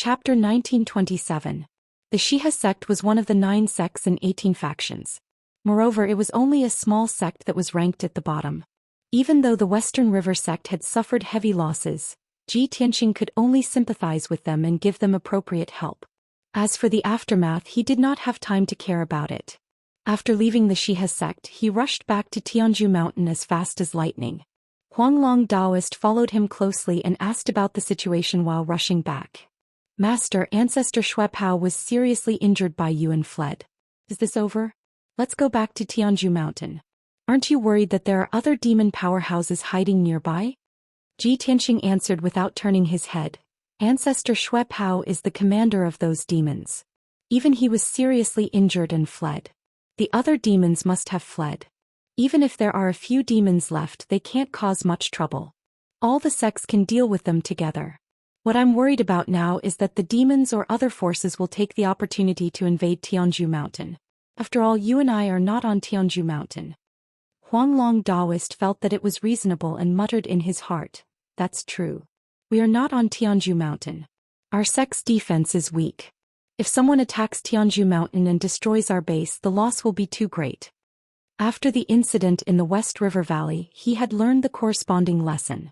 Chapter 1927. The Xia sect was one of the 9 sects and 18 factions. Moreover, it was only a small sect that was ranked at the bottom. Even though the Western River sect had suffered heavy losses, Ji Tianxing could only sympathize with them and give them appropriate help. As for the aftermath, he did not have time to care about it. After leaving the Xia sect, he rushed back to Tianzhu Mountain as fast as lightning. Huanglong Daoist followed him closely and asked about the situation while rushing back. Master, Ancestor Shuepao was seriously injured by you and fled. Is this over? Let's go back to Tianzhu Mountain. Aren't you worried that there are other demon powerhouses hiding nearby? Ji Tianxing answered without turning his head. Ancestor Shuepao is the commander of those demons. Even he was seriously injured and fled. The other demons must have fled. Even if there are a few demons left, they can't cause much trouble. All the sects can deal with them together. What I'm worried about now is that the demons or other forces will take the opportunity to invade Tianzhu Mountain. After all, you and I are not on Tianzhu Mountain. Huanglong Daoist felt that it was reasonable and muttered in his heart, that's true. We are not on Tianzhu Mountain. Our sect's defense is weak. If someone attacks Tianzhu Mountain and destroys our base, the loss will be too great. After the incident in the West River Valley, he had learned the corresponding lesson.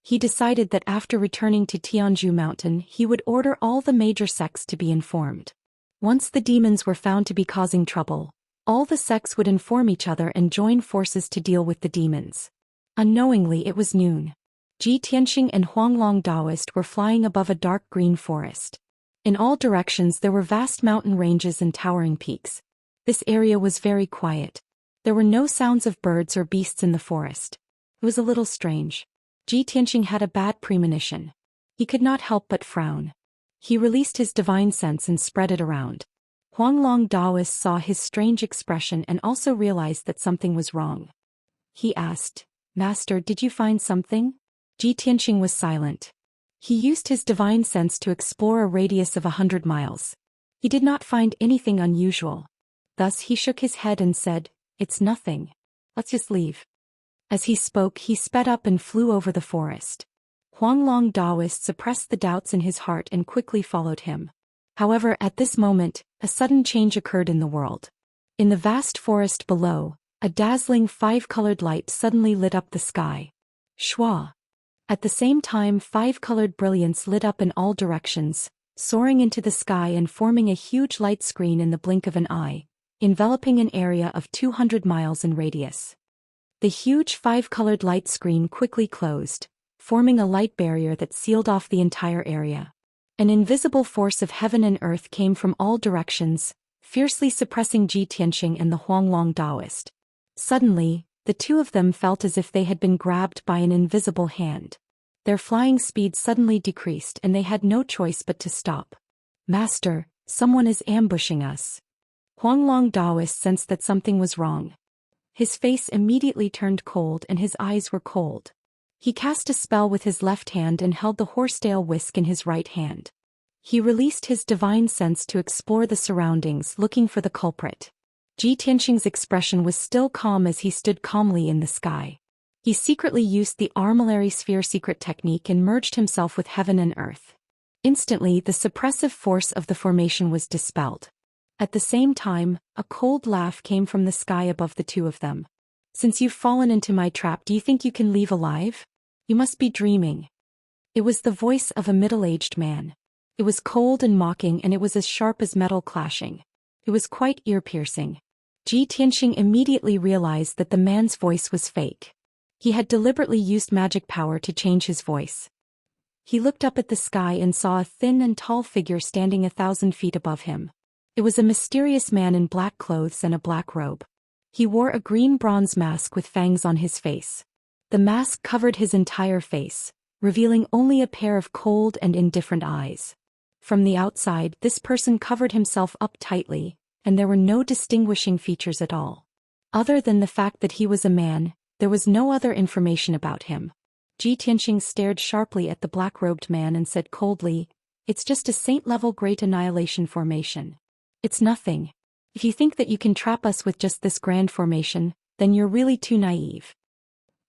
He decided that after returning to Tianzhu Mountain, he would order all the major sects to be informed. Once the demons were found to be causing trouble, all the sects would inform each other and join forces to deal with the demons. Unknowingly, it was noon. Ji Tianxing and Huanglong Daoist were flying above a dark green forest. In all directions there were vast mountain ranges and towering peaks. This area was very quiet. There were no sounds of birds or beasts in the forest. It was a little strange. Ji Tianxing had a bad premonition. He could not help but frown. He released his divine sense and spread it around. Huanglong Daoist saw his strange expression and also realized that something was wrong. He asked, Master, did you find something? Ji Tianxing was silent. He used his divine sense to explore a radius of 100 miles. He did not find anything unusual. Thus he shook his head and said, It's nothing. Let's just leave. As he spoke, he sped up and flew over the forest. Huanglong Daoist suppressed the doubts in his heart and quickly followed him. However, at this moment, a sudden change occurred in the world. In the vast forest below, a dazzling 5-colored light suddenly lit up the sky. Shua. At the same time, 5-colored brilliance lit up in all directions, soaring into the sky and forming a huge light screen in the blink of an eye, enveloping an area of 200 miles in radius. The huge 5-colored light screen quickly closed, forming a light barrier that sealed off the entire area. An invisible force of heaven and earth came from all directions, fiercely suppressing Ji Tianxing and the Huanglong Daoist. Suddenly, the two of them felt as if they had been grabbed by an invisible hand. Their flying speed suddenly decreased and they had no choice but to stop. Master, someone is ambushing us. Huanglong Daoist sensed that something was wrong. His face immediately turned cold and his eyes were cold. He cast a spell with his left hand and held the horsetail whisk in his right hand. He released his divine sense to explore the surroundings, looking for the culprit. Ji Tianxing's expression was still calm as he stood calmly in the sky. He secretly used the armillary sphere secret technique and merged himself with heaven and earth. Instantly, the suppressive force of the formation was dispelled. At the same time, a cold laugh came from the sky above the two of them. Since you've fallen into my trap, do you think you can leave alive? You must be dreaming. It was the voice of a middle-aged man. It was cold and mocking and it was as sharp as metal clashing. It was quite ear-piercing. Ji Tianxing immediately realized that the man's voice was fake. He had deliberately used magic power to change his voice. He looked up at the sky and saw a thin and tall figure standing 1,000 feet above him. It was a mysterious man in black clothes and a black robe. He wore a green bronze mask with fangs on his face. The mask covered his entire face, revealing only a pair of cold and indifferent eyes. From the outside, this person covered himself up tightly, and there were no distinguishing features at all. Other than the fact that he was a man, there was no other information about him. Ji Tianxing stared sharply at the black-robed man and said coldly, It's just a saint-level great annihilation formation. It's nothing. If you think that you can trap us with just this grand formation, then you're really too naive.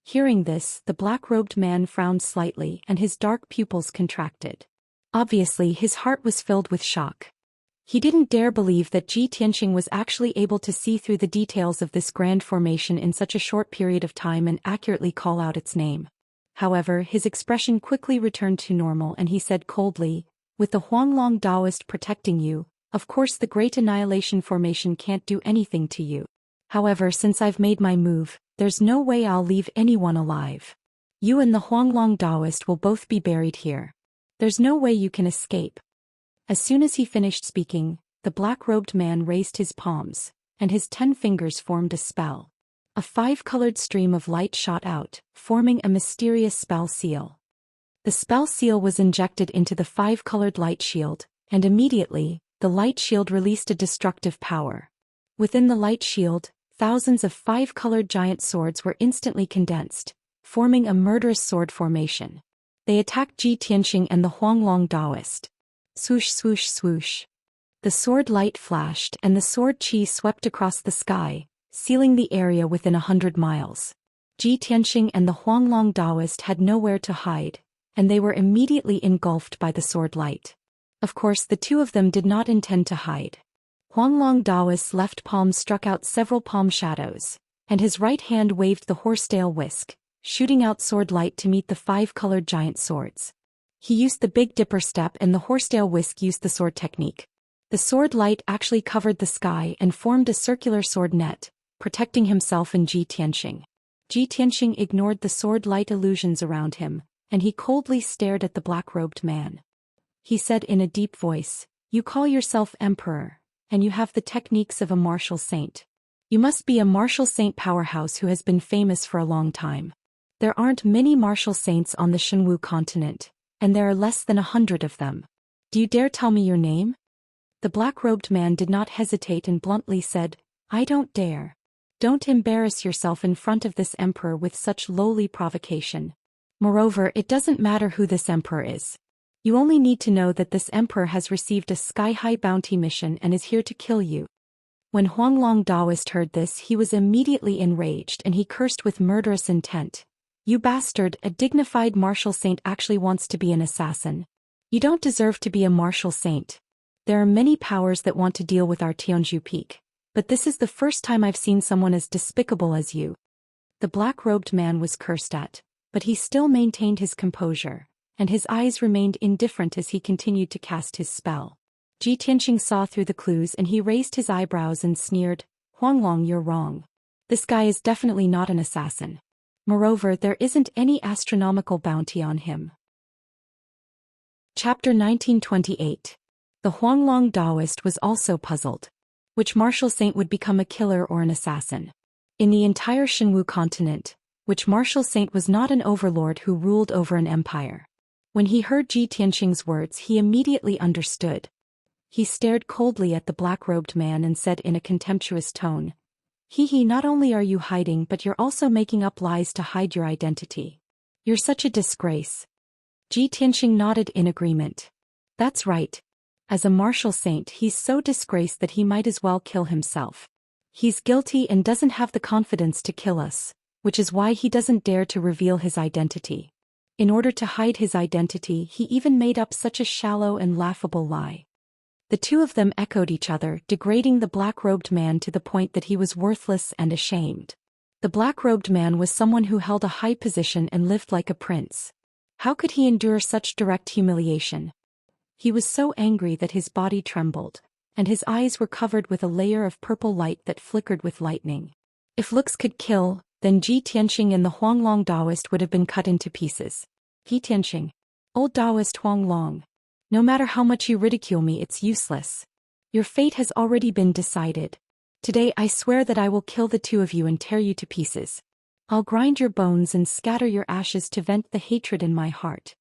Hearing this, the black-robed man frowned slightly and his dark pupils contracted. Obviously, his heart was filled with shock. He didn't dare believe that Ji Tianxing was actually able to see through the details of this grand formation in such a short period of time and accurately call out its name. However, his expression quickly returned to normal and he said coldly, "With the Huanglong Taoist protecting you, of course the Great Annihilation Formation can't do anything to you. However, since I've made my move, there's no way I'll leave anyone alive. You and the Huanglong Taoist will both be buried here. There's no way you can escape." As soon as he finished speaking, the black-robed man raised his palms, and his 10 fingers formed a spell. A 5-colored stream of light shot out, forming a mysterious spell seal. The spell seal was injected into the 5-colored light shield, and immediately, the light shield released a destructive power. Within the light shield, thousands of 5-colored giant swords were instantly condensed, forming a murderous sword formation. They attacked Ji Tianxing and the Huanglong Taoist. Swoosh swoosh swoosh. The sword light flashed and the sword chi swept across the sky, sealing the area within 100 miles. Ji Tianxing and the Huanglong Taoist had nowhere to hide, and they were immediately engulfed by the sword light. Of course, the two of them did not intend to hide. Huanglong Taoist's left palm struck out several palm shadows, and his right hand waved the horsetail whisk, shooting out sword light to meet the 5-colored giant swords. He used the Big Dipper step and the horsetail whisk used the sword technique. The sword light actually covered the sky and formed a circular sword net, protecting himself and Ji Tianxing. Ji Tianxing ignored the sword light illusions around him, and he coldly stared at the black-robed man. He said in a deep voice, "You call yourself emperor, and you have the techniques of a martial saint. You must be a martial saint powerhouse who has been famous for a long time. There aren't many martial saints on the Shenwu continent, and there are less than 100 of them. Do you dare tell me your name?" The black-robed man did not hesitate and bluntly said, "I don't dare. Don't embarrass yourself in front of this emperor with such lowly provocation. Moreover, it doesn't matter who this emperor is. You only need to know that this emperor has received a sky-high bounty mission and is here to kill you." When Huanglong Taoist heard this, he was immediately enraged and he cursed with murderous intent. "You bastard, a dignified martial saint actually wants to be an assassin. You don't deserve to be a martial saint. There are many powers that want to deal with our Tianzhu Peak, but this is the first time I've seen someone as despicable as you." The black-robed man was cursed at, but he still maintained his composure, and his eyes remained indifferent as he continued to cast his spell. Ji Tianxing saw through the clues and he raised his eyebrows and sneered, "Huanglong, you're wrong. This guy is definitely not an assassin. Moreover, there isn't any astronomical bounty on him." Chapter 1928. The Huanglong Taoist was also puzzled. Which martial saint would become a killer or an assassin? In the entire Shenwu continent, which martial saint was not an overlord who ruled over an empire? When he heard Ji Tianxing's words, he immediately understood. He stared coldly at the black-robed man and said in a contemptuous tone, "He, not only are you hiding but you're also making up lies to hide your identity. You're such a disgrace." Ji Tianxing nodded in agreement. "That's right. As a martial saint, he's so disgraced that he might as well kill himself. He's guilty and doesn't have the confidence to kill us, which is why he doesn't dare to reveal his identity. In order to hide his identity, he even made up such a shallow and laughable lie." The two of them echoed each other, degrading the black-robed man to the point that he was worthless and ashamed. The black-robed man was someone who held a high position and lived like a prince. How could he endure such direct humiliation? He was so angry that his body trembled, and his eyes were covered with a layer of purple light that flickered with lightning. If looks could kill, then Ji Tianxing and the Huanglong Taoist would have been cut into pieces. Ji Tianxing. Old Taoist Huanglong. No matter how much you ridicule me, it's useless. Your fate has already been decided. Today I swear that I will kill the two of you and tear you to pieces. I'll grind your bones and scatter your ashes to vent the hatred in my heart."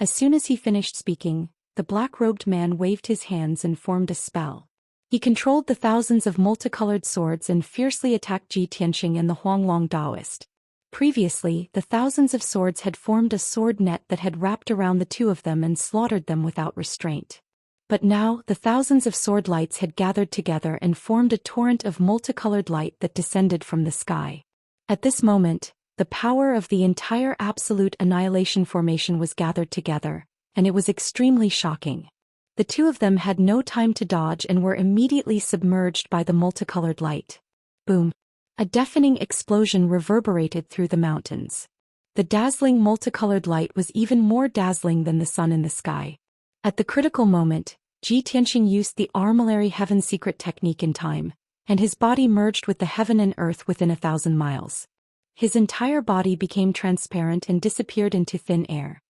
As soon as he finished speaking, the black-robed man waved his hands and formed a spell. He controlled the thousands of multicolored swords and fiercely attacked Ji Tianxing and the Huanglong Taoist. Previously, the thousands of swords had formed a sword net that had wrapped around the two of them and slaughtered them without restraint. But now, the thousands of sword lights had gathered together and formed a torrent of multicolored light that descended from the sky. At this moment, the power of the entire absolute annihilation formation was gathered together, and it was extremely shocking. The two of them had no time to dodge and were immediately submerged by the multicolored light. Boom! A deafening explosion reverberated through the mountains. The dazzling multicolored light was even more dazzling than the sun in the sky. At the critical moment, Xianxia used the armillary heaven secret technique in time, and his body merged with the heaven and earth within 1,000 miles. His entire body became transparent and disappeared into thin air.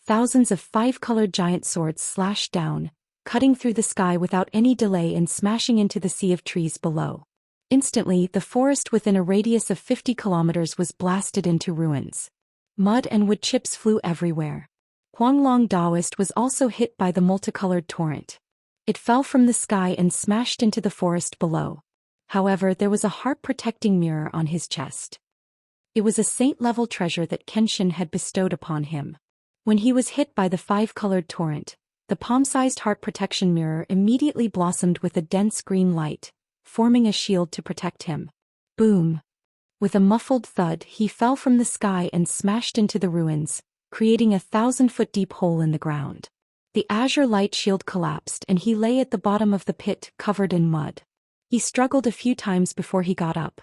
Thousands of five-colored giant swords slashed down, cutting through the sky without any delay and smashing into the sea of trees below. Instantly, the forest within a radius of 50 kilometers was blasted into ruins. Mud and wood chips flew everywhere. Huanglong Daoist was also hit by the multicolored torrent. It fell from the sky and smashed into the forest below. However, there was a heart-protecting mirror on his chest. It was a saint-level treasure that Kenshin had bestowed upon him. When he was hit by the five-colored torrent, the palm-sized heart protection mirror immediately blossomed with a dense green light, forming a shield to protect him. Boom! With a muffled thud, he fell from the sky and smashed into the ruins, creating a 1,000-foot-deep hole in the ground. The azure light shield collapsed and he lay at the bottom of the pit, covered in mud. He struggled a few times before he got up.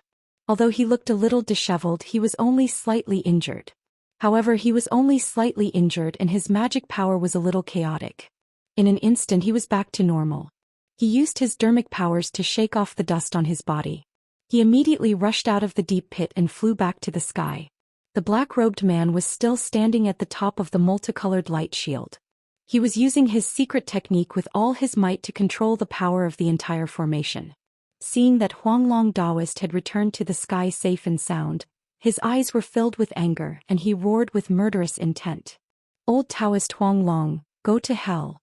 Although he looked a little disheveled, he was only slightly injured. However, he was only slightly injured and his magic power was a little chaotic. In an instant he was back to normal. He used his dermic powers to shake off the dust on his body. He immediately rushed out of the deep pit and flew back to the sky. The black-robed man was still standing at the top of the multicolored light shield. He was using his secret technique with all his might to control the power of the entire formation. Seeing that Huanglong Daoist had returned to the sky safe and sound, his eyes were filled with anger and he roared with murderous intent. Old Taoist Huanglong, go to hell.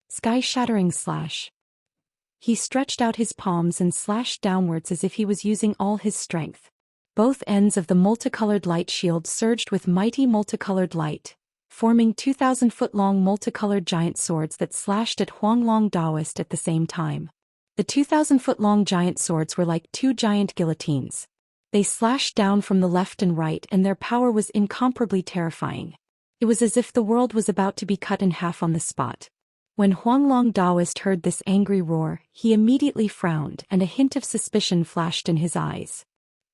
Sky-shattering slash. He stretched out his palms and slashed downwards as if he was using all his strength. Both ends of the multicolored light shield surged with mighty multicolored light, forming 2,000-foot-long multicolored giant swords that slashed at Huanglong Daoist at the same time. The 2,000-foot-long giant swords were like two giant guillotines. They slashed down from the left and right and their power was incomparably terrifying. It was as if the world was about to be cut in half on the spot. When Huanglong Daoist heard this angry roar, he immediately frowned and a hint of suspicion flashed in his eyes.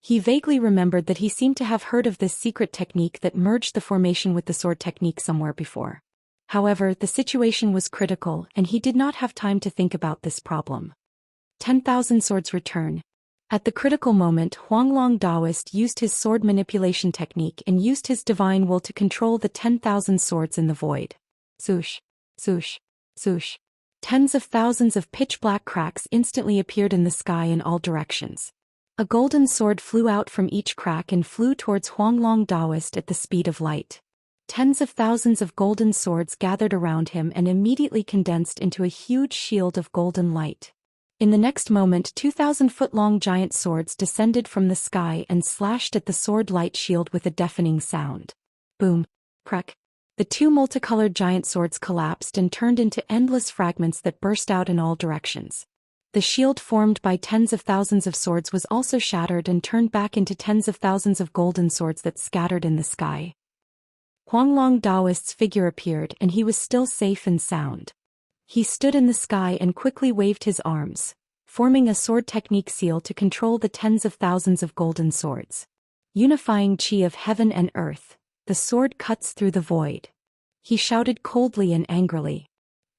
He vaguely remembered that he seemed to have heard of this secret technique that merged the formation with the sword technique somewhere before. However, the situation was critical and he did not have time to think about this problem. 10,000 swords return. At the critical moment, Huanglong Daoist used his sword manipulation technique and used his divine will to control the 10,000 swords in the void. Swoosh, swoosh, swoosh. Tens of thousands of pitch-black cracks instantly appeared in the sky in all directions. A golden sword flew out from each crack and flew towards Huanglong Daoist at the speed of light. Tens of thousands of golden swords gathered around him and immediately condensed into a huge shield of golden light. In the next moment, 2,000-foot-long giant swords descended from the sky and slashed at the sword light shield with a deafening sound. Boom! Crack! The two multicolored giant swords collapsed and turned into endless fragments that burst out in all directions. The shield formed by tens of thousands of swords was also shattered and turned back into tens of thousands of golden swords that scattered in the sky. Huanglong Daoist's figure appeared and he was still safe and sound. He stood in the sky and quickly waved his arms, forming a sword technique seal to control the tens of thousands of golden swords. Unifying chi of heaven and earth, the sword cuts through the void. He shouted coldly and angrily.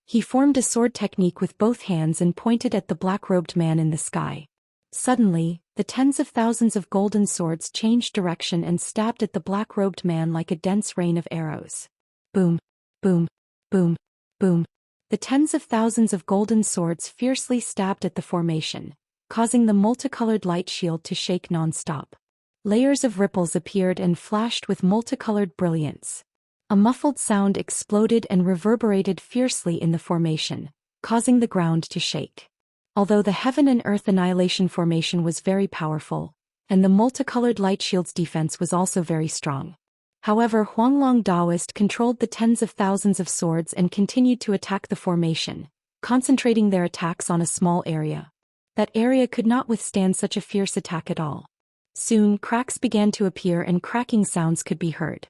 He formed a sword technique with both hands and pointed at the black-robed man in the sky. Suddenly, the tens of thousands of golden swords changed direction and stabbed at the black-robed man like a dense rain of arrows. Boom, boom, boom, boom. The tens of thousands of golden swords fiercely stabbed at the formation, causing the multicolored light shield to shake non-stop. Layers of ripples appeared and flashed with multicolored brilliance. A muffled sound exploded and reverberated fiercely in the formation, causing the ground to shake. Although the Heaven and Earth Annihilation formation was very powerful, and the multicolored light shield's defense was also very strong. However, Huanglong Daoist controlled the tens of thousands of swords and continued to attack the formation, concentrating their attacks on a small area. That area could not withstand such a fierce attack at all. Soon, cracks began to appear and cracking sounds could be heard.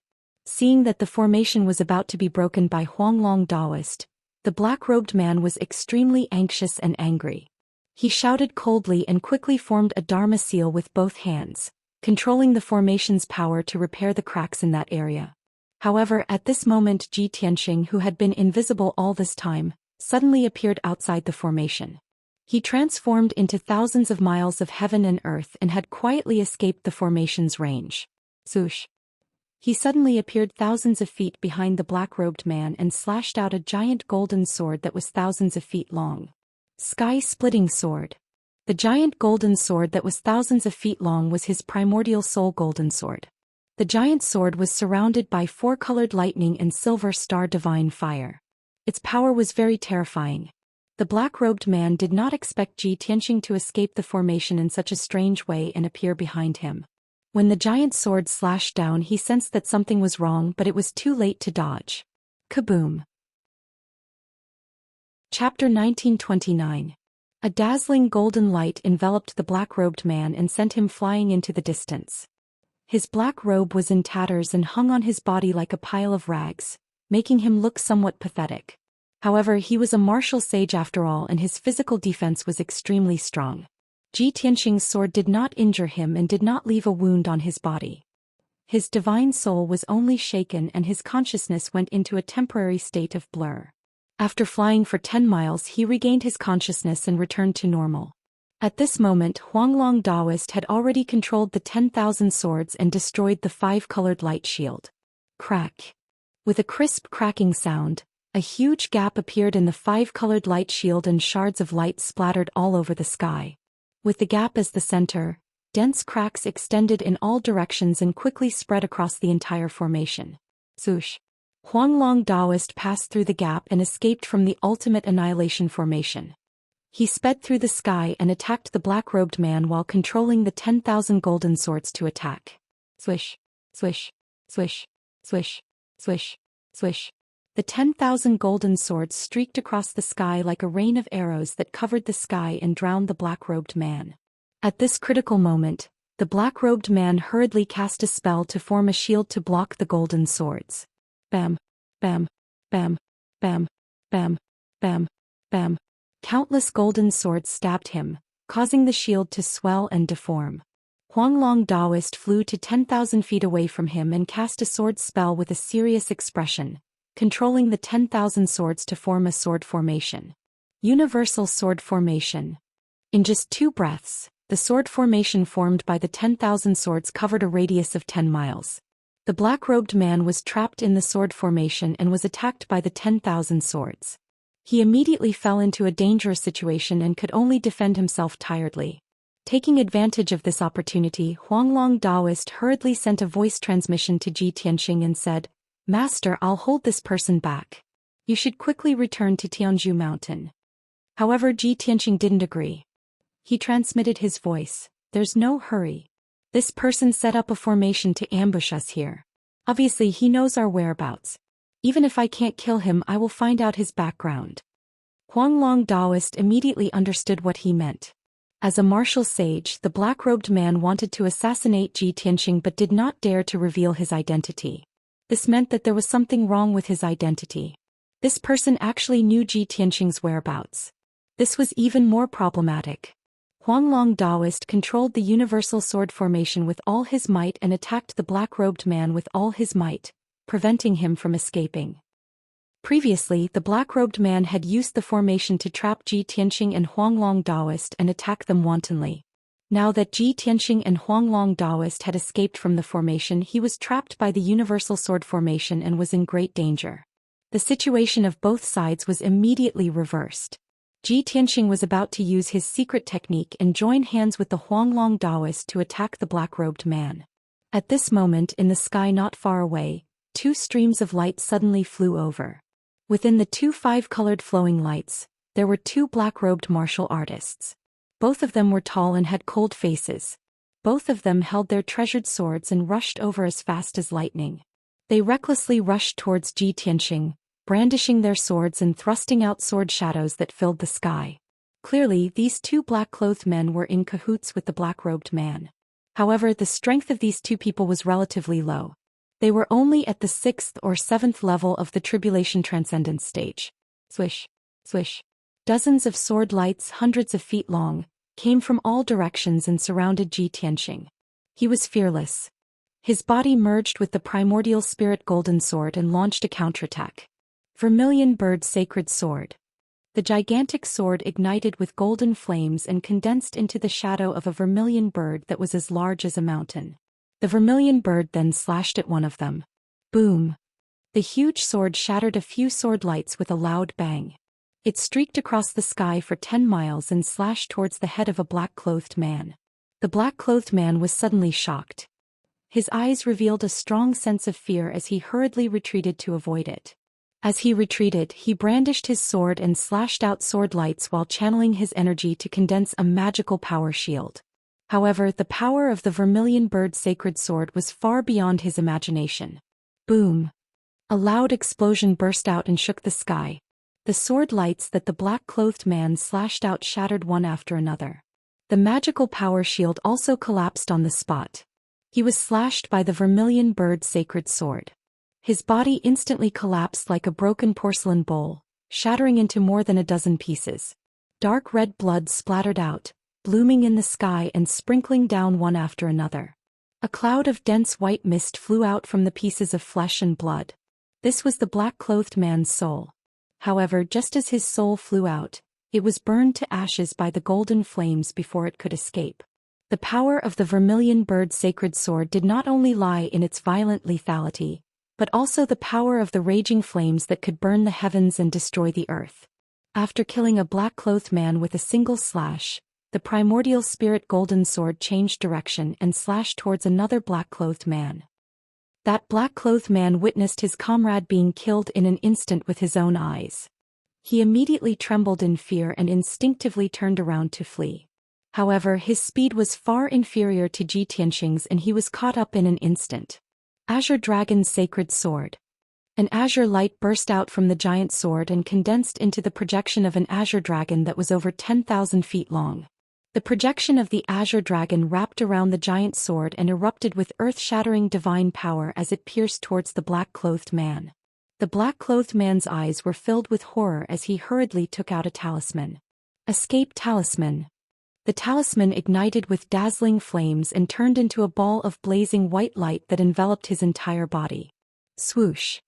Seeing that the formation was about to be broken by Huanglong Daoist, the black-robed man was extremely anxious and angry. He shouted coldly and quickly formed a Dharma seal with both hands, controlling the formation's power to repair the cracks in that area. However, at this moment Ji Tianxing, who had been invisible all this time, suddenly appeared outside the formation. He transformed into thousands of miles of heaven and earth and had quietly escaped the formation's range. Swoosh! He suddenly appeared thousands of feet behind the black-robed man and slashed out a giant golden sword that was thousands of feet long. Sky-splitting sword. The giant golden sword that was thousands of feet long was his primordial soul golden sword. The giant sword was surrounded by four-colored lightning and silver star divine fire. Its power was very terrifying. The black-robed man did not expect Ji Tianxing to escape the formation in such a strange way and appear behind him. When the giant sword slashed down, he sensed that something was wrong, but it was too late to dodge. Kaboom! Chapter 1929. A dazzling golden light enveloped the black-robed man and sent him flying into the distance. His black robe was in tatters and hung on his body like a pile of rags, making him look somewhat pathetic. However, he was a martial sage after all, and his physical defense was extremely strong. Ji Tianxing's sword did not injure him and did not leave a wound on his body. His divine soul was only shaken and his consciousness went into a temporary state of blur. After flying for 10 miles, he regained his consciousness and returned to normal. At this moment, Huanglong Daoist had already controlled the 10,000 swords and destroyed the 5-colored light shield. Crack! With a crisp cracking sound, a huge gap appeared in the 5-colored light shield and shards of light splattered all over the sky. With the gap as the center, dense cracks extended in all directions and quickly spread across the entire formation. Swoosh! Huanglong Daoist passed through the gap and escaped from the ultimate annihilation formation. He sped through the sky and attacked the black-robed man while controlling the 10,000 golden swords to attack. Swish! Swish! Swish! Swish! Swish! Swish! The 10,000 golden swords streaked across the sky like a rain of arrows that covered the sky and drowned the black-robed man. At this critical moment, the black-robed man hurriedly cast a spell to form a shield to block the golden swords. Bam! Bam! Bam! Bam! Bam! Bam! Bam! Countless golden swords stabbed him, causing the shield to swell and deform. Huanglong Daoist flew to 10,000 feet away from him and cast a sword spell with a serious expression, controlling the 10,000 swords to form a sword formation. Universal sword formation. In just 2 breaths, the sword formation formed by the 10,000 swords covered a radius of 10 miles. The black-robed man was trapped in the sword formation and was attacked by the 10,000 swords. He immediately fell into a dangerous situation and could only defend himself tiredly. Taking advantage of this opportunity, Huanglong Daoist hurriedly sent a voice transmission to Ji Tianxing and said, "Master, I'll hold this person back. You should quickly return to Tianzhu Mountain." However, Ji Tianxing didn't agree. He transmitted his voice, "There's no hurry. This person set up a formation to ambush us here. Obviously he knows our whereabouts. Even if I can't kill him, I will find out his background." Huanglong Daoist immediately understood what he meant. As a martial sage, the black-robed man wanted to assassinate Ji Tianxing but did not dare to reveal his identity. This meant that there was something wrong with his identity. This person actually knew Ji Tianxing's whereabouts. This was even more problematic. Huanglong Daoist controlled the universal sword formation with all his might and attacked the black-robed man with all his might, preventing him from escaping. Previously, the black-robed man had used the formation to trap Ji Tianxing and Huanglong Daoist and attack them wantonly. Now that Ji Tianxing and Huanglong Daoist had escaped from the formation, he was trapped by the universal sword formation and was in great danger. The situation of both sides was immediately reversed. Ji Tianxing was about to use his secret technique and join hands with the Huanglong Daoist to attack the black-robed man. At this moment, in the sky not far away, 2 streams of light suddenly flew over. Within the 2 5-colored flowing lights, there were 2 black-robed martial artists. Both of them were tall and had cold faces. Both of them held their treasured swords and rushed over as fast as lightning. They recklessly rushed towards Ji Tianxing, brandishing their swords and thrusting out sword shadows that filled the sky. Clearly, these 2 black-clothed men were in cahoots with the black-robed man. However, the strength of these 2 people was relatively low. They were only at the 6th or 7th level of the Tribulation Transcendence stage. Swish, swish. Dozens of sword lights, hundreds of feet long, came from all directions and surrounded Ji Tianqing. He was fearless. His body merged with the primordial spirit golden sword and launched a counterattack. Vermilion Bird Sacred Sword. The gigantic sword ignited with golden flames and condensed into the shadow of a vermilion bird that was as large as a mountain. The vermilion bird then slashed at one of them. Boom! The huge sword shattered a few sword lights with a loud bang. It streaked across the sky for 10 miles and slashed towards the head of a black-clothed man. The black-clothed man was suddenly shocked. His eyes revealed a strong sense of fear as he hurriedly retreated to avoid it. As he retreated, he brandished his sword and slashed out sword lights while channeling his energy to condense a magical power shield. However, the power of the Vermilion Bird Sacred Sword was far beyond his imagination. Boom! A loud explosion burst out and shook the sky. The sword lights that the black-clothed man slashed out shattered one after another. The magical power shield also collapsed on the spot. He was slashed by the Vermilion Bird Sacred Sword. His body instantly collapsed like a broken porcelain bowl, shattering into more than a dozen pieces. Dark red blood splattered out, blooming in the sky and sprinkling down one after another. A cloud of dense white mist flew out from the pieces of flesh and blood. This was the black-clothed man's soul. However, just as his soul flew out, it was burned to ashes by the golden flames before it could escape. The power of the Vermilion Bird Sacred Sword did not only lie in its violent lethality, but also the power of the raging flames that could burn the heavens and destroy the earth. After killing a black-clothed man with a single slash, the primordial spirit golden sword changed direction and slashed towards another black-clothed man. That black-clothed man witnessed his comrade being killed in an instant with his own eyes. He immediately trembled in fear and instinctively turned around to flee. However, his speed was far inferior to Ji Tianqing's and he was caught up in an instant. Azure Dragon's Sacred Sword. An azure light burst out from the giant sword and condensed into the projection of an azure dragon that was over 10,000 feet long. The projection of the azure dragon wrapped around the giant sword and erupted with earth-shattering divine power as it pierced towards the black-clothed man. The black-clothed man's eyes were filled with horror as he hurriedly took out a talisman. Escape Talisman. The talisman ignited with dazzling flames and turned into a ball of blazing white light that enveloped his entire body. Swoosh!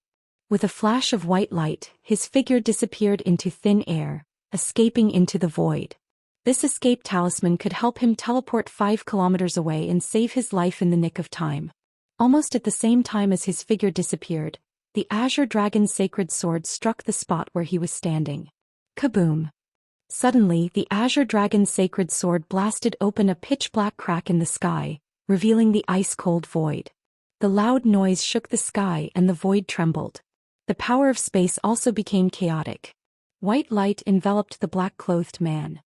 With a flash of white light, his figure disappeared into thin air, escaping into the void. This escape talisman could help him teleport 5 kilometers away and save his life in the nick of time. Almost at the same time as his figure disappeared, the Azure Dragon's Sacred Sword struck the spot where he was standing. Kaboom! Suddenly, the Azure Dragon's Sacred Sword blasted open a pitch-black crack in the sky, revealing the ice-cold void. The loud noise shook the sky and the void trembled. The power of space also became chaotic. White light enveloped the black-clothed man.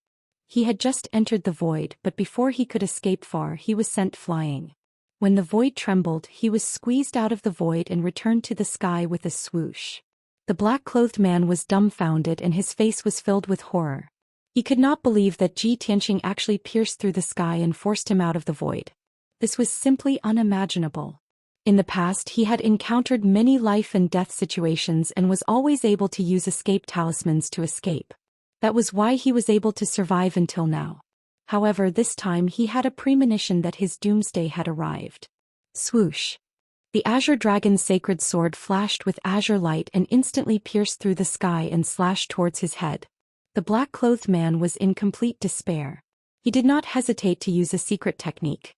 He had just entered the void, but before he could escape far, he was sent flying. When the void trembled, he was squeezed out of the void and returned to the sky with a swoosh. The black-clothed man was dumbfounded and his face was filled with horror. He could not believe that Ji Tianqing actually pierced through the sky and forced him out of the void. This was simply unimaginable. In the past, he had encountered many life and death situations and was always able to use escape talismans to escape. That was why he was able to survive until now. However, this time he had a premonition that his doomsday had arrived. Swoosh! The Azure Dragon's Sacred Sword flashed with azure light and instantly pierced through the sky and slashed towards his head. The black-clothed man was in complete despair. He did not hesitate to use a secret technique.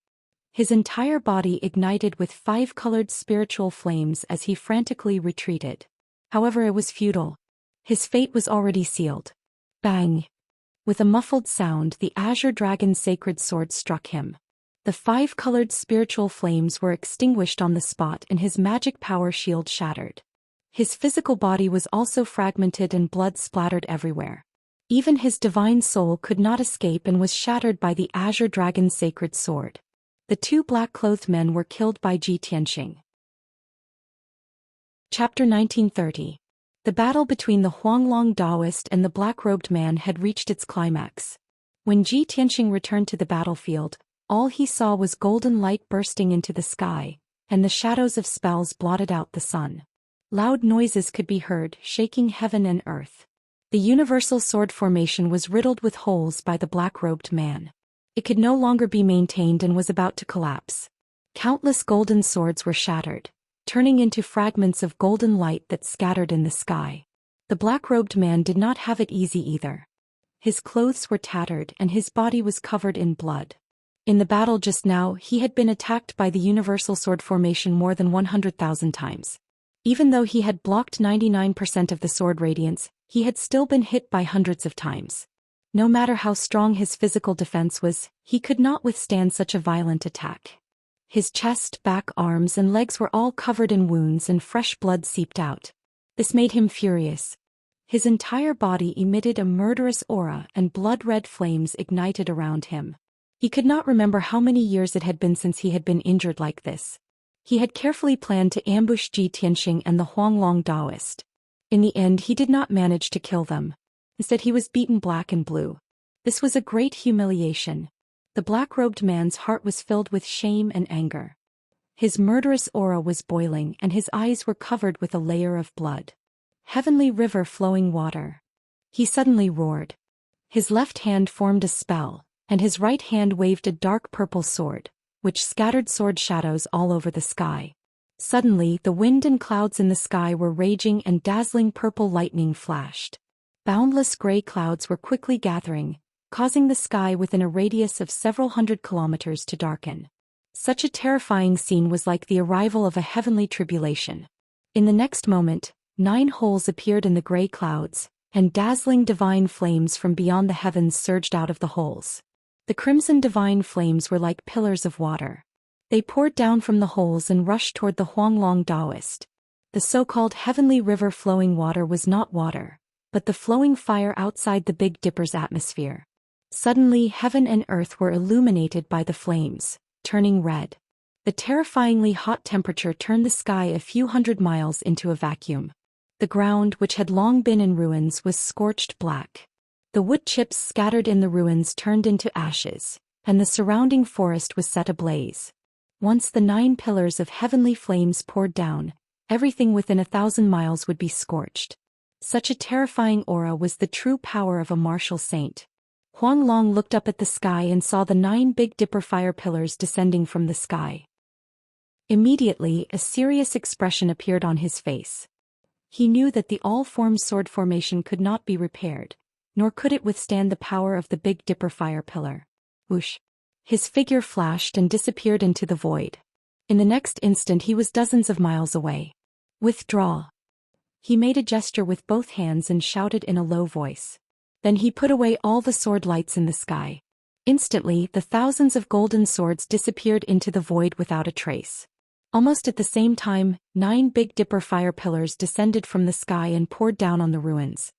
His entire body ignited with 5-colored spiritual flames as he frantically retreated. However, it was futile. His fate was already sealed. Bang! With a muffled sound, the Azure Dragon's Sacred Sword struck him. The 5-colored spiritual flames were extinguished on the spot and his magic power shield shattered. His physical body was also fragmented and blood splattered everywhere. Even his divine soul could not escape and was shattered by the Azure Dragon's Sacred Sword. The 2 black-clothed men were killed by Ji Tianqing. Chapter 1930. The battle between the Huanglong Taoist and the black-robed man had reached its climax. When Ji Tianqing returned to the battlefield, all he saw was golden light bursting into the sky, and the shadows of spells blotted out the sun. Loud noises could be heard, shaking heaven and earth. The universal sword formation was riddled with holes by the black-robed man. It could no longer be maintained and was about to collapse. Countless golden swords were shattered, turning into fragments of golden light that scattered in the sky. The black-robed man did not have it easy either. His clothes were tattered and his body was covered in blood. In the battle just now, he had been attacked by the universal sword formation more than 100,000 times. Even though he had blocked 99% of the sword radiance, he had still been hit by hundreds of times. No matter how strong his physical defense was, he could not withstand such a violent attack. His chest, back, arms, and legs were all covered in wounds and fresh blood seeped out. This made him furious. His entire body emitted a murderous aura and blood-red flames ignited around him. He could not remember how many years it had been since he had been injured like this. He had carefully planned to ambush Ji Tianxing and the Huanglong Taoist. In the end, he did not manage to kill them. Instead, he was beaten black and blue. This was a great humiliation. The black-robed man's heart was filled with shame and anger. His murderous aura was boiling and his eyes were covered with a layer of blood. Heavenly river flowing water. He suddenly roared. His left hand formed a spell, and his right hand waved a dark purple sword, which scattered sword shadows all over the sky. Suddenly, the wind and clouds in the sky were raging and dazzling purple lightning flashed. Boundless gray clouds were quickly gathering, causing the sky within a radius of several hundred kilometers to darken. Such a terrifying scene was like the arrival of a heavenly tribulation. In the next moment, 9 holes appeared in the gray clouds, and dazzling divine flames from beyond the heavens surged out of the holes. The crimson divine flames were like pillars of water. They poured down from the holes and rushed toward the Huanglong Taoist. The so-called heavenly river flowing water was not water, but the flowing fire outside the Big Dipper's atmosphere. Suddenly, heaven and earth were illuminated by the flames, turning red. The terrifyingly hot temperature turned the sky a few hundred miles into a vacuum. The ground, which had long been in ruins, was scorched black. The wood chips scattered in the ruins turned into ashes, and the surrounding forest was set ablaze. Once the 9 pillars of heavenly flames poured down, everything within 1,000 miles would be scorched. Such a terrifying aura was the true power of a martial saint. Huanglong looked up at the sky and saw the 9 Big Dipper fire pillars descending from the sky. Immediately, a serious expression appeared on his face. He knew that the all-formed sword formation could not be repaired, nor could it withstand the power of the Big Dipper fire pillar. Whoosh! His figure flashed and disappeared into the void. In the next instant he was dozens of miles away. Withdraw! He made a gesture with both hands and shouted in a low voice. Then he put away all the sword lights in the sky. Instantly, the thousands of golden swords disappeared into the void without a trace. Almost at the same time, 9 Big Dipper fire pillars descended from the sky and poured down on the ruins.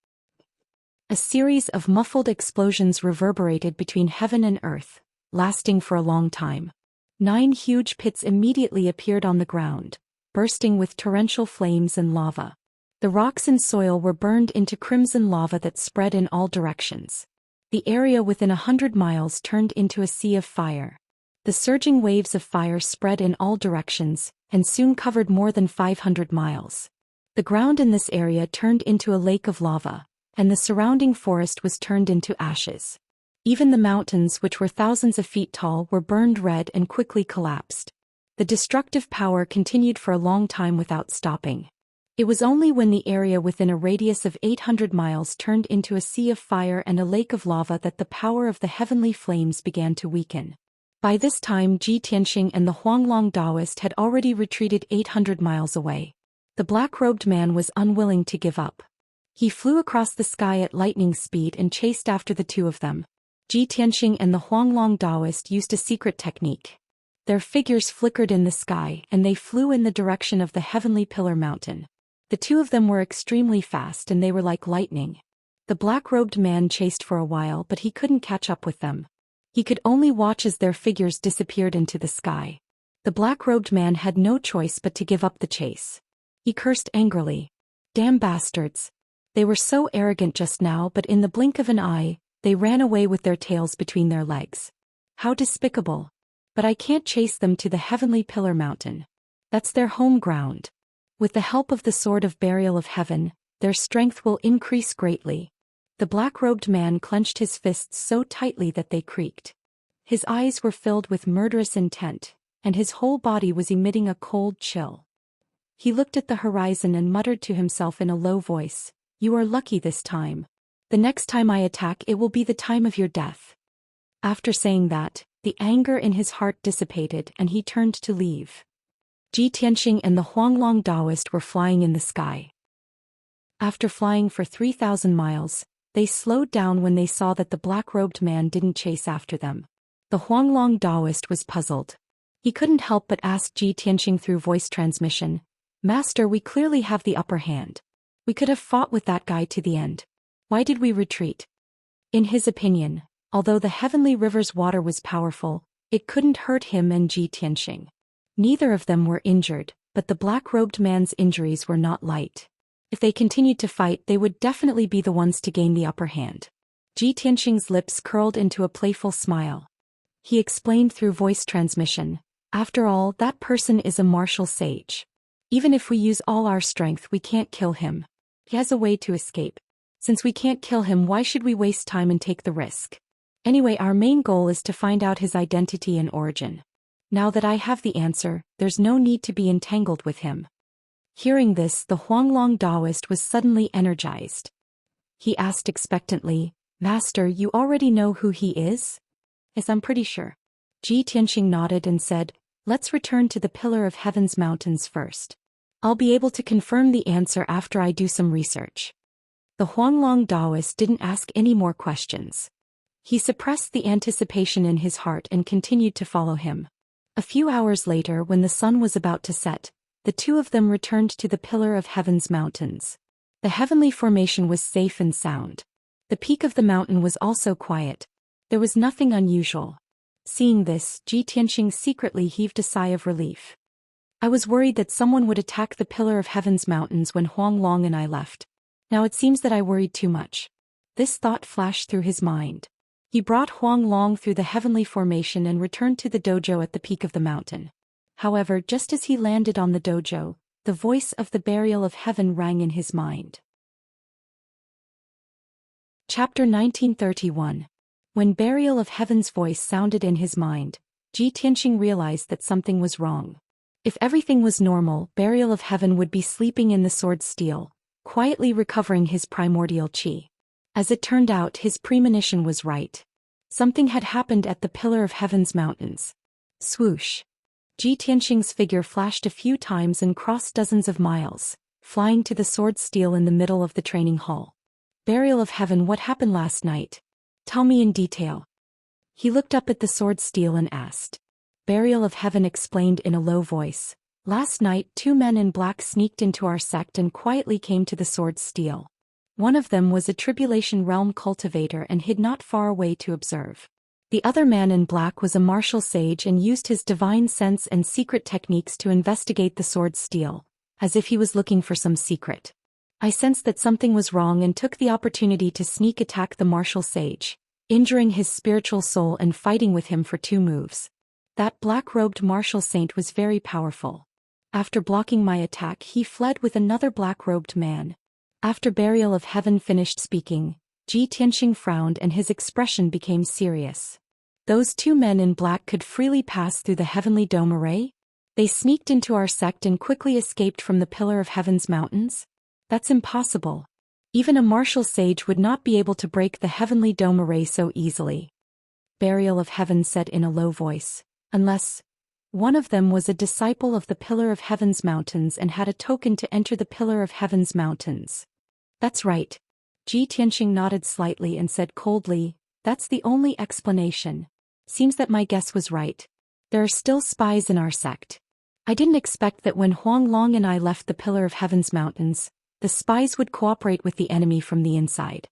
A series of muffled explosions reverberated between heaven and earth, lasting for a long time. 9 huge pits immediately appeared on the ground, bursting with torrential flames and lava. The rocks and soil were burned into crimson lava that spread in all directions. The area within 100 miles turned into a sea of fire. The surging waves of fire spread in all directions, and soon covered more than 500 miles. The ground in this area turned into a lake of lava, and the surrounding forest was turned into ashes. Even the mountains, which were thousands of feet tall, were burned red and quickly collapsed. The destructive power continued for a long time without stopping. It was only when the area within a radius of 800 miles turned into a sea of fire and a lake of lava that the power of the heavenly flames began to weaken. By this time, Ji Tianxing and the Huanglong Taoist had already retreated 800 miles away. The black-robed man was unwilling to give up. He flew across the sky at lightning speed and chased after the 2 of them. Ji Tianxing and the Huanglong Taoist used a secret technique. Their figures flickered in the sky and they flew in the direction of the heavenly pillar mountain. The 2 of them were extremely fast and they were like lightning. The black-robed man chased for a while, but he couldn't catch up with them. He could only watch as their figures disappeared into the sky. The black-robed man had no choice but to give up the chase. He cursed angrily. Damn bastards! They were so arrogant just now, but in the blink of an eye, they ran away with their tails between their legs. How despicable! But I can't chase them to the heavenly pillar mountain. That's their home ground. With the help of the Sword of Burial of Heaven, their strength will increase greatly. The black-robed man clenched his fists so tightly that they creaked. His eyes were filled with murderous intent, and his whole body was emitting a cold chill. He looked at the horizon and muttered to himself in a low voice, "You are lucky this time. The next time I attack it will be the time of your death." After saying that, the anger in his heart dissipated and he turned to leave. Ji Tianxing and the Huanglong Taoist were flying in the sky. After flying for 3,000 miles, they slowed down when they saw that the black-robed man didn't chase after them. The Huanglong Taoist was puzzled. He couldn't help but ask Ji Tianxing through voice transmission, "Master, we clearly have the upper hand. We could have fought with that guy to the end. Why did we retreat?" In his opinion, although the heavenly river's water was powerful, it couldn't hurt him and Ji Tianxing. Neither of them were injured, but the black-robed man's injuries were not light. If they continued to fight, they would definitely be the ones to gain the upper hand. Ji Tianxing's lips curled into a playful smile. He explained through voice transmission, "After all, that person is a martial sage. Even if we use all our strength, we can't kill him. He has a way to escape. Since we can't kill him, why should we waste time and take the risk? Anyway, our main goal is to find out his identity and origin. Now that I have the answer, there's no need to be entangled with him." Hearing this, the Huanglong Taoist was suddenly energized. He asked expectantly, "Master, you already know who he is?" "Yes, I'm pretty sure." Ji Tianxing nodded and said, "Let's return to the Pillar of Heaven's mountains first. I'll be able to confirm the answer after I do some research." The Huanglong Taoist didn't ask any more questions. He suppressed the anticipation in his heart and continued to follow him. A few hours later, when the sun was about to set, the two of them returned to the Pillar of Heaven's mountains. The heavenly formation was safe and sound. The peak of the mountain was also quiet. There was nothing unusual. Seeing this, Ji Tianxing secretly heaved a sigh of relief. "I was worried that someone would attack the Pillar of Heaven's mountains when Huanglong and I left. Now it seems that I worried too much." This thought flashed through his mind. He brought Huanglong through the heavenly formation and returned to the dojo at the peak of the mountain. However, just as he landed on the dojo, the voice of the Burial of Heaven rang in his mind. Chapter 1931. When Burial of Heaven's voice sounded in his mind, Ji Tianxing realized that something was wrong. If everything was normal, Burial of Heaven would be sleeping in the sword steel, quietly recovering his primordial qi. As it turned out, his premonition was right. Something had happened at the Pillar of Heaven's mountains. Swoosh. Ji Tianxing's figure flashed a few times and crossed dozens of miles, flying to the sword steel in the middle of the training hall. "Burial of Heaven, what happened last night? Tell me in detail." He looked up at the sword steel and asked. Burial of Heaven explained in a low voice, "Last night 2 men in black sneaked into our sect and quietly came to the sword steel. One of them was a Tribulation Realm cultivator and hid not far away to observe. The other man in black was a martial sage and used his divine sense and secret techniques to investigate the sword steel, as if he was looking for some secret. I sensed that something was wrong and took the opportunity to sneak attack the martial sage, injuring his spiritual soul and fighting with him for 2 moves. That black-robed martial saint was very powerful. After blocking my attack, he fled with another black-robed man." After Burial of Heaven finished speaking, Ji Tianxing frowned and his expression became serious. "Those 2 men in black could freely pass through the heavenly dome array? They sneaked into our sect and quickly escaped from the Pillar of Heaven's mountains? That's impossible. Even a martial sage would not be able to break the heavenly dome array so easily." Burial of Heaven said in a low voice, "Unless one of them was a disciple of the Pillar of Heaven's mountains and had a token to enter the Pillar of Heaven's mountains." "That's right." Ji Tianxing nodded slightly and said coldly, "That's the only explanation. Seems that my guess was right. There are still spies in our sect. I didn't expect that when Huanglong and I left the Pillar of Heaven's mountains, the spies would cooperate with the enemy from the inside."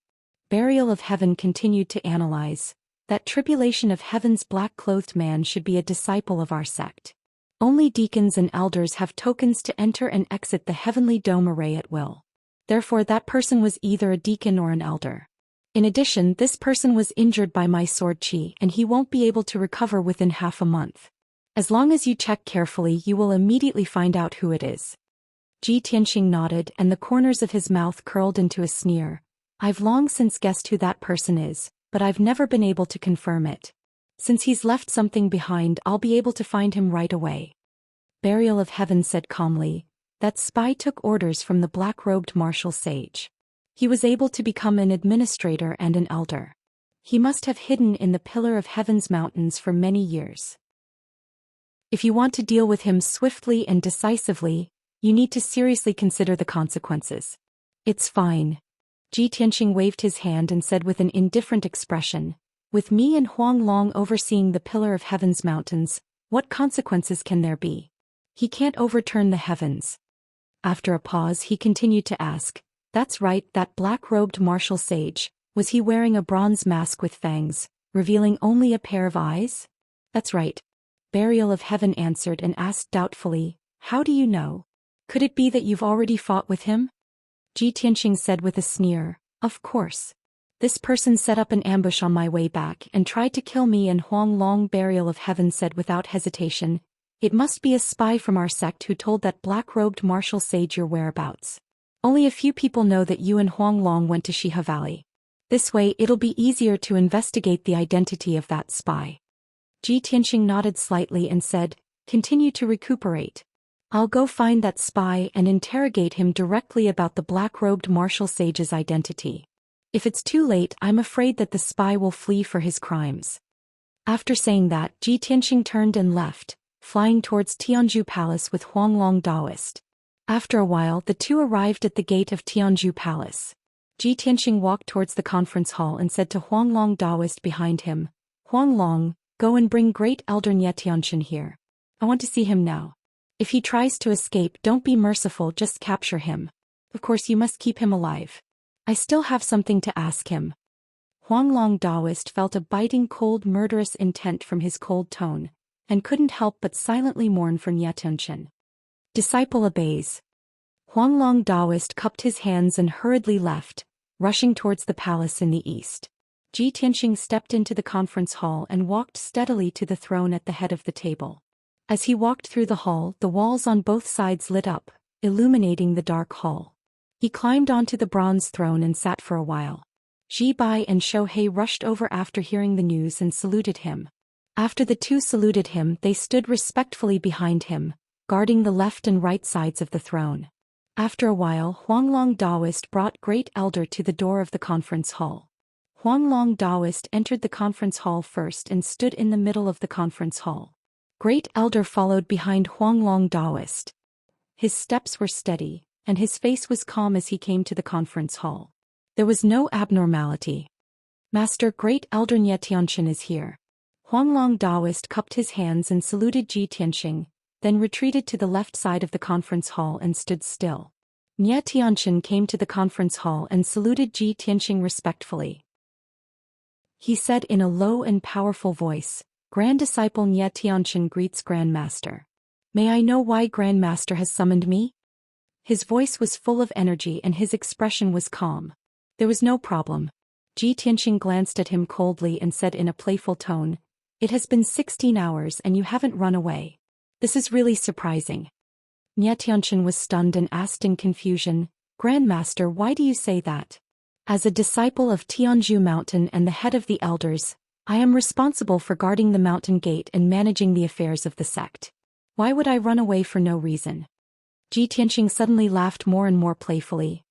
Burial of Heaven continued to analyze. "That Tribulation of Heaven's black-clothed man should be a disciple of our sect. Only deacons and elders have tokens to enter and exit the heavenly dome array at will. Therefore that person was either a deacon or an elder. In addition, this person was injured by my sword qi and he won't be able to recover within half a month. As long as you check carefully, you will immediately find out who it is. Ji Tianxing nodded, and the corners of his mouth curled into a sneer. I've long since guessed who that person is, but I've never been able to confirm it. Since he's left something behind, I'll be able to find him right away. Burial of Heaven said calmly. That spy took orders from the black-robed martial sage. He was able to become an administrator and an elder. He must have hidden in the Pillar of Heaven's mountains for many years. If you want to deal with him swiftly and decisively, you need to seriously consider the consequences. It's fine. Ji Tianxing waved his hand and said with an indifferent expression, with me and Huang Long overseeing the Pillar of Heaven's mountains, what consequences can there be? He can't overturn the heavens. After a pause, he continued to ask, that's right, that black-robed martial sage, was he wearing a bronze mask with fangs, revealing only a pair of eyes? That's right. Burial of Heaven answered and asked doubtfully, how do you know? Could it be that you've already fought with him? Ji Tianxing said with a sneer, of course. This person set up an ambush on my way back and tried to kill me, and Huang Long. Burial of Heaven said without hesitation, it must be a spy from our sect who told that black-robed martial sage your whereabouts. Only a few people know that you and Huang Long went to Shiha Valley. This way it'll be easier to investigate the identity of that spy. Ji Tianxing nodded slightly and said, continue to recuperate. I'll go find that spy and interrogate him directly about the black-robed martial sage's identity. If it's too late, I'm afraid that the spy will flee for his crimes. After saying that, Ji Tianxing turned and left, flying towards Tianzhu Palace with Huang Long Daoist. After a while, the two arrived at the gate of Tianzhu Palace. Ji Tianxing walked towards the conference hall and said to Huang Long Daoist behind him, Huang Long, go and bring Great Elder Xianxia here. I want to see him now. If he tries to escape, don't be merciful, just capture him. Of course you must keep him alive. I still have something to ask him. Huang Long Daoist felt a biting cold murderous intent from his cold tone, and couldn't help but silently mourn for Xianxia. Disciple obeys. Huang Long Daoist cupped his hands and hurriedly left, rushing towards the palace in the east. Ji Tianxing stepped into the conference hall and walked steadily to the throne at the head of the table. As he walked through the hall, the walls on both sides lit up, illuminating the dark hall. He climbed onto the bronze throne and sat for a while. Ji Bai and Shou rushed over after hearing the news and saluted him. After the two saluted him, they stood respectfully behind him, guarding the left and right sides of the throne. After a while, Huang Long Daoist brought Great Elder to the door of the conference hall. Huang Long Daoist entered the conference hall first and stood in the middle of the conference hall. Great Elder followed behind Huang Long Daoist. His steps were steady, and his face was calm as he came to the conference hall. There was no abnormality. Master, Great Elder Xianxia is here. Huang Long Daoist cupped his hands and saluted Ji Tianxing, then retreated to the left side of the conference hall and stood still. Xianxia came to the conference hall and saluted Ji Tianxing respectfully. He said in a low and powerful voice, Grand Disciple Xianxia greets Grand Master. May I know why Grand Master has summoned me? His voice was full of energy and his expression was calm. There was no problem. Ji Tianxing glanced at him coldly and said in a playful tone, it has been 16 hours and you haven't run away. This is really surprising. Xianxia was stunned and asked in confusion, Grand Master, why do you say that? As a disciple of Tianzhu Mountain and the head of the elders, I am responsible for guarding the mountain gate and managing the affairs of the sect. Why would I run away for no reason? Ji Tianxing suddenly laughed more and more playfully.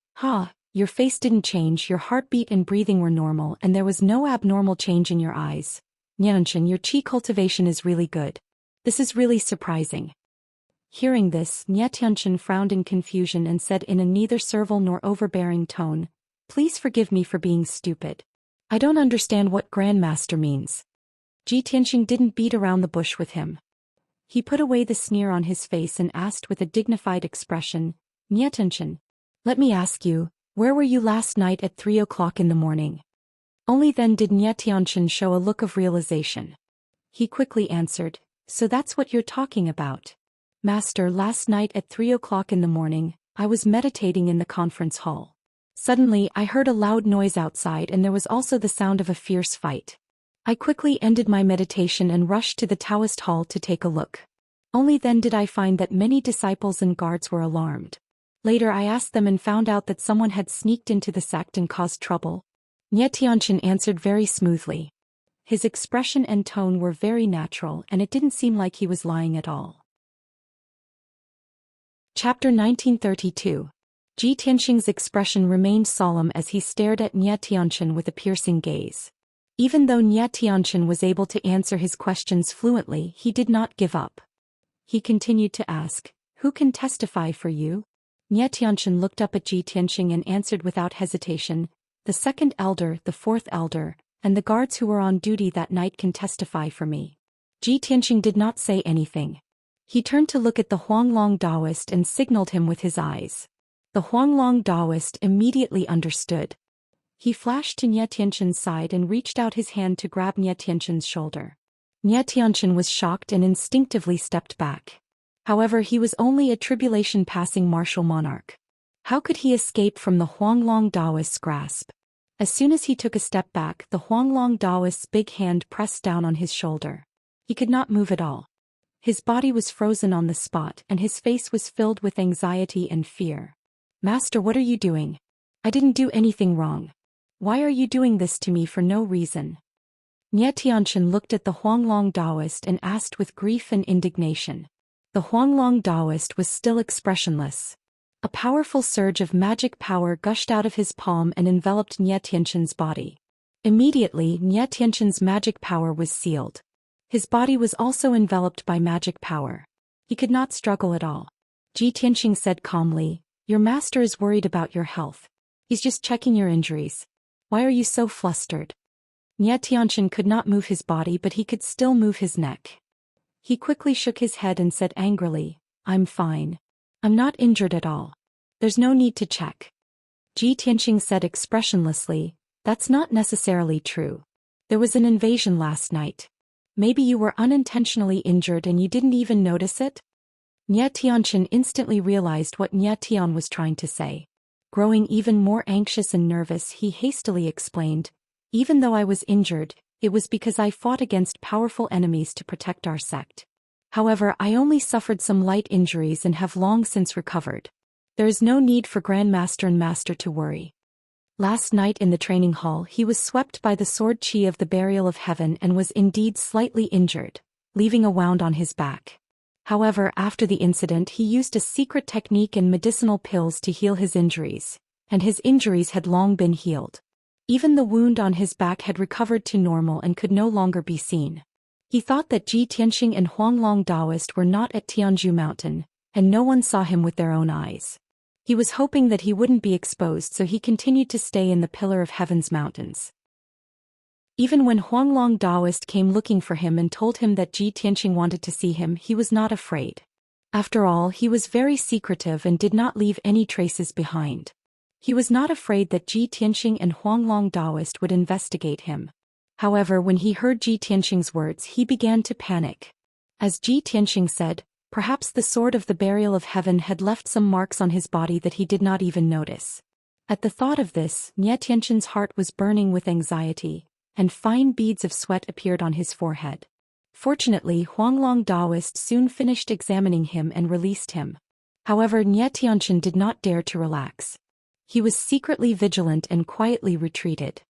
Your face didn't change, your heartbeat and breathing were normal, and there was no abnormal change in your eyes. Xianxia, your qi cultivation is really good. This is really surprising. Hearing this, Xianxia frowned in confusion and said in a neither servile nor overbearing tone, Please forgive me for being stupid. I don't understand what Grand Master means. Ji Tianxing didn't beat around the bush with him. He put away the sneer on his face and asked with a dignified expression, Xianxia, let me ask you, where were you last night at 3 o'clock in the morning? Only then did Xianxia show a look of realization. He quickly answered, So that's what you're talking about. Master, last night at 3 o'clock in the morning, I was meditating in the conference hall. Suddenly, I heard a loud noise outside and there was also the sound of a fierce fight. I quickly ended my meditation and rushed to the Taoist hall to take a look. Only then did I find that many disciples and guards were alarmed. Later I asked them and found out that someone had sneaked into the sect and caused trouble. Xianxia answered very smoothly. His expression and tone were very natural and it didn't seem like he was lying at all. Chapter 1932. Ji Tianxing's expression remained solemn as he stared at Xianxia with a piercing gaze. Even though Xianxia was able to answer his questions fluently, he did not give up. He continued to ask, "Who can testify for you?" Xianxia looked up at Ji Tianxing and answered without hesitation, "The second elder, the fourth elder, and the guards who were on duty that night can testify for me." Ji Tianxing did not say anything. He turned to look at the Huanglong Taoist and signaled him with his eyes. The Huanglong Taoist immediately understood. He flashed to Xianxia's side and reached out his hand to grab Xianxia's shoulder. Xianxia was shocked and instinctively stepped back. However, he was only a tribulation-passing martial monarch. How could he escape from the Huanglong Taoist's grasp? As soon as he took a step back, the Huanglong Taoist's big hand pressed down on his shoulder. He could not move at all. His body was frozen on the spot and his face was filled with anxiety and fear. "Master, what are you doing? I didn't do anything wrong. Why are you doing this to me for no reason?" Xianxia looked at the Huanglong Taoist and asked with grief and indignation. The Huanglong Taoist was still expressionless. A powerful surge of magic power gushed out of his palm and enveloped Xianxia's body. Immediately, Xianxia's magic power was sealed. His body was also enveloped by magic power. He could not struggle at all. Ji Tianxing said calmly, "Your master is worried about your health. He's just checking your injuries. Why are you so flustered?" Xianxia could not move his body but he could still move his neck. He quickly shook his head and said angrily, "I'm fine. I'm not injured at all. There's no need to check." Ji Tianxing said expressionlessly, "That's not necessarily true. There was an invasion last night. Maybe you were unintentionally injured and you didn't even notice it?" Xianxia instantly realized what Xianxia was trying to say. Growing even more anxious and nervous, he hastily explained, "Even though I was injured, it was because I fought against powerful enemies to protect our sect. However, I only suffered some light injuries and have long since recovered. There is no need for Grandmaster and Master to worry." Last night in the training hall he was swept by the sword chi of the burial of heaven and was indeed slightly injured, leaving a wound on his back. However, after the incident he used a secret technique and medicinal pills to heal his injuries, and his injuries had long been healed. Even the wound on his back had recovered to normal and could no longer be seen. He thought that Ji Tianxing and Huanglong Taoist were not at Tianzhu Mountain, and no one saw him with their own eyes. He was hoping that he wouldn't be exposed, so he continued to stay in the Pillar of Heaven's mountains. Even when Huanglong Taoist came looking for him and told him that Ji Tianxing wanted to see him, he was not afraid. After all, he was very secretive and did not leave any traces behind. He was not afraid that Ji Tianxing and Huanglong Taoist would investigate him. However, when he heard Ji Tianxing's words, he began to panic. As Ji Tianxing said, perhaps the sword of the burial of heaven had left some marks on his body that he did not even notice. At the thought of this, Xianxia's heart was burning with anxiety, and fine beads of sweat appeared on his forehead. Fortunately, Huanglong Taoist soon finished examining him and released him. However, Xianxia did not dare to relax. He was secretly vigilant and quietly retreated.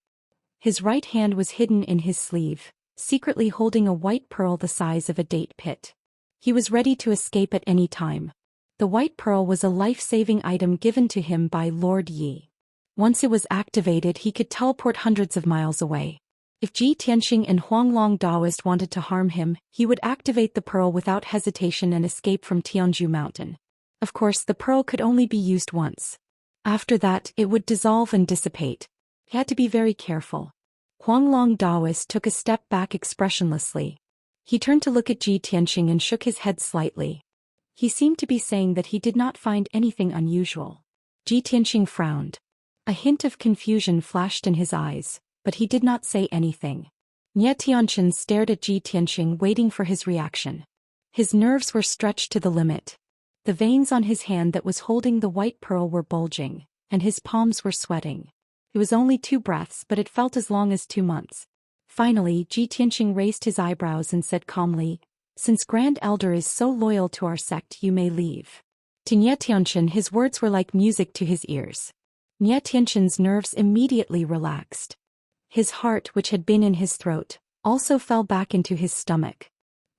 His right hand was hidden in his sleeve, secretly holding a white pearl the size of a date pit. He was ready to escape at any time. The white pearl was a life-saving item given to him by Lord Yi. Once it was activated, he could teleport hundreds of miles away. If Ji Tianxing and Huanglong Taoist wanted to harm him, he would activate the pearl without hesitation and escape from Tianzhu Mountain. Of course, the pearl could only be used once. After that, it would dissolve and dissipate. He had to be very careful. Huanglong Taoist took a step back expressionlessly. He turned to look at Ji Tianxing and shook his head slightly. He seemed to be saying that he did not find anything unusual. Ji Tianxing frowned. A hint of confusion flashed in his eyes, but he did not say anything. Xianxia stared at Ji Tianxing, waiting for his reaction. His nerves were stretched to the limit. The veins on his hand that was holding the white pearl were bulging, and his palms were sweating. It was only 2 breaths, but it felt as long as 2 months. Finally, Ji Tianqing raised his eyebrows and said calmly, "Since Grand Elder is so loyal to our sect, you may leave." To Nie Tianqin, his words were like music to his ears. Nie Tianqin's nerves immediately relaxed. His heart, which had been in his throat, also fell back into his stomach.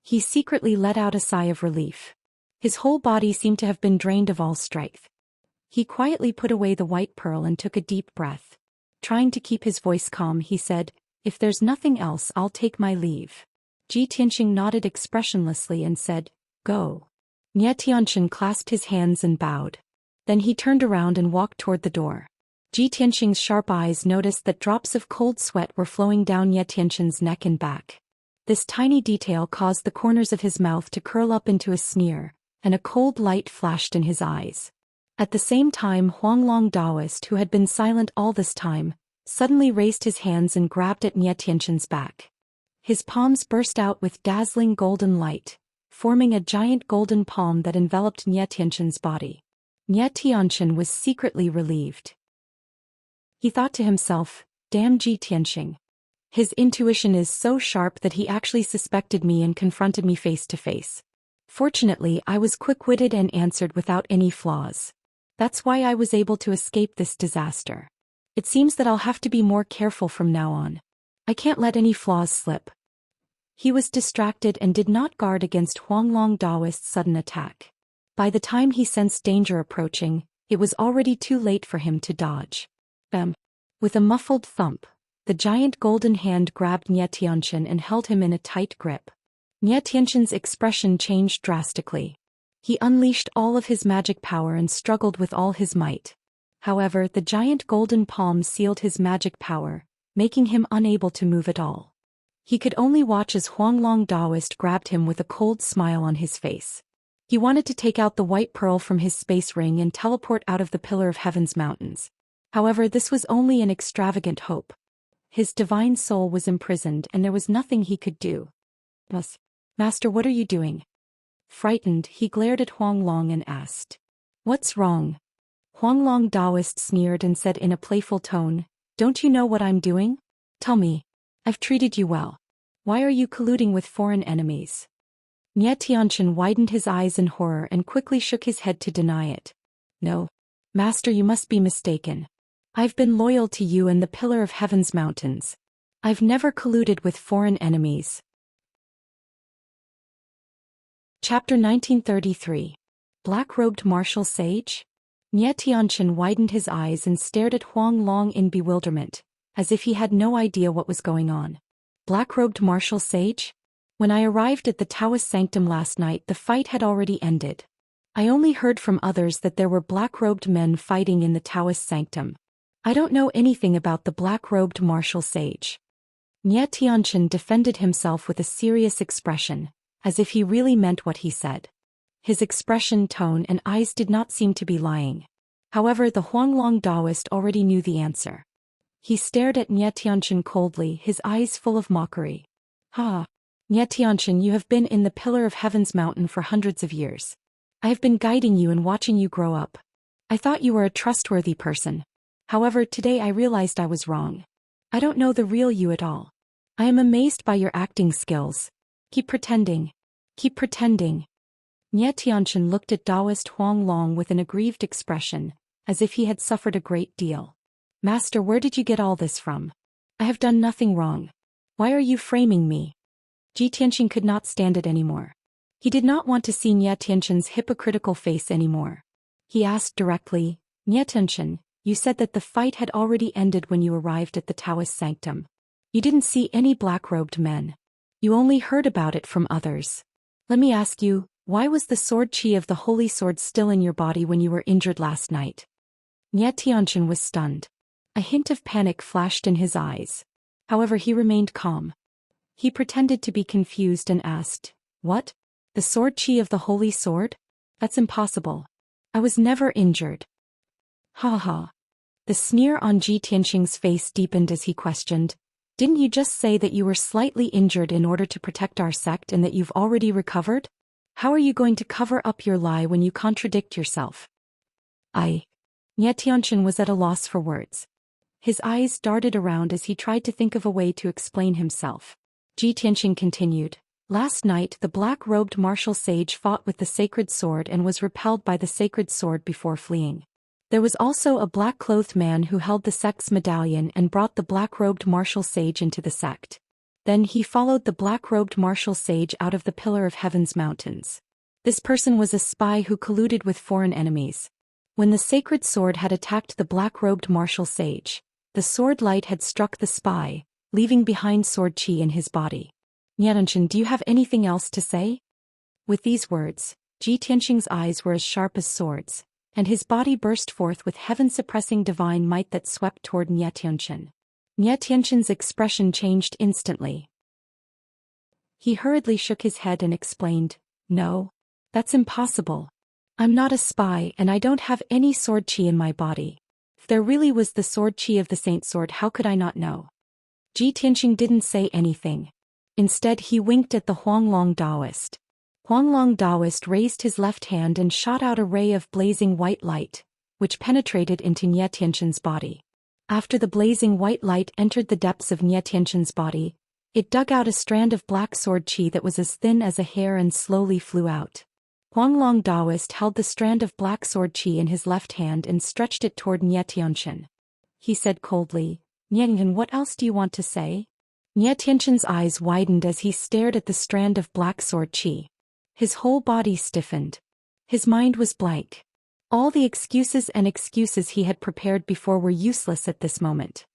He secretly let out a sigh of relief. His whole body seemed to have been drained of all strength. He quietly put away the white pearl and took a deep breath. Trying to keep his voice calm, he said, "If there's nothing else, I'll take my leave." Ji Tianqing nodded expressionlessly and said, "Go." Nie Tianqin clasped his hands and bowed. Then he turned around and walked toward the door. Ji Tianqing's sharp eyes noticed that drops of cold sweat were flowing down Nie Tianqin's neck and back. This tiny detail caused the corners of his mouth to curl up into a sneer, and a cold light flashed in his eyes. At the same time, Huanglong Daoist, who had been silent all this time, suddenly raised his hands and grabbed at Nie Tianqin's back. His palms burst out with dazzling golden light, forming a giant golden palm that enveloped Nie Tianqin's body. Nie Tianqin was secretly relieved. He thought to himself, "Damn Ji Tianqing. His intuition is so sharp that he actually suspected me and confronted me face to face. Fortunately, I was quick-witted and answered without any flaws. That's why I was able to escape this disaster. It seems that I'll have to be more careful from now on. I can't let any flaws slip." He was distracted and did not guard against Huanglong Daoist's sudden attack. By the time he sensed danger approaching, it was already too late for him to dodge. Bam! With a muffled thump, the giant golden hand grabbed Nie Tianqin and held him in a tight grip. Nie Tianqin's expression changed drastically. He unleashed all of his magic power and struggled with all his might. However, the giant golden palm sealed his magic power, making him unable to move at all. He could only watch as Huanglong Daoist grabbed him with a cold smile on his face. He wanted to take out the white pearl from his space ring and teleport out of the Pillar of Heaven's mountains. However, this was only an extravagant hope. His divine soul was imprisoned and there was nothing he could do. "Master, what are you doing?" Frightened, he glared at Huanglong and asked, "What's wrong?" Huanglong Daoist sneered and said in a playful tone, "Don't you know what I'm doing? Tell me. I've treated you well. Why are you colluding with foreign enemies?" Nie Tianqin widened his eyes in horror and quickly shook his head to deny it. "No. Master, you must be mistaken. I've been loyal to you and the Pillar of Heaven's mountains. I've never colluded with foreign enemies." Chapter 1933. Black-robed martial sage? Nie Tianqin widened his eyes and stared at Huanglong in bewilderment, as if he had no idea what was going on. Black-robed martial sage? When I arrived at the Taoist sanctum last night, the fight had already ended. I only heard from others that there were black-robed men fighting in the Taoist sanctum. I don't know anything about the black-robed martial sage. Nie Tianqin defended himself with a serious expression, as if he really meant what he said. His expression, tone, and eyes did not seem to be lying. However, the Huanglong Daoist already knew the answer. He stared at Nie Tianqin coldly, his eyes full of mockery. "Ha! Nie Tianqin, you have been in the Pillar of Heaven's mountain for hundreds of years. I have been guiding you and watching you grow up. I thought you were a trustworthy person. However, today I realized I was wrong. I don't know the real you at all. I am amazed by your acting skills. Keep pretending. Keep pretending." Nie Tianqin looked at Daoist Huanglong with an aggrieved expression, as if he had suffered a great deal. "Master, where did you get all this from? I have done nothing wrong. Why are you framing me?" Ji Tianqin could not stand it anymore. He did not want to see Nie Tianqin's hypocritical face anymore. He asked directly, "Nie Tianqin, you said that the fight had already ended when you arrived at the Taoist sanctum. You didn't see any black-robed men. You only heard about it from others. Let me ask you, why was the sword qi of the holy sword still in your body when you were injured last night?" Nie Tianqin was stunned. A hint of panic flashed in his eyes. However, he remained calm. He pretended to be confused and asked, "What? The sword qi of the holy sword? That's impossible. I was never injured." "Ha ha." The sneer on Ji Tianqing's face deepened as he questioned, "Didn't you just say that you were slightly injured in order to protect our sect and that you've already recovered? How are you going to cover up your lie when you contradict yourself?" Nie Tianqin was at a loss for words. His eyes darted around as he tried to think of a way to explain himself. Ji Tianxing continued. Last night the black-robed martial sage fought with the sacred sword and was repelled by the sacred sword before fleeing. There was also a black-clothed man who held the sect's medallion and brought the black-robed martial sage into the sect. Then he followed the black-robed martial sage out of the Pillar of Heaven's mountains. This person was a spy who colluded with foreign enemies. When the sacred sword had attacked the black-robed martial sage, the sword light had struck the spy, leaving behind sword qi in his body. Nianchen, do you have anything else to say? With these words, Ji Tianxing's eyes were as sharp as swords, and his body burst forth with heaven-suppressing divine might that swept toward Nie Tianchen. Nie Tianchen's expression changed instantly. He hurriedly shook his head and explained, "No. That's impossible. I'm not a spy and I don't have any sword qi in my body. If there really was the sword qi of the Saint Sword, how could I not know?" Ji Tianxing didn't say anything. Instead he winked at the Huanglong Taoist. Huanglong Taoist raised his left hand and shot out a ray of blazing white light, which penetrated into Nie Tianchen's body. After the blazing white light entered the depths of Nie Tianchen's body, it dug out a strand of black sword qi that was as thin as a hair and slowly flew out. Huanglong Taoist held the strand of black sword qi in his left hand and stretched it toward Nie Tianchen. He said coldly, "Nianchen, what else do you want to say?" Nie Tianchen's eyes widened as he stared at the strand of black sword qi. His whole body stiffened. His mind was blank. All the excuses he had prepared before were useless at this moment.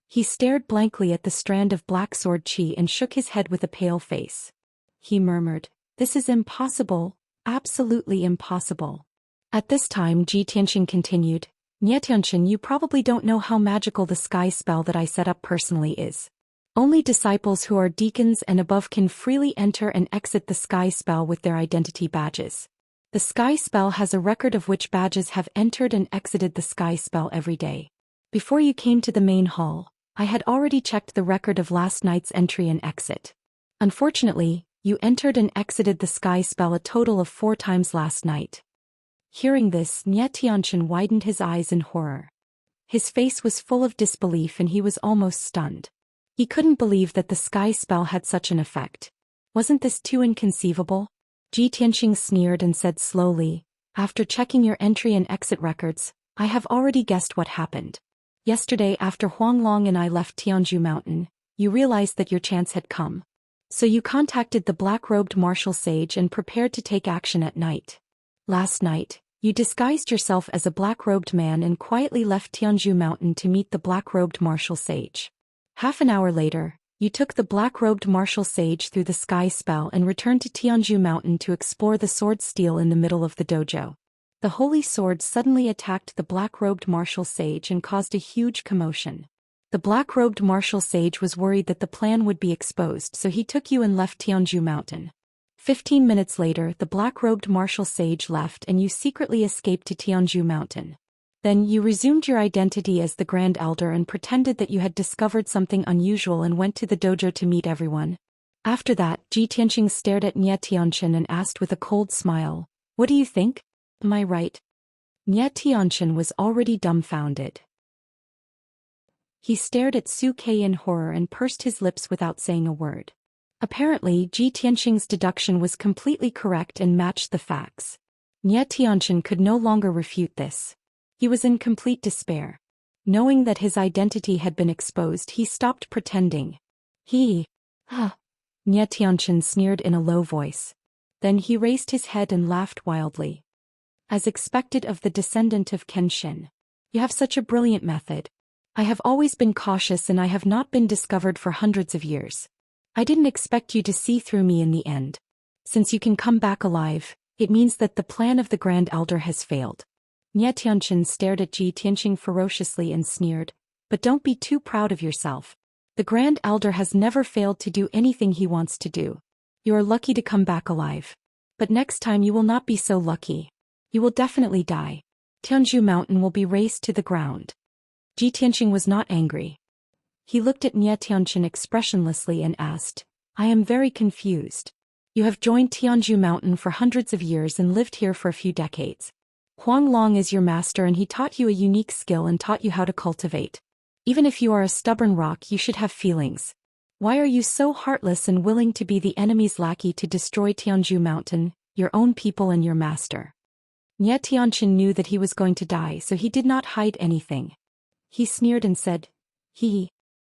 He stared blankly at the strand of black sword qi and shook his head with a pale face. He murmured, "This is impossible, absolutely impossible." At this time Ji Tianxing continued, "Nie Tianchen, you probably don't know how magical the sky spell that I set up personally is. Only disciples who are deacons and above can freely enter and exit the sky spell with their identity badges. The sky spell has a record of which badges have entered and exited the sky spell every day. Before you came to the main hall, I had already checked the record of last night's entry and exit. Unfortunately, you entered and exited the sky spell a total of 4 times last night." Hearing this, Nie Tianchen widened his eyes in horror. His face was full of disbelief and he was almost stunned. He couldn't believe that the sky spell had such an effect. Wasn't this too inconceivable? Ji Tianxing sneered and said slowly, "After checking your entry and exit records, I have already guessed what happened. Yesterday after Huanglong and I left Tianzhu Mountain, you realized that your chance had come. So you contacted the black-robed martial sage and prepared to take action at night. Last night, you disguised yourself as a black-robed man and quietly left Tianzhu Mountain to meet the black-robed martial sage. Half an hour later, you took the black-robed martial sage through the sky spell and returned to Tianzhu Mountain to explore the sword stele in the middle of the dojo. The holy sword suddenly attacked the black-robed martial sage and caused a huge commotion. The black-robed martial sage was worried that the plan would be exposed, so he took you and left Tianzhu Mountain. 15 minutes later, the black-robed martial sage left and you secretly escaped to Tianzhu Mountain. Then you resumed your identity as the Grand Elder and pretended that you had discovered something unusual and went to the dojo to meet everyone. After that, Ji Tianxing stared at Nie Tianchen and asked with a cold smile, "What do you think? Am I right?" Nie Tianchen was already dumbfounded. He stared at Su Kei in horror and pursed his lips without saying a word. Apparently, Ji Tianxing's deduction was completely correct and matched the facts. Nie Tianchen could no longer refute this. He was in complete despair. Knowing that his identity had been exposed, he stopped pretending. Nie Tianchen sneered in a low voice. Then he raised his head and laughed wildly. As expected of the descendant of Kenshin. "You have such a brilliant method. I have always been cautious and I have not been discovered for hundreds of years. I didn't expect you to see through me in the end. Since you can come back alive, it means that the plan of the Grand Elder has failed." Nie Tianchen stared at Ji Tianxing ferociously and sneered, "But don't be too proud of yourself. The Grand Elder has never failed to do anything he wants to do. You are lucky to come back alive. But next time you will not be so lucky. You will definitely die. Tianzhu Mountain will be razed to the ground." Ji Tianxing was not angry. He looked at Nie Tianchen expressionlessly and asked, "I am very confused. You have joined Tianzhu Mountain for hundreds of years and lived here for a few decades. Huanglong is your master and he taught you a unique skill and taught you how to cultivate. Even if you are a stubborn rock, you should have feelings. Why are you so heartless and willing to be the enemy's lackey to destroy Tianzhu Mountain, your own people and your master? Nie Tianqian knew that he was going to die, so he did not hide anything. He sneered and said,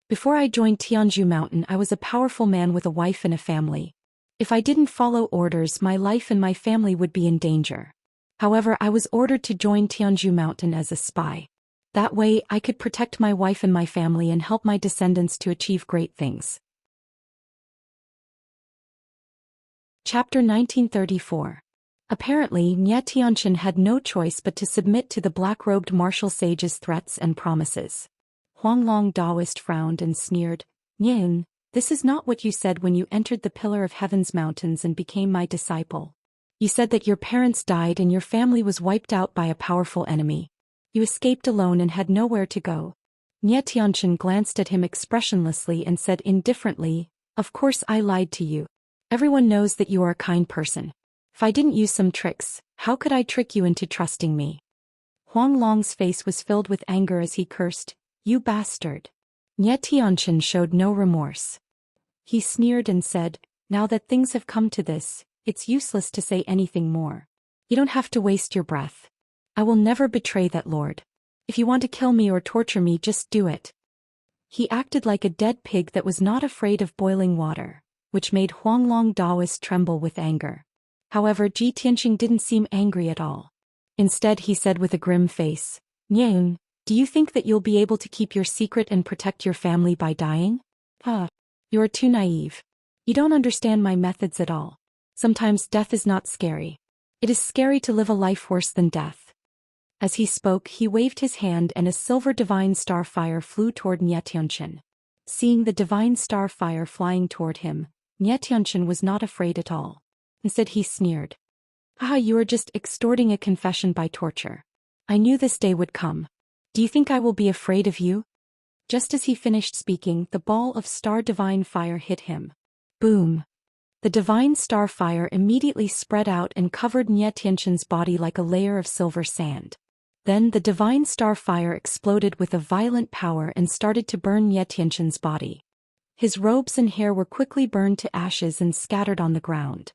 Before I joined Tianzhu Mountain, I was a powerful man with a wife and a family. If I didn't follow orders, my life and my family would be in danger. However, I was ordered to join Tianzhu Mountain as a spy. That way, I could protect my wife and my family and help my descendants to achieve great things. Chapter 1934. Apparently, Nie Tianqian had no choice but to submit to the black-robed martial sage's threats and promises. Huanglong Daoist frowned and sneered, Nian, this is not what you said when you entered the Pillar of Heaven's mountains and became my disciple. You said that your parents died and your family was wiped out by a powerful enemy. You escaped alone and had nowhere to go. Nie Tianqian glanced at him expressionlessly and said indifferently, Of course I lied to you. Everyone knows that you are a kind person. If I didn't use some tricks, how could I trick you into trusting me? Huanglong's face was filled with anger as he cursed, You bastard. Nie Tianqian showed no remorse. He sneered and said, Now that things have come to this, it's useless to say anything more. You don't have to waste your breath. I will never betray that lord. If you want to kill me or torture me, just do it. He acted like a dead pig that was not afraid of boiling water, which made Huanglong Daoist tremble with anger. However, Ji Tianqing didn't seem angry at all. Instead, he said with a grim face, Nian, do you think that you'll be able to keep your secret and protect your family by dying? You are too naive. You don't understand my methods at all. Sometimes death is not scary. It is scary to live a life worse than death. As he spoke, he waved his hand and a silver divine star fire flew toward Nie Tianqian. Seeing the divine star fire flying toward him, Nie Tianqian was not afraid at all. Instead, he sneered. You are just extorting a confession by torture. I knew this day would come. Do you think I will be afraid of you? Just as he finished speaking, the ball of star divine fire hit him. Boom! The divine star fire immediately spread out and covered Nie Tianqian's body like a layer of silver sand. Then the divine star fire exploded with a violent power and started to burn Nie Tianqian's body. His robes and hair were quickly burned to ashes and scattered on the ground.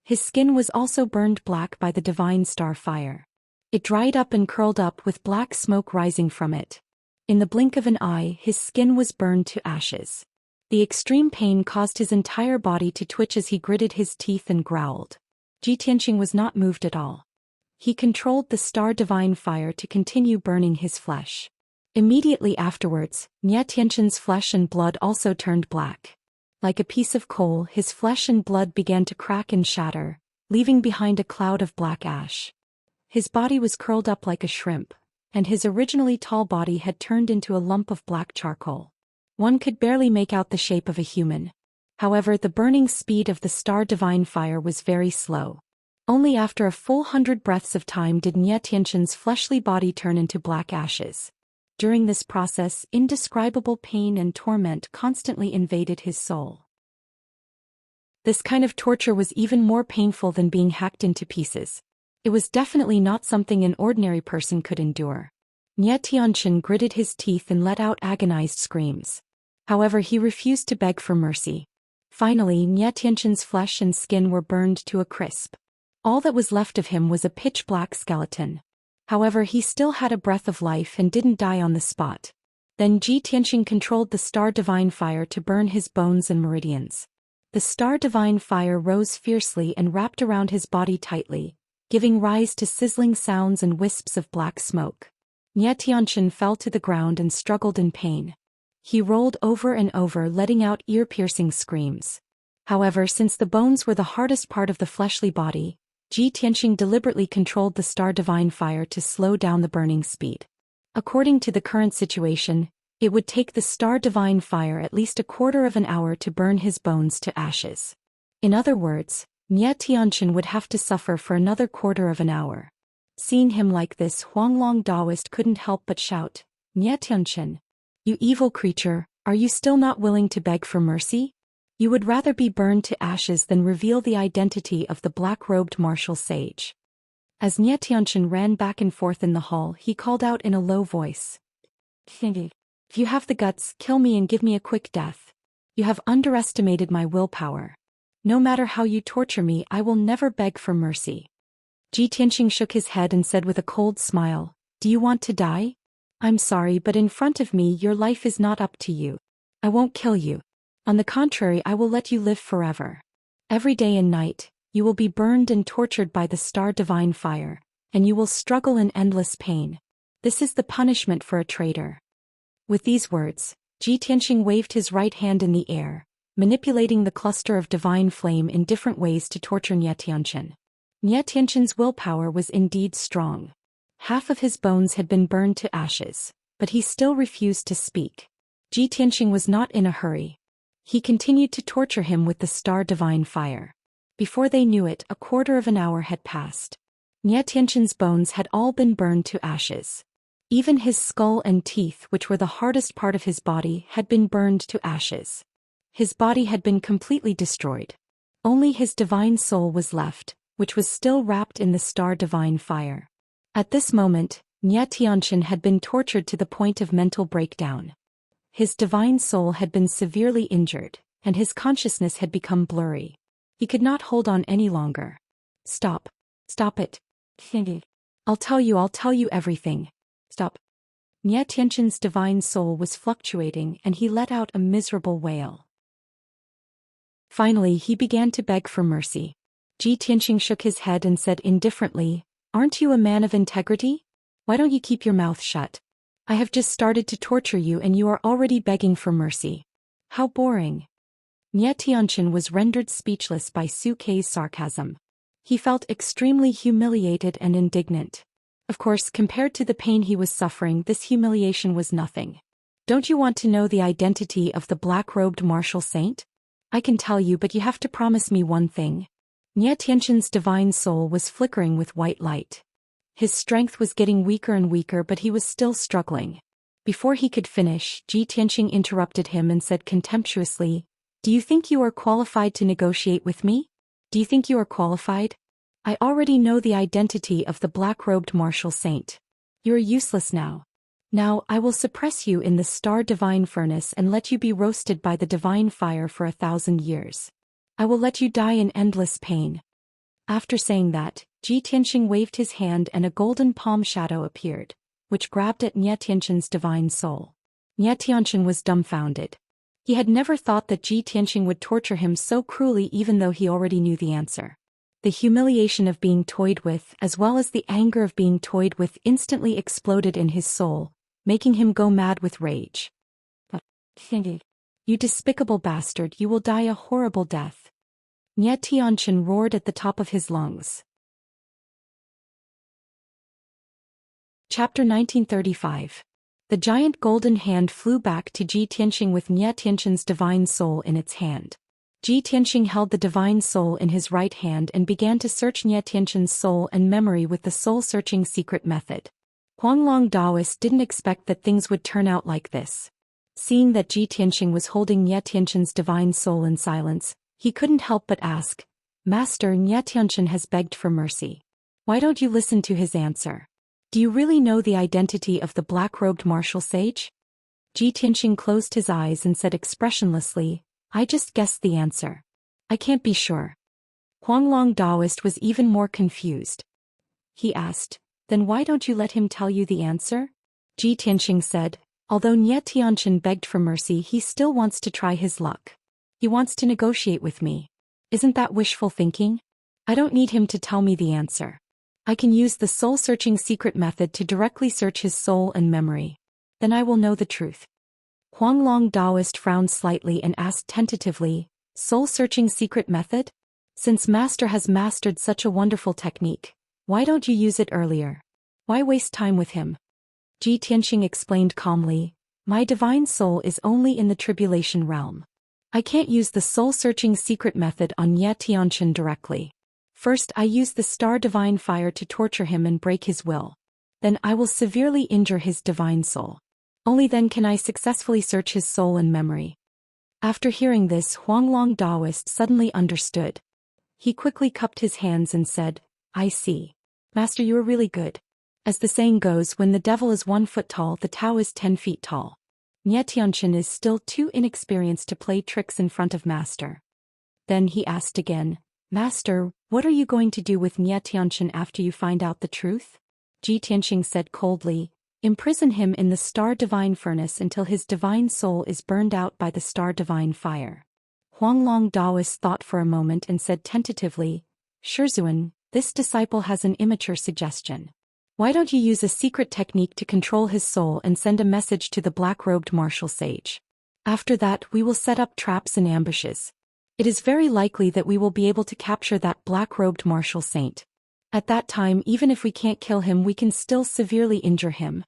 His skin was also burned black by the divine star fire. It dried up and curled up with black smoke rising from it. In the blink of an eye, his skin was burned to ashes. The extreme pain caused his entire body to twitch as he gritted his teeth and growled. Ji Tianqing was not moved at all. He controlled the star divine fire to continue burning his flesh. Immediately afterwards, Nie Tianqian's flesh and blood also turned black. Like a piece of coal, his flesh and blood began to crack and shatter, leaving behind a cloud of black ash. His body was curled up like a shrimp, and his originally tall body had turned into a lump of black charcoal. One could barely make out the shape of a human. However, the burning speed of the star divine fire was very slow. Only after a full 100 breaths of time did Nie Tianqian's fleshly body turn into black ashes. During this process, indescribable pain and torment constantly invaded his soul. This kind of torture was even more painful than being hacked into pieces. It was definitely not something an ordinary person could endure. Nie Tianqian gritted his teeth and let out agonized screams. However, he refused to beg for mercy. Finally, Nie Tianqian's flesh and skin were burned to a crisp. All that was left of him was a pitch-black skeleton. However, he still had a breath of life and didn't die on the spot. Then Ji Tianqing controlled the star divine fire to burn his bones and meridians. The star divine fire rose fiercely and wrapped around his body tightly, giving rise to sizzling sounds and wisps of black smoke. Nie Tianqian fell to the ground and struggled in pain. He rolled over and over, letting out ear-piercing screams. However, since the bones were the hardest part of the fleshly body, Ji Tianqing deliberately controlled the star divine fire to slow down the burning speed. According to the current situation, it would take the star divine fire at least a quarter of an hour to burn his bones to ashes. In other words, Nie Tianqian would have to suffer for another quarter of an hour. Seeing him like this, Huanglong Daoist couldn't help but shout, Nie Tianqian, you evil creature, are you still not willing to beg for mercy? You would rather be burned to ashes than reveal the identity of the black-robed martial sage. As Nie Tianqian ran back and forth in the hall, he called out in a low voice, If you have the guts, kill me and give me a quick death. You have underestimated my willpower. No matter how you torture me, I will never beg for mercy. Ji Tianqing shook his head and said with a cold smile, Do you want to die? I'm sorry, but in front of me your life is not up to you. I won't kill you. On the contrary, I will let you live forever. Every day and night, you will be burned and tortured by the star divine fire, and you will struggle in endless pain. This is the punishment for a traitor. With these words, Ji Tianqing waved his right hand in the air, manipulating the cluster of divine flame in different ways to torture Nie Tianqin. Nie Tianqin's willpower was indeed strong. Half of his bones had been burned to ashes, but he still refused to speak. Ji Tianqing was not in a hurry. He continued to torture him with the star divine fire. Before they knew it, a quarter of an hour had passed. Nie Tianqin's bones had all been burned to ashes. Even his skull and teeth, which were the hardest part of his body, had been burned to ashes. His body had been completely destroyed. Only his divine soul was left, which was still wrapped in the star divine fire. At this moment, Nie Tianqin had been tortured to the point of mental breakdown. His divine soul had been severely injured, and his consciousness had become blurry. He could not hold on any longer. Stop. Stop it. I'll tell you everything. Stop. Nie Tianqin's divine soul was fluctuating and he let out a miserable wail. Finally, he began to beg for mercy. Ji Tianqing shook his head and said indifferently, Aren't you a man of integrity? Why don't you keep your mouth shut? I have just started to torture you and you are already begging for mercy. How boring. Nie Tianqin was rendered speechless by Su Kei's sarcasm. He felt extremely humiliated and indignant. Of course, compared to the pain he was suffering, this humiliation was nothing. Don't you want to know the identity of the black-robed martial saint? I can tell you, but you have to promise me one thing. Nie Tianqin's divine soul was flickering with white light. His strength was getting weaker and weaker, but he was still struggling. Before he could finish, Ji Tianqing interrupted him and said contemptuously, Do you think you are qualified to negotiate with me? Do you think you are qualified? I already know the identity of the black-robed martial saint. You are useless now. Now I will suppress you in the star divine furnace and let you be roasted by the divine fire for 1,000 years. I will let you die in endless pain. After saying that, Ji Tianqing waved his hand and a golden palm shadow appeared, which grabbed at Nie Tianqin's divine soul. Nie Tianqin was dumbfounded. He had never thought that Ji Tianqing would torture him so cruelly, even though he already knew the answer. The humiliation of being toyed with, as well as the anger of being toyed with, instantly exploded in his soul, making him go mad with rage. You despicable bastard, you will die a horrible death. Nie Tianqin roared at the top of his lungs. Chapter 1935. The giant golden hand flew back to Ji Tianqing with Nie Tianqin's divine soul in its hand. Ji Tianqing held the divine soul in his right hand and began to search Nie Tianqin's soul and memory with the soul-searching secret method. Huanglong Daoist didn't expect that things would turn out like this. Seeing that Ji Tianqing was holding Nie Tianqin's divine soul in silence, he couldn't help but ask, Master, Nie Tianqin has begged for mercy. Why don't you listen to his answer? Do you really know the identity of the black-robed martial sage? Ji Tianqing closed his eyes and said expressionlessly, I just guessed the answer. I can't be sure. Huanglong Daoist was even more confused. He asked, Then why don't you let him tell you the answer? Ji Tianqing said, Although Nie Tianqin begged for mercy, he still wants to try his luck. He wants to negotiate with me. Isn't that wishful thinking? I don't need him to tell me the answer. I can use the soul-searching secret method to directly search his soul and memory. Then I will know the truth. Huanglong Daoist frowned slightly and asked tentatively, Soul-searching secret method? Since Master has mastered such a wonderful technique, why don't you use it earlier? Why waste time with him? Ji Tianqing explained calmly, My divine soul is only in the tribulation realm. I can't use the soul-searching secret method on Nie Tianqin directly. First I use the star divine fire to torture him and break his will. Then I will severely injure his divine soul. Only then can I successfully search his soul and memory. After hearing this, Huanglong Daoist suddenly understood. He quickly cupped his hands and said, I see. Master, you are really good. As the saying goes, when the devil is 1 foot tall, the Tao is 10 feet tall. Xianxia is still too inexperienced to play tricks in front of Master. Then he asked again, Master, what are you going to do with Xianxia after you find out the truth? Xianxia said coldly, imprison him in the star divine furnace until his divine soul is burned out by the star divine fire. Huanglong Daoist thought for a moment and said tentatively, Shizhuan, this disciple has an immature suggestion. Why don't you use a secret technique to control his soul and send a message to the black-robed martial sage? After that we will set up traps and ambushes. It is very likely that we will be able to capture that black-robed martial saint. At that time, even if we can't kill him, we can still severely injure him.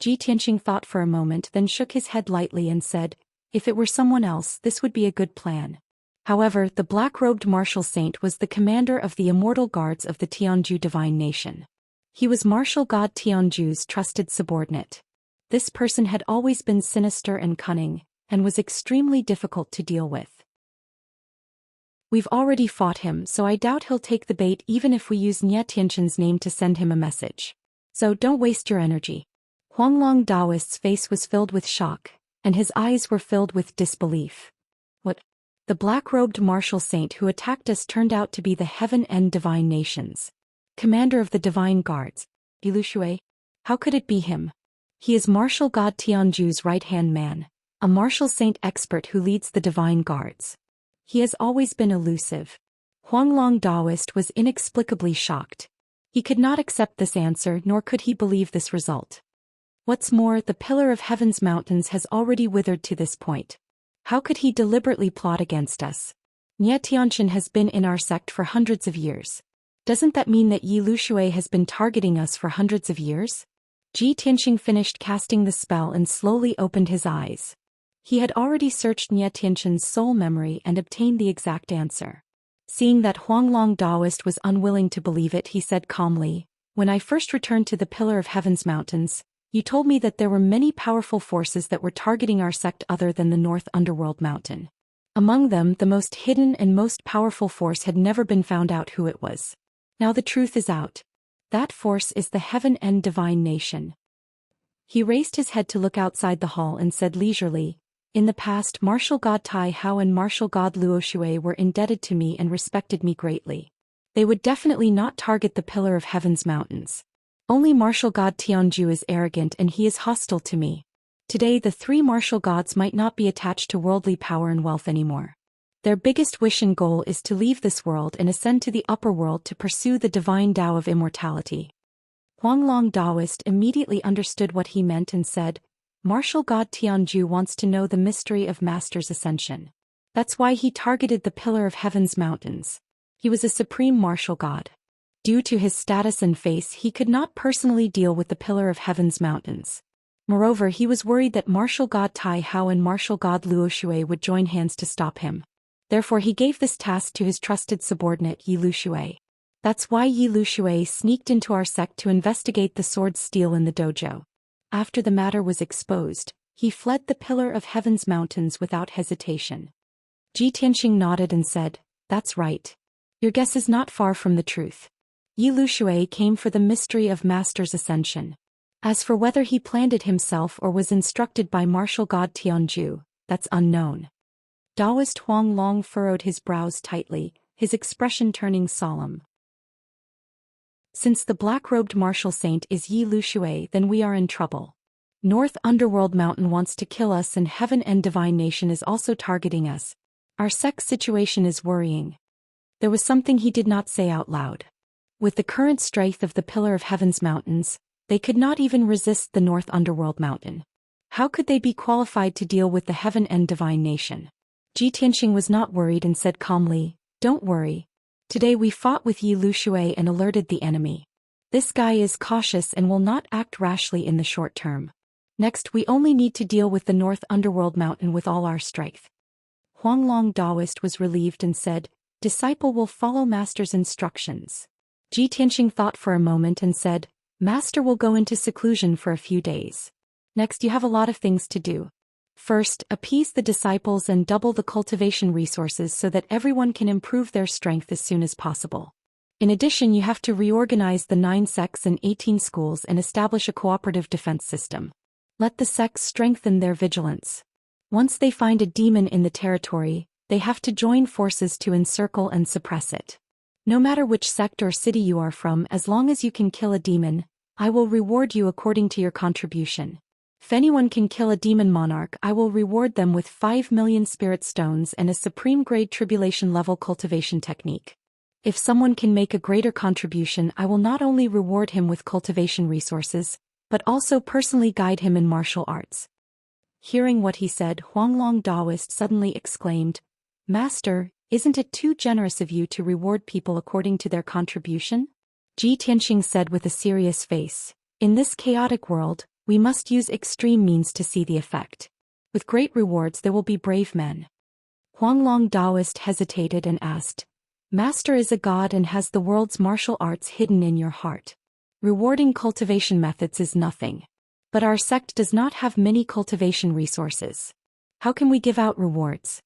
Xianxia thought for a moment, then shook his head lightly and said, if it were someone else, this would be a good plan. However, the black-robed martial saint was the commander of the immortal guards of the Tianzhu divine nation. He was martial god Tianzhu's trusted subordinate. This person had always been sinister and cunning, and was extremely difficult to deal with. We've already fought him, so I doubt he'll take the bait even if we use Xianxia's name to send him a message. So don't waste your energy. Huanglong Daoist's face was filled with shock, and his eyes were filled with disbelief. What? The black-robed martial saint who attacked us turned out to be the Heaven and Divine Nations. Commander of the Divine Guards, Yilushui? How could it be him? He is martial god Tianzhu's right-hand man, a martial saint expert who leads the Divine Guards. He has always been elusive. Huanglong Daoist was inexplicably shocked. He could not accept this answer, nor could he believe this result. What's more, the pillar of Heaven's mountains has already withered to this point. How could he deliberately plot against us? Xianxia has been in our sect for hundreds of years. Doesn't that mean that Yilushui has been targeting us for hundreds of years? Xianxia finished casting the spell and slowly opened his eyes. He had already searched Xianxia's soul memory and obtained the exact answer. Seeing that Huanglong Daoist was unwilling to believe it, he said calmly, when I first returned to the Pillar of Heaven's mountains, you told me that there were many powerful forces that were targeting our sect other than the North Underworld Mountain. Among them, the most hidden and most powerful force had never been found out who it was. Now the truth is out. That force is the Heaven and Divine Nation. He raised his head to look outside the hall and said leisurely, in the past, martial god Tai Hao and martial god Luoshui were indebted to me and respected me greatly. They would definitely not target the Pillar of Heaven's mountains. Only martial god Tianzhu is arrogant and he is hostile to me. Today the three martial gods might not be attached to worldly power and wealth anymore. Their biggest wish and goal is to leave this world and ascend to the upper world to pursue the divine Tao of immortality. Huanglong Daoist immediately understood what he meant and said, martial god Tianzhu wants to know the mystery of Master's ascension. That's why he targeted the Pillar of Heaven's mountains. He was a supreme martial god. Due to his status and face, he could not personally deal with the Pillar of Heaven's mountains. Moreover, he was worried that martial god Tai Hao and martial god Luoshui would join hands to stop him. Therefore he gave this task to his trusted subordinate Yilushui. That's why Yilushui sneaked into our sect to investigate the sword steal in the dojo. After the matter was exposed, he fled the Pillar of Heaven's mountains without hesitation. Xianxia nodded and said, that's right. Your guess is not far from the truth. Yilushui came for the mystery of Master's ascension. As for whether he planned it himself or was instructed by martial god Tianzhu, that's unknown. Daoist Huanglong furrowed his brows tightly, his expression turning solemn. Since the black-robed martial saint is Yilushui, then we are in trouble. North Underworld Mountain wants to kill us and Heaven and Divine Nation is also targeting us. Our sect's situation is worrying. There was something he did not say out loud. With the current strength of the Pillar of Heaven's mountains, they could not even resist the North Underworld Mountain. How could they be qualified to deal with the Heaven and Divine Nation? Xianxia was not worried and said calmly, don't worry. Today we fought with Yilushui and alerted the enemy. This guy is cautious and will not act rashly in the short term. Next we only need to deal with the North Underworld Mountain with all our strength. Huanglong Daoist was relieved and said, disciple will follow Master's instructions. Xianxia thought for a moment and said, Master will go into seclusion for a few days. Next you have a lot of things to do. First, appease the disciples and double the cultivation resources so that everyone can improve their strength as soon as possible. In addition, you have to reorganize the 9 sects and 18 schools and establish a cooperative defense system. Let the sects strengthen their vigilance. Once they find a demon in the territory, they have to join forces to encircle and suppress it. No matter which sect or city you are from, as long as you can kill a demon, I will reward you according to your contribution. If anyone can kill a demon monarch, I will reward them with 5 million spirit stones and a supreme-grade tribulation-level cultivation technique. If someone can make a greater contribution, I will not only reward him with cultivation resources, but also personally guide him in martial arts. Hearing what he said, Huanglong Daoist suddenly exclaimed, "Master, isn't it too generous of you to reward people according to their contribution?" Ji Tianxing said with a serious face, "In this chaotic world, we must use extreme means to see the effect. With great rewards there will be brave men." Huanglong Daoist hesitated and asked, "Master is a god and has the world's martial arts hidden in your heart. Rewarding cultivation methods is nothing. But our sect does not have many cultivation resources. How can we give out rewards?"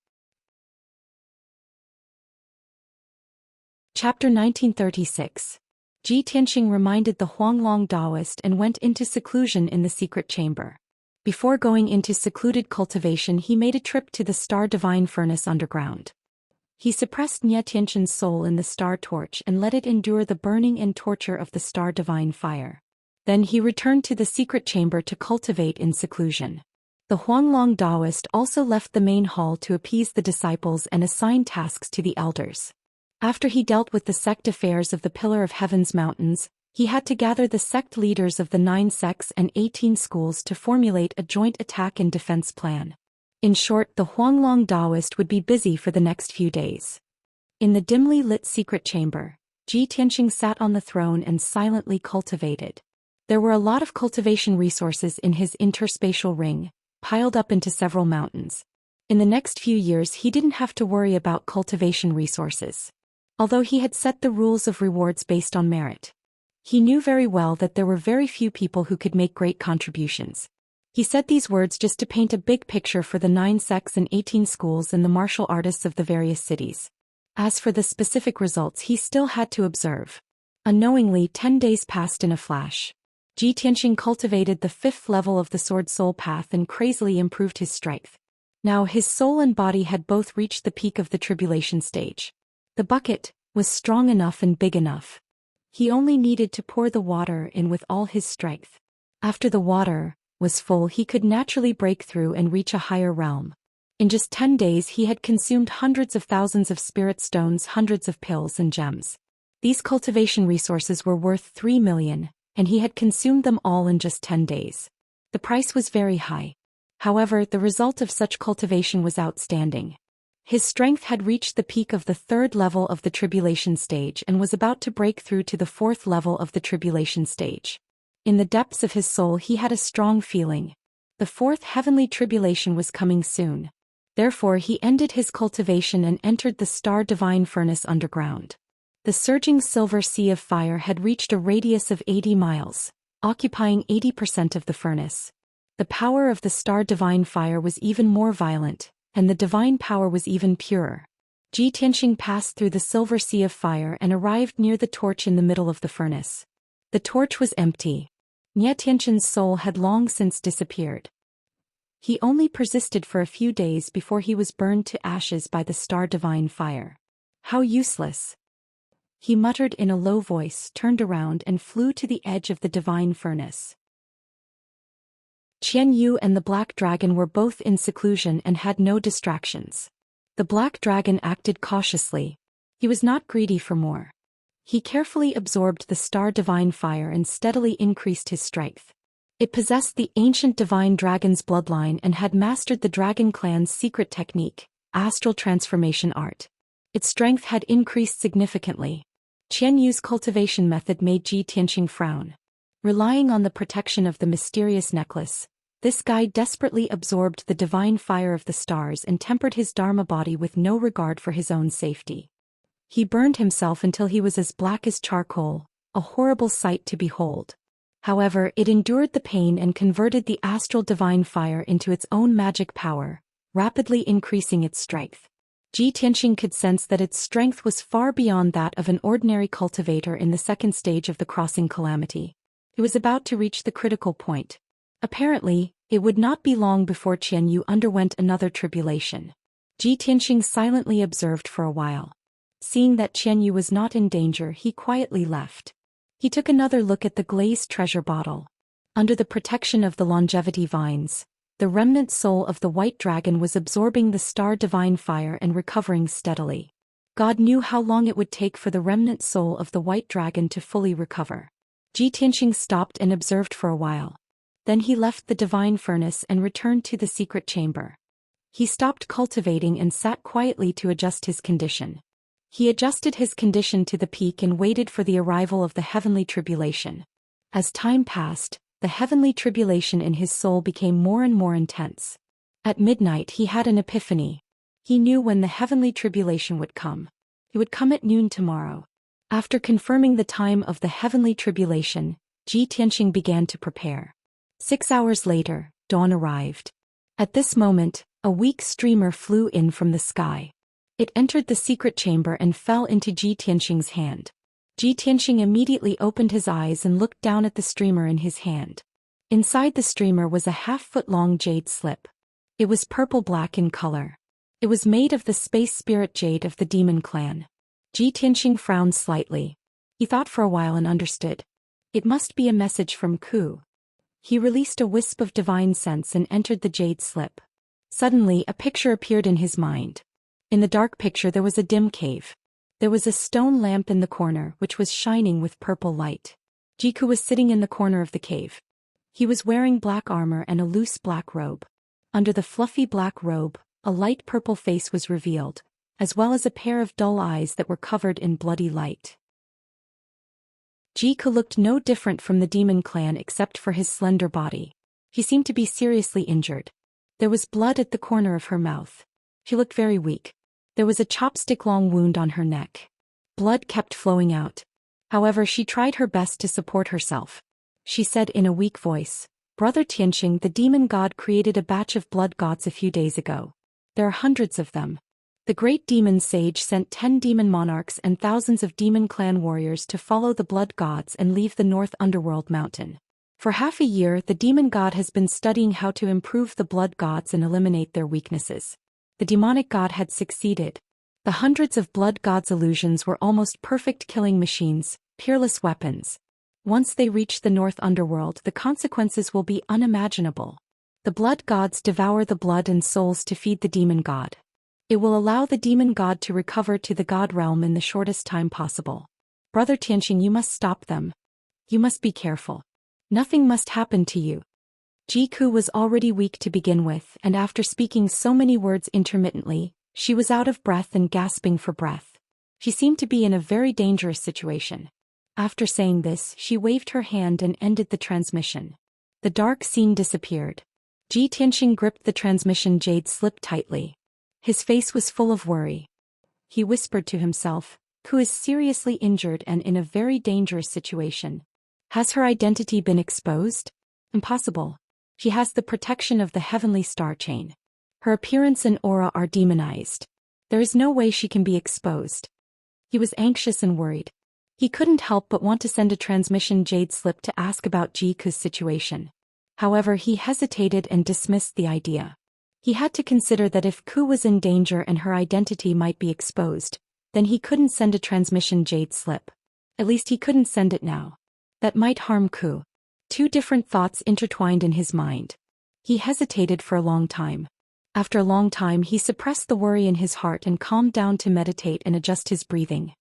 Chapter 1936. Ji Tianxing reminded the Huanglong Daoist and went into seclusion in the secret chamber. Before going into secluded cultivation, he made a trip to the Star Divine Furnace underground. He suppressed Nie Tianxin's soul in the star torch and let it endure the burning and torture of the Star Divine Fire. Then he returned to the secret chamber to cultivate in seclusion. The Huanglong Daoist also left the main hall to appease the disciples and assign tasks to the elders. After he dealt with the sect affairs of the Pillar of Heaven's mountains, he had to gather the sect leaders of the 9 sects and 18 schools to formulate a joint attack and defense plan. In short, the Huanglong Daoist would be busy for the next few days. In the dimly lit secret chamber, Ji Tianxing sat on the throne and silently cultivated. There were a lot of cultivation resources in his interspatial ring, piled up into several mountains. In the next few years he didn't have to worry about cultivation resources. Although he had set the rules of rewards based on merit, he knew very well that there were very few people who could make great contributions. He said these words just to paint a big picture for the 9 sects and 18 schools and the martial artists of the various cities. As for the specific results, he still had to observe. Unknowingly, 10 days passed in a flash. Ji Tianxing cultivated the 5th level of the Sword Soul Path and crazily improved his strength. Now his soul and body had both reached the peak of the tribulation stage. The bucket was strong enough and big enough. He only needed to pour the water in with all his strength. After the water was full, he could naturally break through and reach a higher realm. In just 10 days he had consumed hundreds of thousands of spirit stones, hundreds of pills and gems. These cultivation resources were worth 3 million, and he had consumed them all in just 10 days. The price was very high. However, the result of such cultivation was outstanding. His strength had reached the peak of the 3rd level of the tribulation stage and was about to break through to the 4th level of the tribulation stage. In the depths of his soul he had a strong feeling. The 4th heavenly tribulation was coming soon. Therefore he ended his cultivation and entered the Star Divine Furnace underground. The surging silver sea of fire had reached a radius of 80 miles, occupying 80% of the furnace. The power of the Star Divine Fire was even more violent, and the divine power was even purer. Ji Tianxing passed through the silver sea of fire and arrived near the torch in the middle of the furnace. The torch was empty. Nie Tianxin's soul had long since disappeared. He only persisted for a few days before he was burned to ashes by the Star Divine Fire. How useless! He muttered in a low voice, turned around and flew to the edge of the divine furnace. Qian Yu and the Black Dragon were both in seclusion and had no distractions. The Black Dragon acted cautiously. He was not greedy for more. He carefully absorbed the Star Divine Fire and steadily increased his strength. It possessed the ancient divine dragon's bloodline and had mastered the Dragon Clan's secret technique, astral transformation art. Its strength had increased significantly. Qian Yu's cultivation method made Ji Tianxing frown. Relying on the protection of the mysterious necklace, this guy desperately absorbed the divine fire of the stars and tempered his Dharma body with no regard for his own safety. He burned himself until he was as black as charcoal, a horrible sight to behold. However, it endured the pain and converted the astral divine fire into its own magic power, rapidly increasing its strength. Ji Tianxing could sense that its strength was far beyond that of an ordinary cultivator in the 2nd stage of the crossing calamity. It was about to reach the critical point. Apparently, It would not be long before Qianyu underwent another tribulation. Ji Tianxing silently observed for a while. Seeing that Qianyu was not in danger, he quietly left. He took another look at the glazed treasure bottle. Under the protection of the longevity vines, the remnant soul of the white dragon was absorbing the star divine fire and recovering steadily. God knew how long it would take for the remnant soul of the white dragon to fully recover. Ji Tianxing stopped and observed for a while. Then he left the divine furnace and returned to the secret chamber. He stopped cultivating and sat quietly to adjust his condition. He adjusted his condition to the peak and waited for the arrival of the heavenly tribulation. As time passed, the heavenly tribulation in his soul became more and more intense. At midnight he had an epiphany. He knew when the heavenly tribulation would come. It would come at noon tomorrow. After confirming the time of the heavenly tribulation, Ji Tianxing began to prepare. 6 hours later, dawn arrived. At this moment, a weak streamer flew in from the sky. It entered the secret chamber and fell into Ji Tianxing's hand. Ji Tianxing immediately opened his eyes and looked down at the streamer in his hand. Inside the streamer was a half-foot-long jade slip. It was purple-black in color. It was made of the space spirit jade of the demon clan. Ji Tianxing frowned slightly. He thought for a while and understood. It must be a message from Ku. He released a wisp of divine sense and entered the jade slip. Suddenly, a picture appeared in his mind. In the dark picture there was a dim cave. There was a stone lamp in the corner which was shining with purple light. Jiku was sitting in the corner of the cave. He was wearing black armor and a loose black robe. Under the fluffy black robe, a light purple face was revealed, as well as a pair of dull eyes that were covered in bloody light. Jiku looked no different from the demon clan except for his slender body. He seemed to be seriously injured. There was blood at the corner of her mouth. She looked very weak. There was a chopstick-long wound on her neck. Blood kept flowing out. However, she tried her best to support herself. She said in a weak voice, "Brother Tianxing, the demon god created a batch of blood gods a few days ago. There are hundreds of them. The great demon sage sent 10 demon monarchs and thousands of demon clan warriors to follow the blood gods and leave the North Underworld mountain. For half a year, the demon god has been studying how to improve the blood gods and eliminate their weaknesses. The demonic god had succeeded. The hundreds of blood gods' illusions were almost perfect killing machines, peerless weapons. Once they reach the North Underworld, the consequences will be unimaginable. The blood gods devour the blood and souls to feed the demon god. It will allow the demon god to recover to the god realm in the shortest time possible. Brother Tianxing, you must stop them. You must be careful. Nothing must happen to you." Jiku was already weak to begin with, and after speaking so many words intermittently, she was out of breath and gasping for breath. She seemed to be in a very dangerous situation. After saying this, she waved her hand and ended the transmission. The dark scene disappeared. Ji Tianxing gripped the transmission jade slip tightly. His face was full of worry. He whispered to himself, "Ku is seriously injured and in a very dangerous situation. Has her identity been exposed? Impossible. She has the protection of the heavenly star chain. Her appearance and aura are demonized. There is no way she can be exposed." He was anxious and worried. He couldn't help but want to send a transmission jade slip to ask about Jiku's situation. However, he hesitated and dismissed the idea. He had to consider that if Ku was in danger and her identity might be exposed, then he couldn't send a transmission jade slip. At least he couldn't send it now. That might harm Ku. Two different thoughts intertwined in his mind. He hesitated for a long time. After a long time, he suppressed the worry in his heart and calmed down to meditate and adjust his breathing.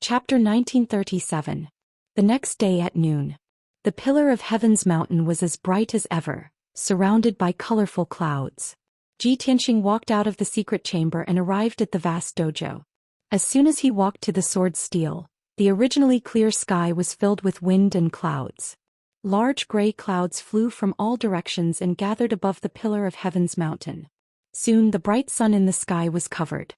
Chapter 1937. The next day at noon. The pillar of heaven's mountain was as bright as ever, surrounded by colorful clouds. Ji Tianxing walked out of the secret chamber and arrived at the vast dojo. As soon as he walked to the sword steel, the originally clear sky was filled with wind and clouds. Large gray clouds flew from all directions and gathered above the pillar of heaven's mountain. Soon the bright sun in the sky was covered.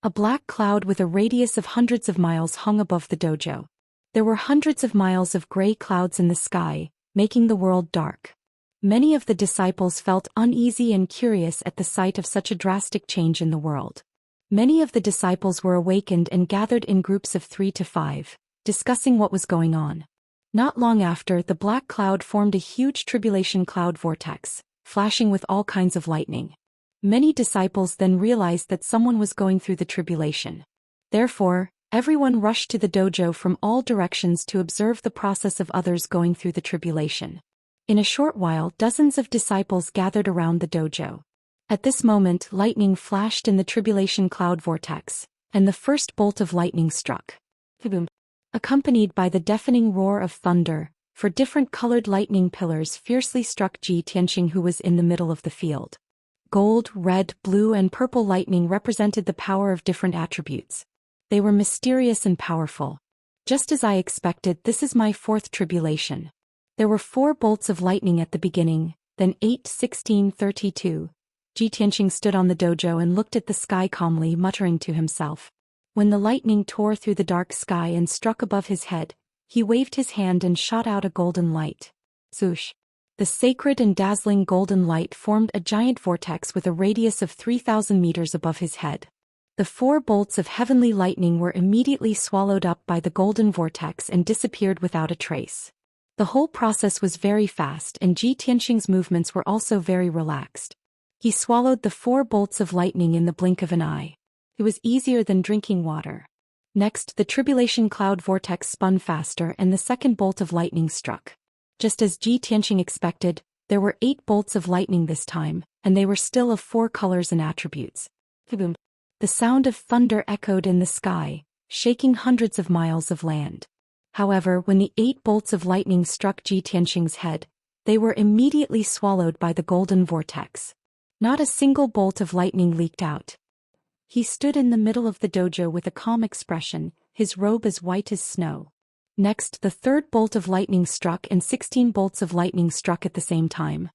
A black cloud with a radius of hundreds of miles hung above the dojo. There were hundreds of miles of gray clouds in the sky, making the world dark. Many of the disciples felt uneasy and curious at the sight of such a drastic change in the world. Many of the disciples were awakened and gathered in groups of 3 to 5, discussing what was going on. Not long after, the black cloud formed a huge tribulation cloud vortex, flashing with all kinds of lightning. Many disciples then realized that someone was going through the tribulation. Therefore, everyone rushed to the dojo from all directions to observe the process of others going through the tribulation. In a short while, dozens of disciples gathered around the dojo. At this moment, lightning flashed in the tribulation cloud vortex, and the first bolt of lightning struck. Boom! Accompanied by the deafening roar of thunder, for different colored lightning pillars fiercely struck Ji Tianqing, who was in the middle of the field. Gold, red, blue and purple lightning represented the power of different attributes. They were mysterious and powerful. Just as I expected, this is my fourth tribulation. There were 4 bolts of lightning at the beginning, then 8, 16, 32. Ji Tianqing stood on the dojo and looked at the sky calmly, muttering to himself. When the lightning tore through the dark sky and struck above his head, he waved his hand and shot out a golden light. Swoosh! The sacred and dazzling golden light formed a giant vortex with a radius of 3,000 meters above his head. The 4 bolts of heavenly lightning were immediately swallowed up by the golden vortex and disappeared without a trace. The whole process was very fast, and Ji Tianqing's movements were also very relaxed. He swallowed the 4 bolts of lightning in the blink of an eye. It was easier than drinking water. Next, the tribulation cloud vortex spun faster and the second bolt of lightning struck. Just as Ji Tianqing expected, there were 8 bolts of lightning this time, and they were still of 4 colors and attributes. Boom! The sound of thunder echoed in the sky, shaking hundreds of miles of land. However, when the 8 bolts of lightning struck Ji Tianqing's head, they were immediately swallowed by the golden vortex. Not a single bolt of lightning leaked out. He stood in the middle of the dojo with a calm expression, his robe as white as snow. Next, the 3rd bolt of lightning struck and 16 bolts of lightning struck at the same time.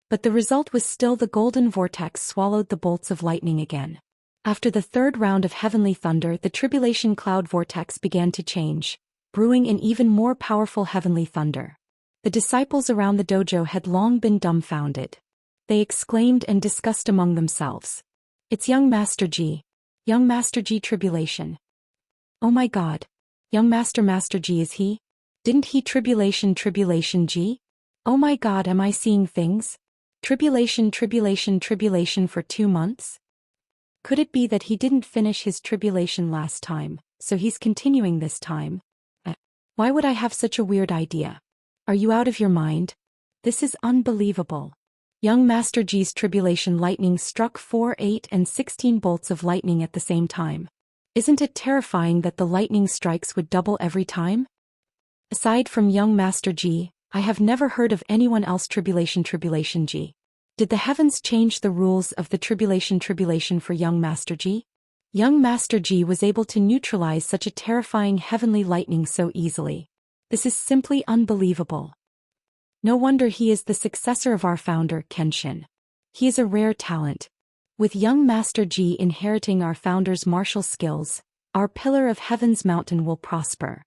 But the result was still the golden vortex swallowed the bolts of lightning again. After the 3rd round of heavenly thunder, the tribulation cloud vortex began to change, brewing an even more powerful heavenly thunder. The disciples around the dojo had long been dumbfounded. They exclaimed and discussed among themselves. It's young Master Ji. Young Master Ji tribulation. Oh my God. Young Master Ji, is he? Didn't he tribulation Ji? Oh my God, am I seeing things? Tribulation for 2 months? Could it be that he didn't finish his tribulation last time, so he's continuing this time? Why would I have such a weird idea? Are you out of your mind? This is unbelievable. Young Master Ji's tribulation lightning struck 4, 8 and 16 bolts of lightning at the same time. Isn't it terrifying that the lightning strikes would double every time? Aside from young Master Ji, I have never heard of anyone else tribulation Ji. Did the heavens change the rules of the tribulation for young Master Ji? Young Master Ji was able to neutralize such a terrifying heavenly lightning so easily. This is simply unbelievable. No wonder he is the successor of our founder, Kenshin. He is a rare talent. With young Master Ji inheriting our founder's martial skills, our pillar of heaven's mountain will prosper.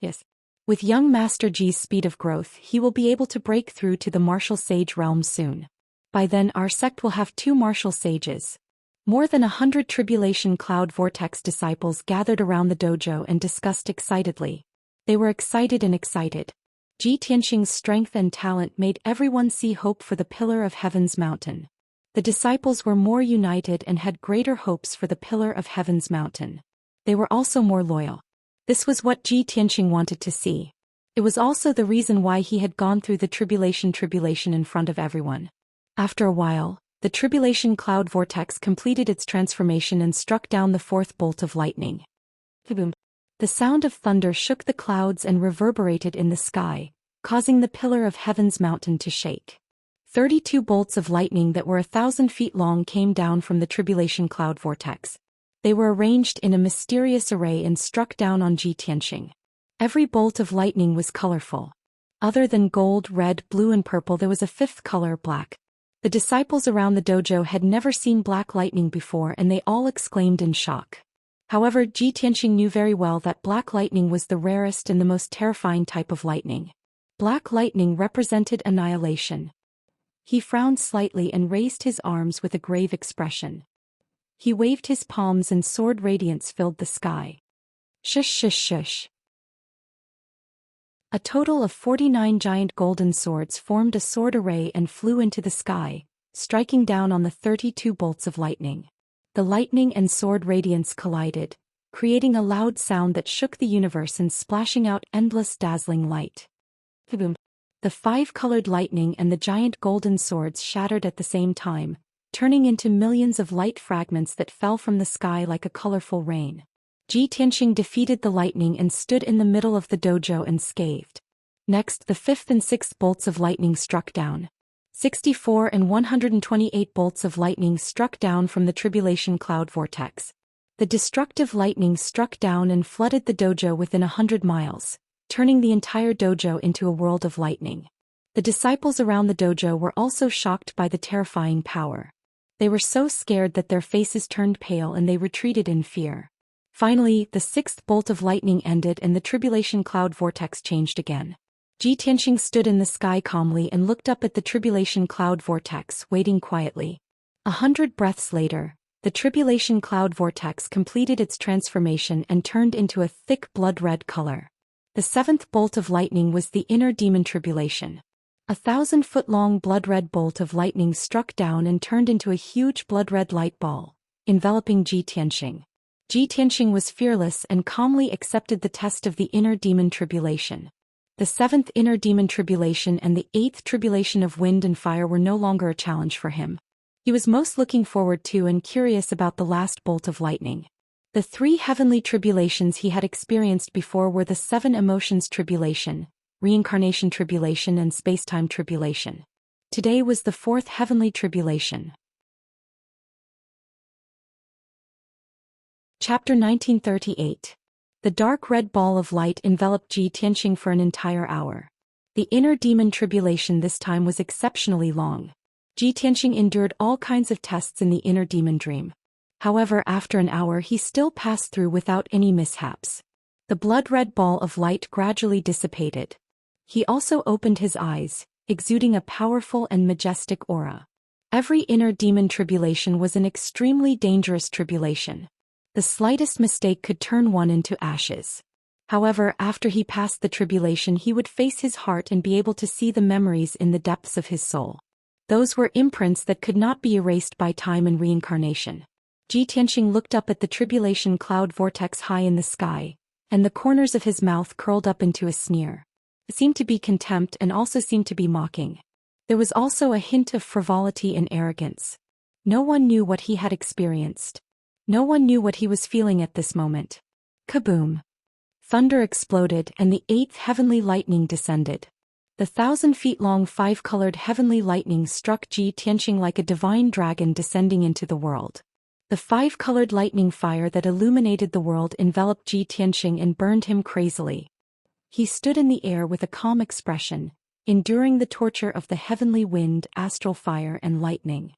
Yes. With young Master Ji's speed of growth, he will be able to break through to the martial sage realm soon. By then our sect will have 2 martial sages. More than 100 tribulation cloud vortex disciples gathered around the dojo and discussed excitedly. They were excited and excited. Ji Tianqing's strength and talent made everyone see hope for the pillar of heaven's mountain. The disciples were more united and had greater hopes for the pillar of heaven's mountain. They were also more loyal. This was what Ji Tianqing wanted to see. It was also the reason why he had gone through the tribulation in front of everyone. After a while, the tribulation cloud vortex completed its transformation and struck down the 4th bolt of lightning. Boom! The sound of thunder shook the clouds and reverberated in the sky, causing the pillar of heaven's mountain to shake. 32 bolts of lightning that were 1,000 feet long came down from the tribulation cloud vortex. They were arranged in a mysterious array and struck down on Ji Tianqing. Every bolt of lightning was colorful. Other than gold, red, blue and purple, there was a 5th color, black. The disciples around the dojo had never seen black lightning before and they all exclaimed in shock. However, Ji Tianqing knew very well that black lightning was the rarest and the most terrifying type of lightning. Black lightning represented annihilation. He frowned slightly and raised his arms with a grave expression. He waved his palms and sword radiance filled the sky. Shush shush shush. A total of 49 giant golden swords formed a sword array and flew into the sky, striking down on the 32 bolts of lightning. The lightning and sword radiance collided, creating a loud sound that shook the universe and splashing out endless dazzling light. Boom! The 5-colored lightning and the giant golden swords shattered at the same time, turning into millions of light fragments that fell from the sky like a colorful rain. Xianxia defeated the lightning and stood in the middle of the dojo and scathed. Next, the 5th and 6th bolts of lightning struck down. 64 and 128 bolts of lightning struck down from the tribulation cloud vortex. The destructive lightning struck down and flooded the dojo within 100 miles, turning the entire dojo into a world of lightning. The disciples around the dojo were also shocked by the terrifying power. They were so scared that their faces turned pale and they retreated in fear. Finally, the 6th bolt of lightning ended and the tribulation cloud vortex changed again. Xianxia stood in the sky calmly and looked up at the tribulation cloud vortex, waiting quietly. 100 breaths later, the tribulation cloud vortex completed its transformation and turned into a thick blood-red color. The 7th bolt of lightning was the inner demon tribulation. A 1,000-foot-long blood-red bolt of lightning struck down and turned into a huge blood-red light ball, enveloping Xianxia. Xianxia was fearless and calmly accepted the test of the inner demon tribulation. The 7th inner demon tribulation and the 8th tribulation of wind and fire were no longer a challenge for him. He was most looking forward to and curious about the last bolt of lightning. The 3 heavenly tribulations he had experienced before were the 7 emotions tribulation, reincarnation tribulation and space-time tribulation. Today was the 4th heavenly tribulation. Chapter 1938. The dark red ball of light enveloped Xianxia for an entire hour. The inner demon tribulation this time was exceptionally long. Xianxia endured all kinds of tests in the inner demon dream. However, after an hour he still passed through without any mishaps. The blood-red ball of light gradually dissipated. He also opened his eyes, exuding a powerful and majestic aura. Every inner demon tribulation was an extremely dangerous tribulation. The slightest mistake could turn one into ashes. However, after he passed the tribulation he would face his heart and be able to see the memories in the depths of his soul. Those were imprints that could not be erased by time and reincarnation. Xianxia looked up at the tribulation cloud vortex high in the sky, and the corners of his mouth curled up into a sneer. It seemed to be contempt and also seemed to be mocking. There was also a hint of frivolity and arrogance. No one knew what he had experienced. No one knew what he was feeling at this moment. Kaboom! Thunder exploded and the 8th heavenly lightning descended. The 1,000-feet-long 5-colored heavenly lightning struck Xianxia like a divine dragon descending into the world. The 5-colored lightning fire that illuminated the world enveloped Xianxia and burned him crazily. He stood in the air with a calm expression, enduring the torture of the heavenly wind, astral fire and lightning.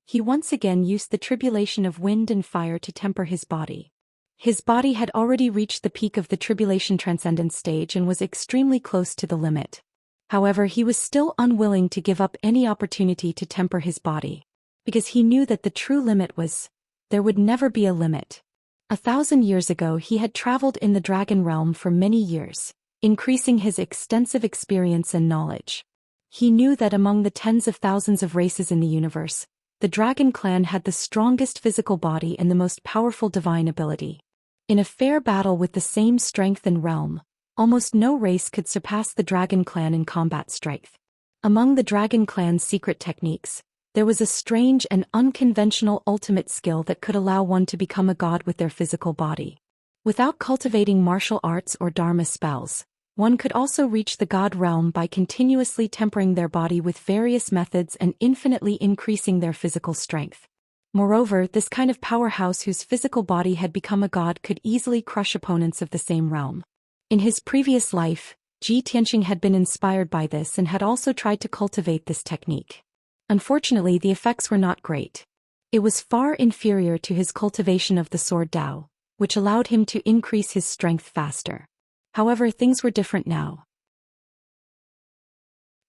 He once again used the tribulation of wind and fire to temper his body. His body had already reached the peak of the tribulation transcendence stage and was extremely close to the limit. However, he was still unwilling to give up any opportunity to temper his body, because he knew that the true limit was, there would never be a limit. 1,000 years ago he had traveled in the dragon realm for many years, increasing his extensive experience and knowledge. He knew that among the tens of thousands of races in the universe, the dragon clan had the strongest physical body and the most powerful divine ability. In a fair battle with the same strength and realm, almost no race could surpass the dragon clan in combat strength. Among the dragon clan's secret techniques, there was a strange and unconventional ultimate skill that could allow one to become a god with their physical body. Without cultivating martial arts or dharma spells, one could also reach the god realm by continuously tempering their body with various methods and infinitely increasing their physical strength. Moreover, this kind of powerhouse whose physical body had become a god could easily crush opponents of the same realm. In his previous life, Xianxia had been inspired by this and had also tried to cultivate this technique. Unfortunately, the effects were not great. It was far inferior to his cultivation of the sword Dao, which allowed him to increase his strength faster. However, things were different now.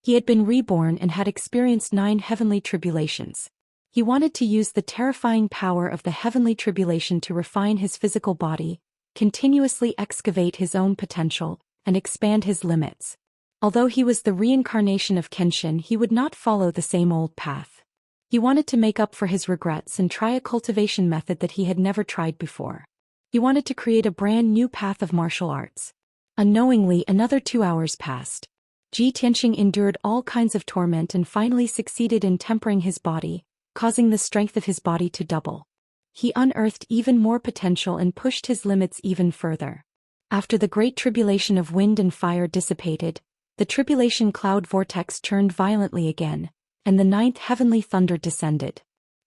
He had been reborn and had experienced 9 heavenly tribulations. He wanted to use the terrifying power of the heavenly tribulation to refine his physical body, continuously excavate his own potential, and expand his limits. Although he was the reincarnation of Kenshin, he would not follow the same old path. He wanted to make up for his regrets and try a cultivation method that he had never tried before. He wanted to create a brand new path of martial arts. Unknowingly, another 2 hours passed. Ji Tianxing endured all kinds of torment and finally succeeded in tempering his body, causing the strength of his body to double. He unearthed even more potential and pushed his limits even further. After the great tribulation of wind and fire dissipated, the tribulation cloud vortex churned violently again, and the 9th heavenly thunder descended.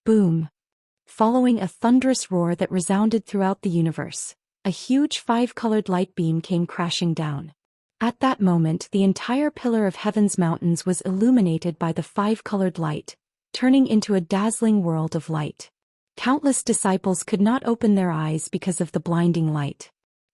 Boom! Following a thunderous roar that resounded throughout the universe, a huge 5-colored light beam came crashing down. At that moment, the entire pillar of heaven's mountains was illuminated by the 5-colored light, turning into a dazzling world of light. Countless disciples could not open their eyes because of the blinding light.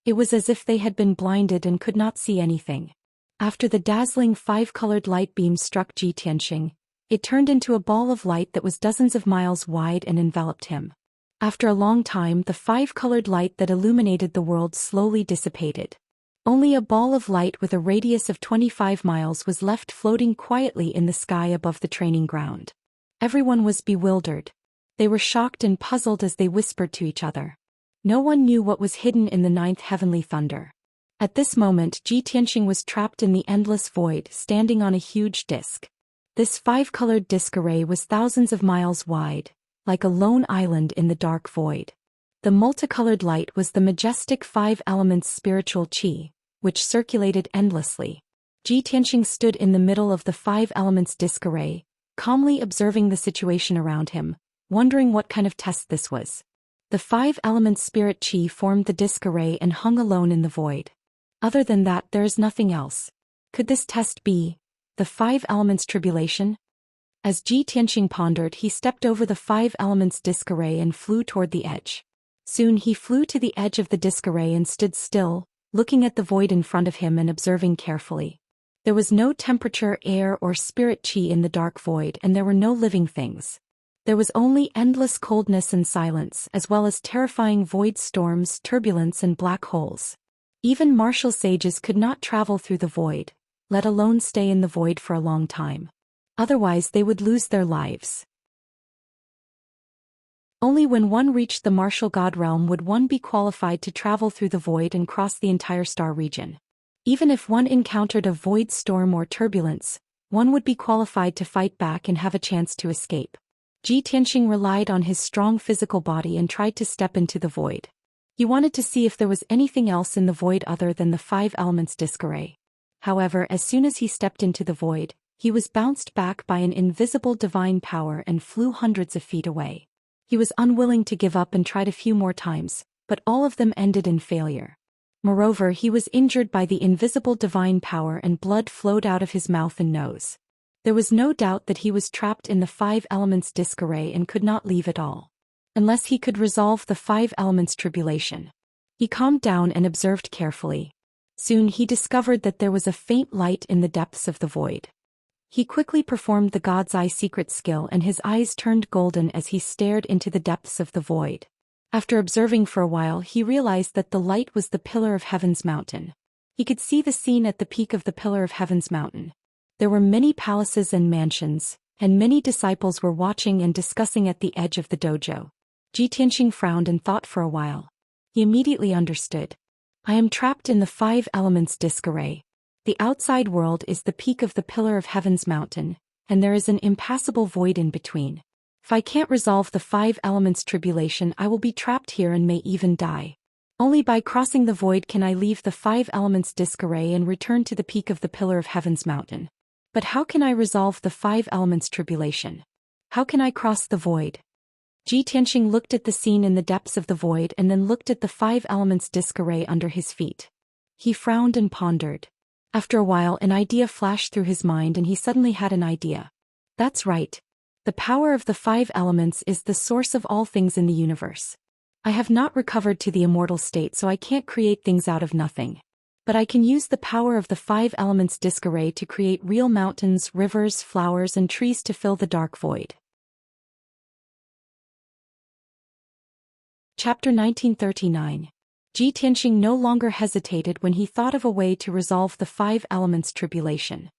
It was as if they had been blinded and could not see anything. After the dazzling 5-colored light beam struck Ji Tianxing, it turned into a ball of light that was dozens of miles wide and enveloped him. After a long time, the 5-colored light that illuminated the world slowly dissipated. Only a ball of light with a radius of 25 miles was left floating quietly in the sky above the training ground. Everyone was bewildered. They were shocked and puzzled as they whispered to each other. No one knew what was hidden in the 9th heavenly thunder. At this moment, Ji Tianxing was trapped in the endless void, standing on a huge disk. This 5-colored disk array was thousands of miles wide, like a lone island in the dark void. The multicolored light was the majestic 5 elements spiritual qi, which circulated endlessly. Ji Tianxing stood in the middle of the 5 elements disk array, calmly observing the situation around him, wondering what kind of test this was. The 5 elements spirit qi formed the disk array and hung alone in the void. Other than that, there is nothing else. Could this test be the 5 elements tribulation? As Ji Tianxing pondered, he stepped over the 5 elements disk array and flew toward the edge. Soon he flew to the edge of the disk array and stood still, looking at the void in front of him and observing carefully. There was no temperature, air, or spirit qi in the dark void, and there were no living things. There was only endless coldness and silence, as well as terrifying void storms, turbulence, and black holes. Even martial sages could not travel through the void, let alone stay in the void for a long time. Otherwise they would lose their lives. Only when one reached the martial god realm would one be qualified to travel through the void and cross the entire star region. Even if one encountered a void storm or turbulence, one would be qualified to fight back and have a chance to escape. Ji Tianxing relied on his strong physical body and tried to step into the void. He wanted to see if there was anything else in the void other than the 5 elements disk array. However, as soon as he stepped into the void, he was bounced back by an invisible divine power and flew hundreds of feet away. He was unwilling to give up and tried a few more times, but all of them ended in failure. Moreover, he was injured by the invisible divine power and blood flowed out of his mouth and nose. There was no doubt that he was trapped in the 5 elements disk array and could not leave at all. Unless he could resolve the 5 elements tribulation. He calmed down and observed carefully. Soon he discovered that there was a faint light in the depths of the void. He quickly performed the God's Eye secret skill and his eyes turned golden as he stared into the depths of the void. After observing for a while, he realized that the light was the pillar of heaven's mountain. He could see the scene at the peak of the pillar of heaven's mountain. There were many palaces and mansions, and many disciples were watching and discussing at the edge of the dojo. Ji Tianxing frowned and thought for a while. He immediately understood. I am trapped in the 5 elements disk array. The outside world is the peak of the pillar of heaven's mountain, and there is an impassable void in between. If I can't resolve the 5 elements tribulation, I will be trapped here and may even die. Only by crossing the void can I leave the 5 elements disk array and return to the peak of the pillar of heaven's mountain. But how can I resolve the 5 elements tribulation? How can I cross the void? Ji Tianxing looked at the scene in the depths of the void and then looked at the 5 elements disk array under his feet. He frowned and pondered. After a while, an idea flashed through his mind and he suddenly had an idea. That's right. The power of the 5 elements is the source of all things in the universe. I have not recovered to the immortal state, so I can't create things out of nothing. But I can use the power of the 5 elements disk array to create real mountains, rivers, flowers, and trees to fill the dark void. Chapter 1939. Ji Tianxing no longer hesitated when he thought of a way to resolve the five elements tribulation.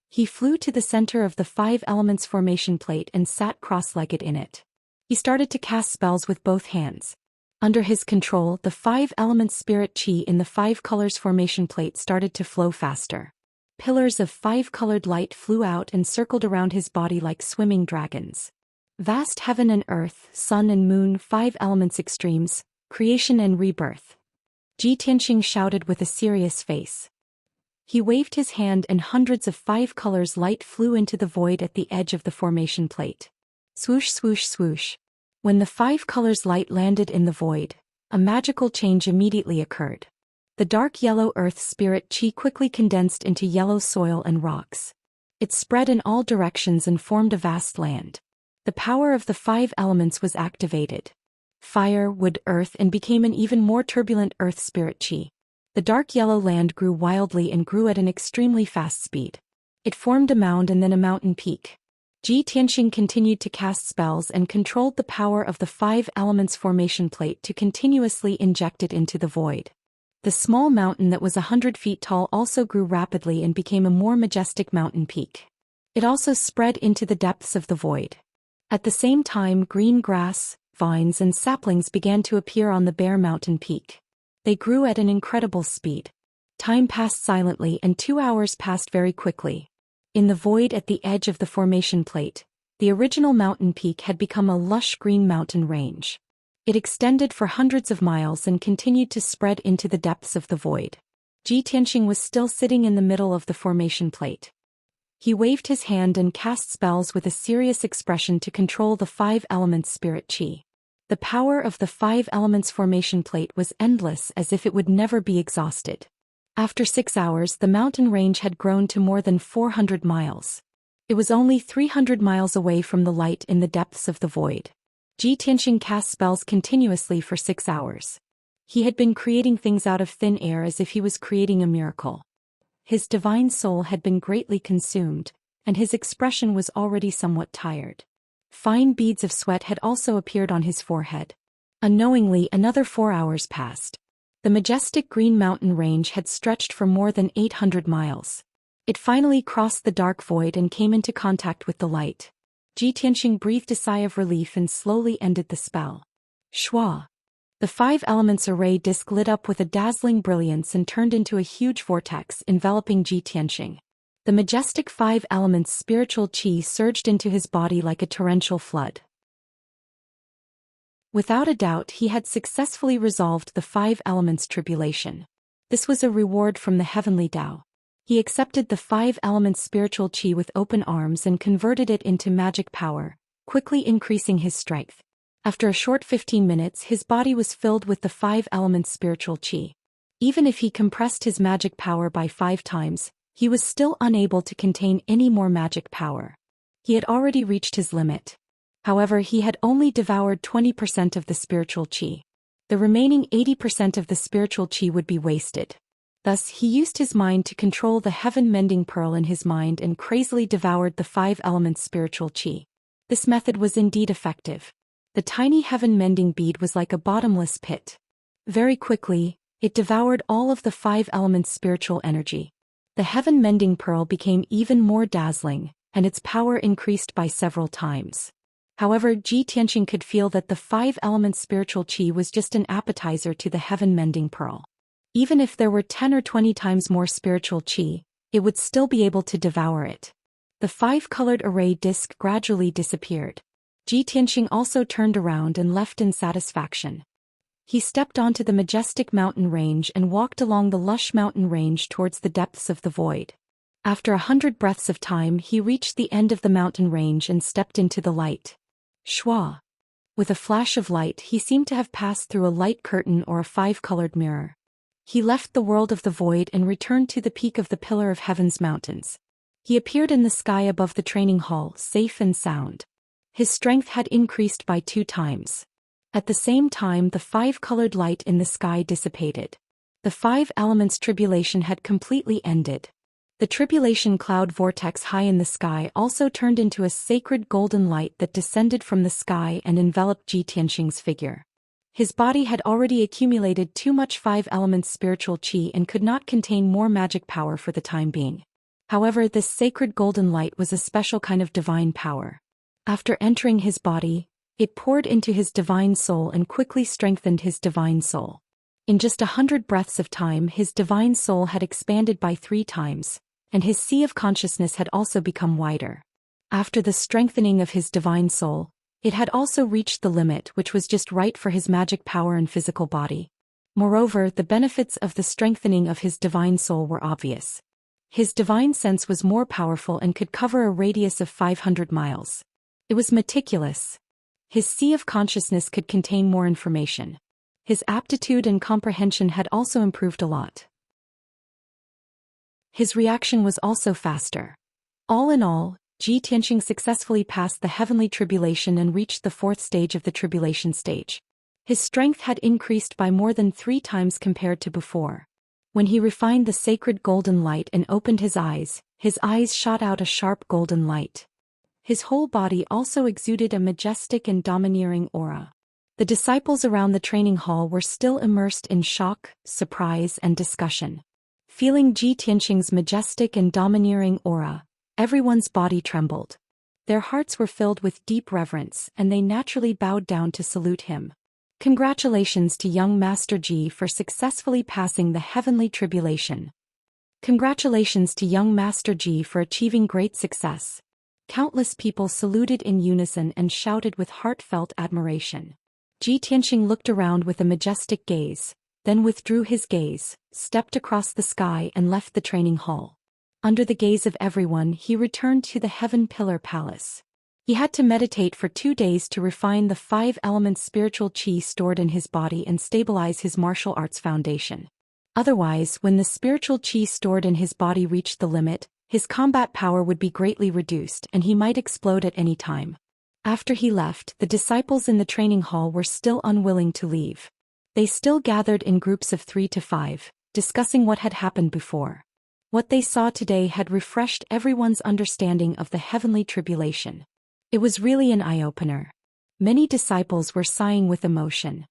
He flew to the center of the five elements formation plate and sat cross-legged in it. He started to cast spells with both hands. Under his control, the five elements spirit qi in the five colors formation plate started to flow faster. Pillars of five-colored light flew out and circled around his body like swimming dragons. Vast heaven and earth, sun and moon, five elements extremes, creation and rebirth. Ji Tianxing shouted with a serious face. He waved his hand and hundreds of five colors light flew into the void at the edge of the formation plate. Swoosh, swoosh, swoosh. When the five colors light landed in the void, a magical change immediately occurred. The dark yellow earth spirit qi quickly condensed into yellow soil and rocks. It spread in all directions and formed a vast land. The power of the five elements was activated. Fire, wood, earth, and became an even more turbulent earth spirit qi. The dark yellow land grew wildly and grew at an extremely fast speed. It formed a mound and then a mountain peak. Ji Tianxing continued to cast spells and controlled the power of the five elements formation plate to continuously inject it into the void. The small mountain that was 100 feet tall also grew rapidly and became a more majestic mountain peak. It also spread into the depths of the void. At the same time, green grass, vines and saplings began to appear on the bare mountain peak. They grew at an incredible speed. Time passed silently and 2 hours passed very quickly. In the void at the edge of the formation plate, the original mountain peak had become a lush green mountain range. It extended for hundreds of miles and continued to spread into the depths of the void. Ji Tianxing was still sitting in the middle of the formation plate. He waved his hand and cast spells with a serious expression to control the five elements spirit qi. The power of the five elements formation plate was endless, as if it would never be exhausted. After 6 hours, the mountain range had grown to more than 400 miles. It was only 300 miles away from the light in the depths of the void. Ji Tianxing cast spells continuously for 6 hours. He had been creating things out of thin air as if he was creating a miracle. His divine soul had been greatly consumed, and his expression was already somewhat tired. Fine beads of sweat had also appeared on his forehead. Unknowingly, another 4 hours passed. The majestic green mountain range had stretched for more than 800 miles. It finally crossed the dark void and came into contact with the light. Ji Tianxing breathed a sigh of relief and slowly ended the spell. Shwa! The five elements array disk lit up with a dazzling brilliance and turned into a huge vortex enveloping Ji Tianxing. The majestic five elements spiritual qi surged into his body like a torrential flood. Without a doubt, he had successfully resolved the five elements tribulation. This was a reward from the heavenly Tao. He accepted the five elements spiritual qi with open arms and converted it into magic power, quickly increasing his strength. After a short 15 minutes, his body was filled with the five elements spiritual qi. Even if he compressed his magic power by 5 times, he was still unable to contain any more magic power. He had already reached his limit. However, he had only devoured 20% of the spiritual qi. The remaining 80% of the spiritual qi would be wasted. Thus, he used his mind to control the heaven-mending pearl in his mind and crazily devoured the five elements spiritual qi. This method was indeed effective. The tiny heaven-mending bead was like a bottomless pit. Very quickly, it devoured all of the five elements spiritual energy. The heaven-mending pearl became even more dazzling, and its power increased by several times. However, Ji Tianxing could feel that the five elements spiritual qi was just an appetizer to the heaven-mending pearl. Even if there were 10 or 20 times more spiritual qi, it would still be able to devour it. The five-colored array disk gradually disappeared. Ji Tianxing also turned around and left in satisfaction. He stepped onto the majestic mountain range and walked along the lush mountain range towards the depths of the void. After 100 breaths of time, he reached the end of the mountain range and stepped into the light. Shwa! With a flash of light, he seemed to have passed through a light curtain or a five-colored mirror. He left the world of the void and returned to the peak of the Pillar of Heaven's mountains. He appeared in the sky above the training hall, safe and sound. His strength had increased by 2 times. At the same time, the five-colored light in the sky dissipated. The five elements tribulation had completely ended. The tribulation cloud vortex high in the sky also turned into a sacred golden light that descended from the sky and enveloped Ji Tianxing's figure. His body had already accumulated too much five elements spiritual qi and could not contain more magic power for the time being. However, this sacred golden light was a special kind of divine power. After entering his body, it poured into his divine soul and quickly strengthened his divine soul. In just 100 breaths of time, his divine soul had expanded by 3 times, and his sea of consciousness had also become wider. After the strengthening of his divine soul, it had also reached the limit which was just right for his magic power and physical body. Moreover, the benefits of the strengthening of his divine soul were obvious. His divine sense was more powerful and could cover a radius of 500 miles. It was meticulous. His sea of consciousness could contain more information. His aptitude and comprehension had also improved a lot. His reaction was also faster. All in all, Zhi Tianxing successfully passed the heavenly tribulation and reached the 4th stage of the tribulation stage. His strength had increased by more than 3 times compared to before. When he refined the sacred golden light and opened his eyes shot out a sharp golden light. His whole body also exuded a majestic and domineering aura. The disciples around the training hall were still immersed in shock, surprise, and discussion. Feeling Zhi Tianxing's majestic and domineering aura, everyone's body trembled. Their hearts were filled with deep reverence, and they naturally bowed down to salute him. Congratulations to young Master Zhi for successfully passing the heavenly tribulation. Congratulations to young Master Zhi for achieving great success. Countless people saluted in unison and shouted with heartfelt admiration. Zhi Tianxing looked around with a majestic gaze, then withdrew his gaze, stepped across the sky and left the training hall. Under the gaze of everyone, he returned to the Heaven Pillar Palace. He had to meditate for 2 days to refine the 5 elements spiritual qi stored in his body and stabilize his martial arts foundation. Otherwise, when the spiritual qi stored in his body reached the limit, his combat power would be greatly reduced and he might explode at any time. After he left, the disciples in the training hall were still unwilling to leave. They still gathered in groups of 3 to 5, discussing what had happened before. What they saw today had refreshed everyone's understanding of the heavenly tribulation. It was really an eye-opener. Many disciples were sighing with emotion.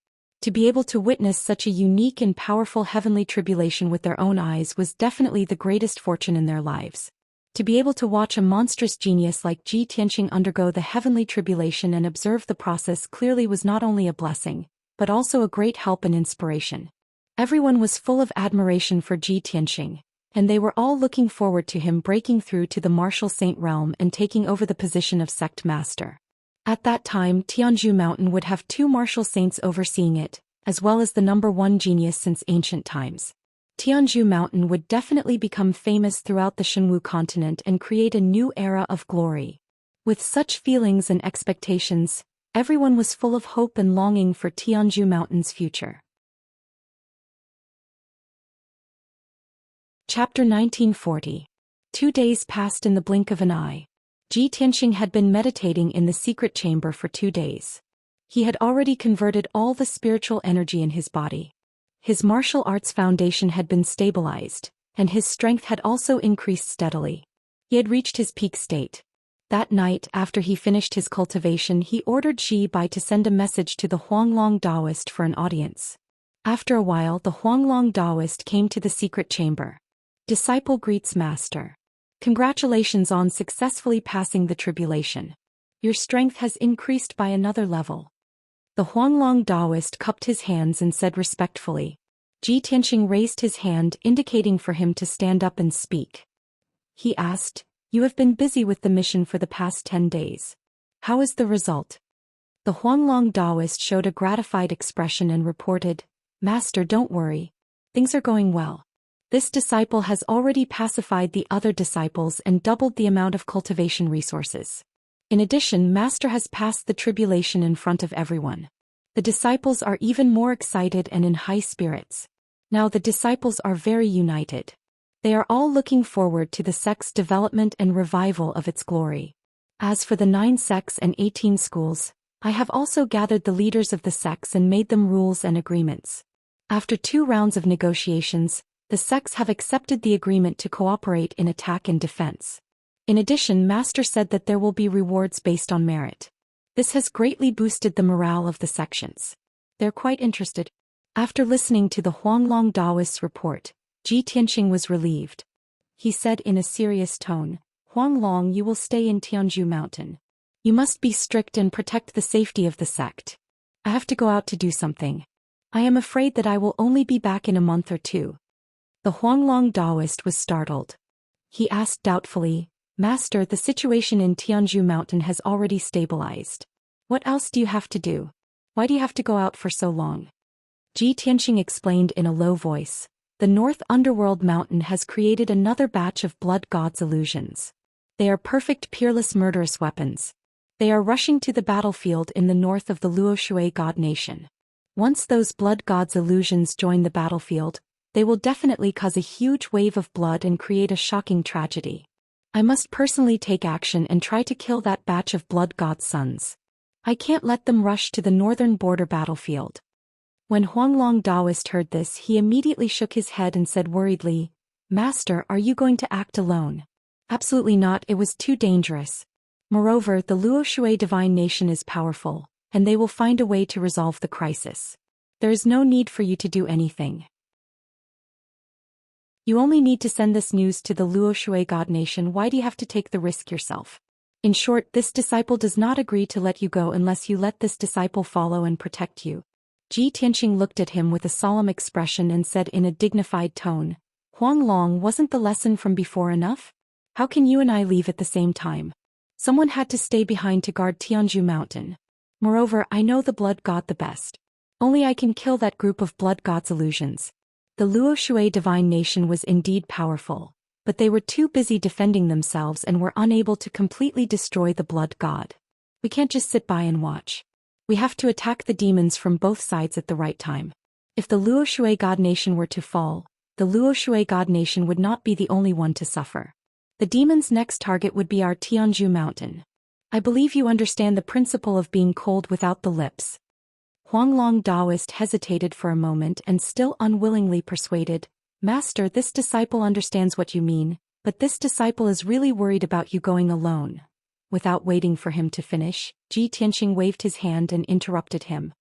To be able to witness such a unique and powerful heavenly tribulation with their own eyes was definitely the greatest fortune in their lives. To be able to watch a monstrous genius like Zhi Tianxing undergo the heavenly tribulation and observe the process clearly was not only a blessing, but also a great help and inspiration. Everyone was full of admiration for Zhi Tianxing, and they were all looking forward to him breaking through to the martial saint realm and taking over the position of sect master. At that time, Tianzhu Mountain would have 2 martial saints overseeing it, as well as the #1 genius since ancient times. Tianzhu Mountain would definitely become famous throughout the Shenwu continent and create a new era of glory. With such feelings and expectations, everyone was full of hope and longing for Tianzhu Mountain's future. Chapter 1940. 2 days passed in the blink of an eye. Zhi Tianxing had been meditating in the secret chamber for 2 days. He had already converted all the spiritual energy in his body. His martial arts foundation had been stabilized, and his strength had also increased steadily. He had reached his peak state. That night, after he finished his cultivation, he ordered Xi Bai to send a message to the Huanglong Taoist for an audience. After a while, the Huanglong Taoist came to the secret chamber. Disciple greets Master. Congratulations on successfully passing the tribulation. Your strength has increased by another level. The Huanglong Taoist cupped his hands and said respectfully. Zhi Tianxing raised his hand, indicating for him to stand up and speak. He asked, "You have been busy with the mission for the past 10 days. How is the result?" The Huanglong Taoist showed a gratified expression and reported, "Master, don't worry. Things are going well. This disciple has already pacified the other disciples and doubled the amount of cultivation resources. In addition, Master has passed the tribulation in front of everyone. The disciples are even more excited and in high spirits. Now the disciples are very united. They are all looking forward to the sect's development and revival of its glory. As for the 9 sects and 18 schools, I have also gathered the leaders of the sects and made them rules and agreements. After 2 rounds of negotiations, the sects have accepted the agreement to cooperate in attack and defense. In addition, Master said that there will be rewards based on merit. This has greatly boosted the morale of the sections. They're quite interested. After listening to the Huanglong Daoist's report, Ji Tianqing was relieved. He said in a serious tone, Huanglong, you will stay in Tianzhu Mountain. You must be strict and protect the safety of the sect. I have to go out to do something. I am afraid that I will only be back in a month or two. The Huanglong Daoist was startled. He asked doubtfully, Master, the situation in Tianzhu Mountain has already stabilized. What else do you have to do? Why do you have to go out for so long? Ji Tianqing explained in a low voice, the North Underworld Mountain has created another batch of blood gods' illusions. They are perfect peerless murderous weapons. They are rushing to the battlefield in the north of the Luoshui god nation. Once those blood gods' illusions join the battlefield, they will definitely cause a huge wave of blood and create a shocking tragedy. I must personally take action and try to kill that batch of blood gods' sons. I can't let them rush to the northern border battlefield. When Huanglong Daoist heard this, he immediately shook his head and said worriedly, Master, are you going to act alone? Absolutely not, it was too dangerous. Moreover, the Luoshui divine nation is powerful, and they will find a way to resolve the crisis. There is no need for you to do anything. You only need to send this news to the Luoshui god nation. Why do you have to take the risk yourself? In short, this disciple does not agree to let you go unless you let this disciple follow and protect you. Ji Tianqing looked at him with a solemn expression and said in a dignified tone, Huanglong, wasn't the lesson from before enough? How can you and I leave at the same time? Someone had to stay behind to guard Tianzhu Mountain. Moreover, I know the blood god the best. Only I can kill that group of blood gods' illusions. The Luoshui divine nation was indeed powerful, but they were too busy defending themselves and were unable to completely destroy the blood god. We can't just sit by and watch. We have to attack the demons from both sides at the right time. If the Luoshui god nation were to fall, the Luoshui god nation would not be the only one to suffer. The demon's next target would be our Tianzhu Mountain. I believe you understand the principle of being cold without the lips. Huanglong Daoist hesitated for a moment and still unwillingly persuaded, Master, this disciple understands what you mean, but this disciple is really worried about you going alone. Without waiting for him to finish, Ji Tianqing waved his hand and interrupted him.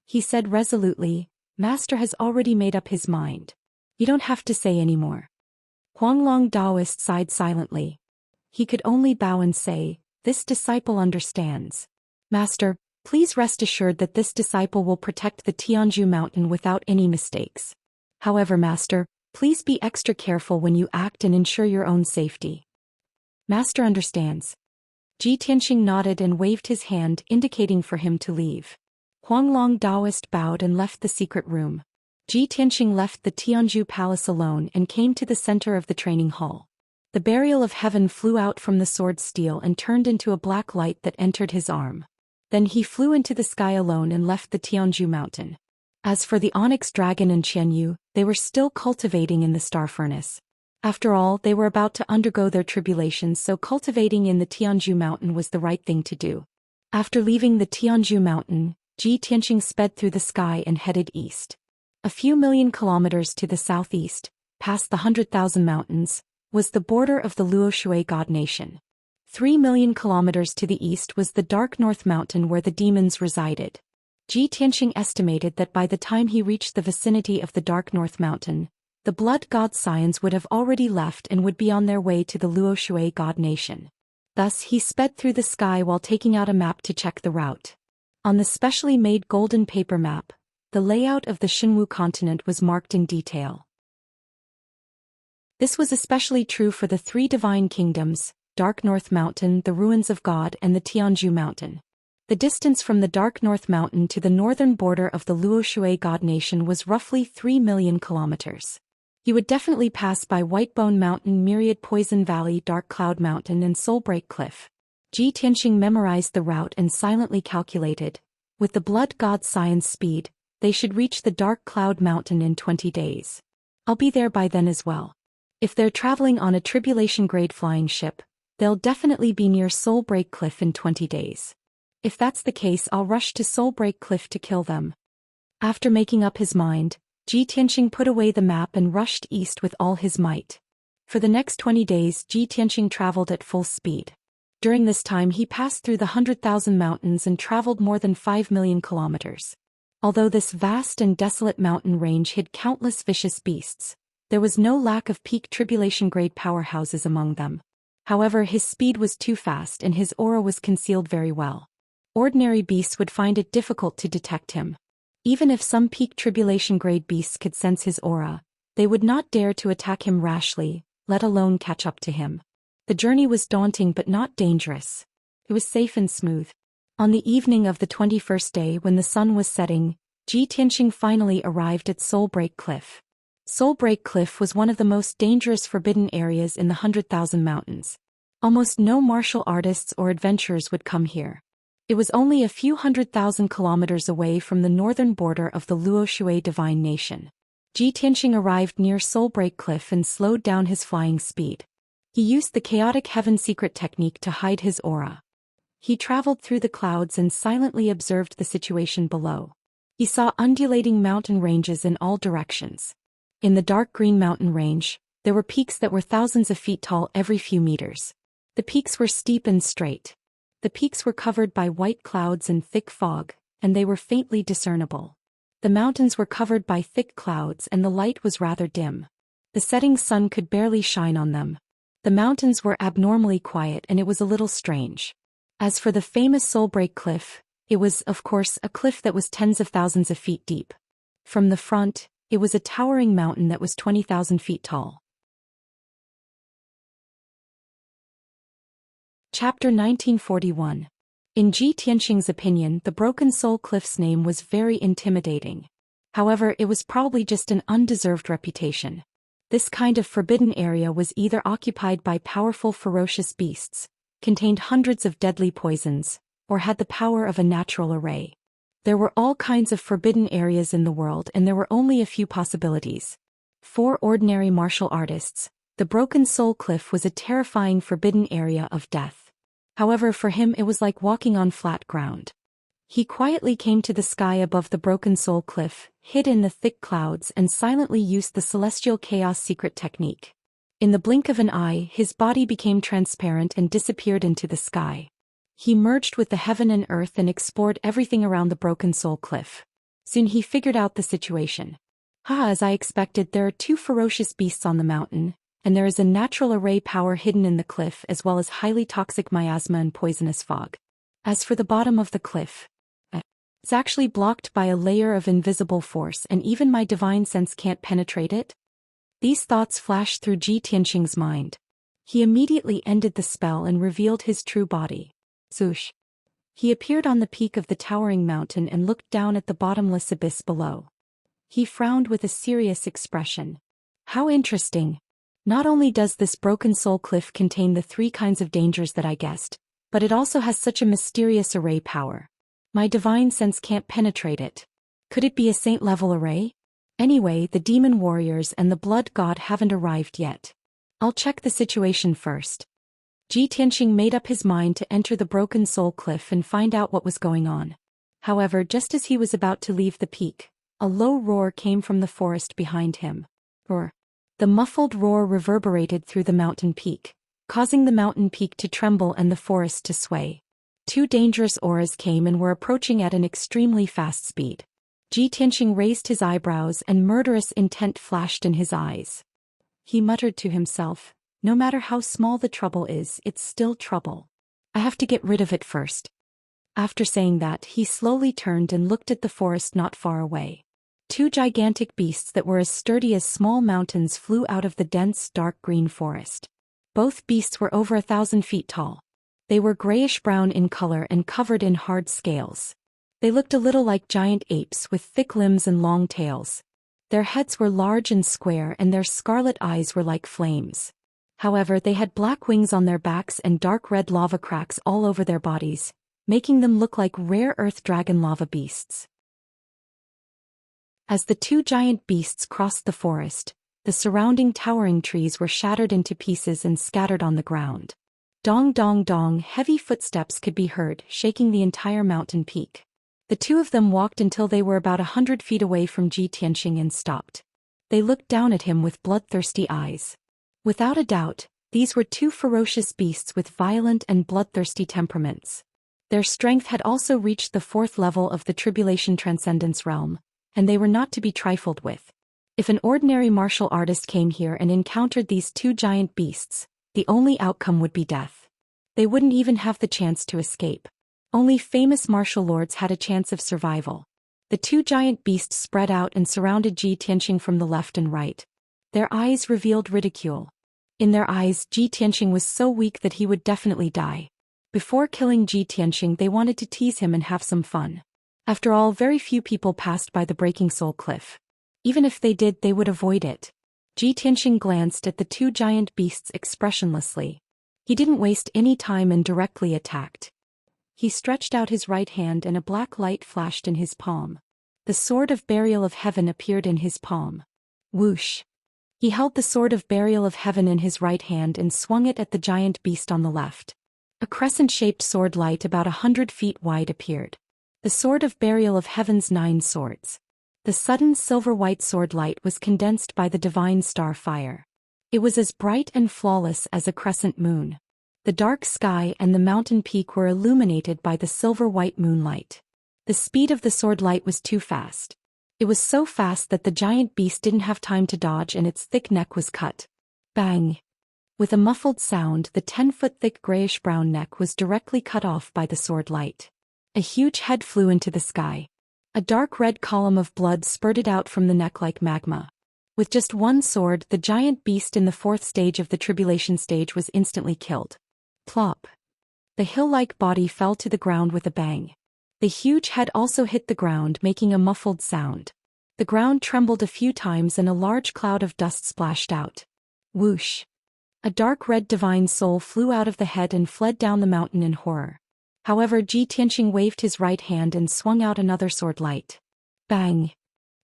He said resolutely, Master has already made up his mind. You don't have to say any more. Huanglong Daoist sighed silently. He could only bow and say, This disciple understands. Master, please rest assured that this disciple will protect the Tianzhu Mountain without any mistakes. However, Master, please be extra careful when you act and ensure your own safety. Master understands. Ji Tianqing nodded and waved his hand indicating for him to leave. Huanglong Daoist bowed and left the secret room. Ji Tianqing left the Tianzhu palace alone and came to the center of the training hall. The burial of heaven flew out from the sword steel and turned into a black light that entered his arm. Then he flew into the sky alone and left the Tianzhu mountain. As for the onyx dragon and Qianyu, they were still cultivating in the star furnace. After all, they were about to undergo their tribulations, so cultivating in the Tianzhu mountain was the right thing to do. After leaving the Tianzhu mountain, Ji Tianqing sped through the sky and headed east. A few million kilometers to the southeast, past the 100,000 mountains, was the border of the Luoshui god nation. 3 million kilometers to the east was the Dark North Mountain where the demons resided. Ji Tianqing estimated that by the time he reached the vicinity of the Dark North Mountain, the blood god Xians would have already left and would be on their way to the Luoshui god nation. Thus he sped through the sky while taking out a map to check the route. On the specially made golden paper map, the layout of the Xinwu continent was marked in detail. This was especially true for the three divine kingdoms, Dark North Mountain, the Ruins of God, and the Tianzhu Mountain. The distance from the Dark North Mountain to the northern border of the Luoshui god nation was roughly 3 million kilometers. You would definitely pass by Whitebone Mountain, Myriad Poison Valley, Dark Cloud Mountain, and Soulbreak Cliff. Ji Tianqing memorized the route and silently calculated, with the blood god Xian's speed, they should reach the Dark Cloud Mountain in 20 days. I'll be there by then as well. If they're traveling on a tribulation-grade flying ship, they'll definitely be near Soulbreak Cliff in 20 days. If that's the case, I'll rush to Soulbreak Cliff to kill them. After making up his mind, Ji Tianqing put away the map and rushed east with all his might. For the next 20 days, Ji Tianqing traveled at full speed. During this time he passed through the 100,000 mountains and traveled more than 5 million kilometers. Although this vast and desolate mountain range hid countless vicious beasts, there was no lack of peak tribulation-grade powerhouses among them. However, his speed was too fast and his aura was concealed very well. Ordinary beasts would find it difficult to detect him. Even if some peak tribulation-grade beasts could sense his aura, they would not dare to attack him rashly, let alone catch up to him. The journey was daunting but not dangerous. It was safe and smooth. On the evening of the 21st day when the sun was setting, Xianxia finally arrived at Soul Break Cliff. Soul Break Cliff was one of the most dangerous forbidden areas in the 100,000 Mountains. Almost no martial artists or adventurers would come here. It was only a few 100,000 kilometers away from the northern border of the Luoshui Divine Nation. Xianxia arrived near Soul Break Cliff and slowed down his flying speed. He used the Chaotic Heaven secret technique to hide his aura. He traveled through the clouds and silently observed the situation below. He saw undulating mountain ranges in all directions. In the dark green mountain range, there were peaks that were thousands of feet tall every few meters. The peaks were steep and straight. The peaks were covered by white clouds and thick fog, and they were faintly discernible. The mountains were covered by thick clouds and the light was rather dim. The setting sun could barely shine on them. The mountains were abnormally quiet and it was a little strange. As for the famous Soul Break Cliff, it was, of course, a cliff that was tens of thousands of feet deep. From the front, it was a towering mountain that was 20,000 feet tall. Chapter 1941. In Xianxia's opinion, the Broken Soul Cliff's name was very intimidating. However, it was probably just an undeserved reputation. This kind of forbidden area was either occupied by powerful ferocious beasts, contained hundreds of deadly poisons, or had the power of a natural array. There were all kinds of forbidden areas in the world and there were only a few possibilities. For ordinary martial artists, the Broken Soul Cliff was a terrifying forbidden area of death. However, for him it was like walking on flat ground. He quietly came to the sky above the Broken Soul Cliff, hid in the thick clouds and silently used the Celestial Chaos secret technique. In the blink of an eye, his body became transparent and disappeared into the sky. He merged with the heaven and earth and explored everything around the Broken Soul Cliff. Soon he figured out the situation. As I expected, there are two ferocious beasts on the mountain, and there is a natural array power hidden in the cliff as well as highly toxic miasma and poisonous fog. As for the bottom of the cliff, it's actually blocked by a layer of invisible force and even my divine sense can't penetrate it. These thoughts flashed through Xianxia's mind. He immediately ended the spell and revealed his true body. Zhou. He appeared on the peak of the towering mountain and looked down at the bottomless abyss below. He frowned with a serious expression. How interesting. Not only does this Broken Soul Cliff contain the three kinds of dangers that I guessed, but it also has such a mysterious array power. My divine sense can't penetrate it. Could it be a saint-level array? Anyway, the demon warriors and the blood god haven't arrived yet. I'll check the situation first. Xianxia made up his mind to enter the Broken Soul Cliff and find out what was going on. However, just as he was about to leave the peak, a low roar came from the forest behind him. Roar. The muffled roar reverberated through the mountain peak, causing the mountain peak to tremble and the forest to sway. Two dangerous auras came and were approaching at an extremely fast speed. Xianxia raised his eyebrows and murderous intent flashed in his eyes. He muttered to himself, no matter how small the trouble is, it's still trouble. I have to get rid of it first. After saying that, he slowly turned and looked at the forest not far away. Two gigantic beasts that were as sturdy as small mountains flew out of the dense, dark green forest. Both beasts were over 1,000 feet tall. They were grayish-brown in color and covered in hard scales. They looked a little like giant apes with thick limbs and long tails. Their heads were large and square and their scarlet eyes were like flames. However, they had black wings on their backs and dark red lava cracks all over their bodies, making them look like rare earth dragon lava beasts. As the two giant beasts crossed the forest, the surrounding towering trees were shattered into pieces and scattered on the ground. Dong dong dong, heavy footsteps could be heard, shaking the entire mountain peak. The two of them walked until they were about 100 feet away from Xianxia and stopped. They looked down at him with bloodthirsty eyes. Without a doubt, these were two ferocious beasts with violent and bloodthirsty temperaments. Their strength had also reached the 4th level of the Tribulation Transcendence realm, and they were not to be trifled with. If an ordinary martial artist came here and encountered these 2 giant beasts, the only outcome would be death. They wouldn't even have the chance to escape. Only famous martial lords had a chance of survival. The 2 giant beasts spread out and surrounded Ji Tianqing from the left and right. Their eyes revealed ridicule. In their eyes, Ji Tianqing was so weak that he would definitely die. Before killing Ji Tianqing, they wanted to tease him and have some fun. After all, very few people passed by the Breaking Soul Cliff. Even if they did, they would avoid it. Ji Tianqing glanced at the 2 giant beasts expressionlessly. He didn't waste any time and directly attacked. He stretched out his right hand and a black light flashed in his palm. The sword of burial of heaven appeared in his palm. Whoosh! He held the sword of burial of heaven in his right hand and swung it at the giant beast on the left. A crescent-shaped sword light about 100 feet wide appeared. The sword of burial of heaven's 9 swords. The sudden silver-white sword light was condensed by the divine star fire. It was as bright and flawless as a crescent moon. The dark sky and the mountain peak were illuminated by the silver-white moonlight. The speed of the sword light was too fast. It was so fast that the giant beast didn't have time to dodge and its thick neck was cut. Bang! With a muffled sound, the 10-foot thick grayish-brown neck was directly cut off by the sword light. A huge head flew into the sky. A dark red column of blood spurted out from the neck like magma. With just one sword, the giant beast in the 4th stage of the tribulation stage was instantly killed. Plop! The hill-like body fell to the ground with a bang. The huge head also hit the ground, making a muffled sound. The ground trembled a few times and a large cloud of dust splashed out. Whoosh! A dark red divine soul flew out of the head and fled down the mountain in horror. However, Ji Tianqing waved his right hand and swung out another sword light. Bang!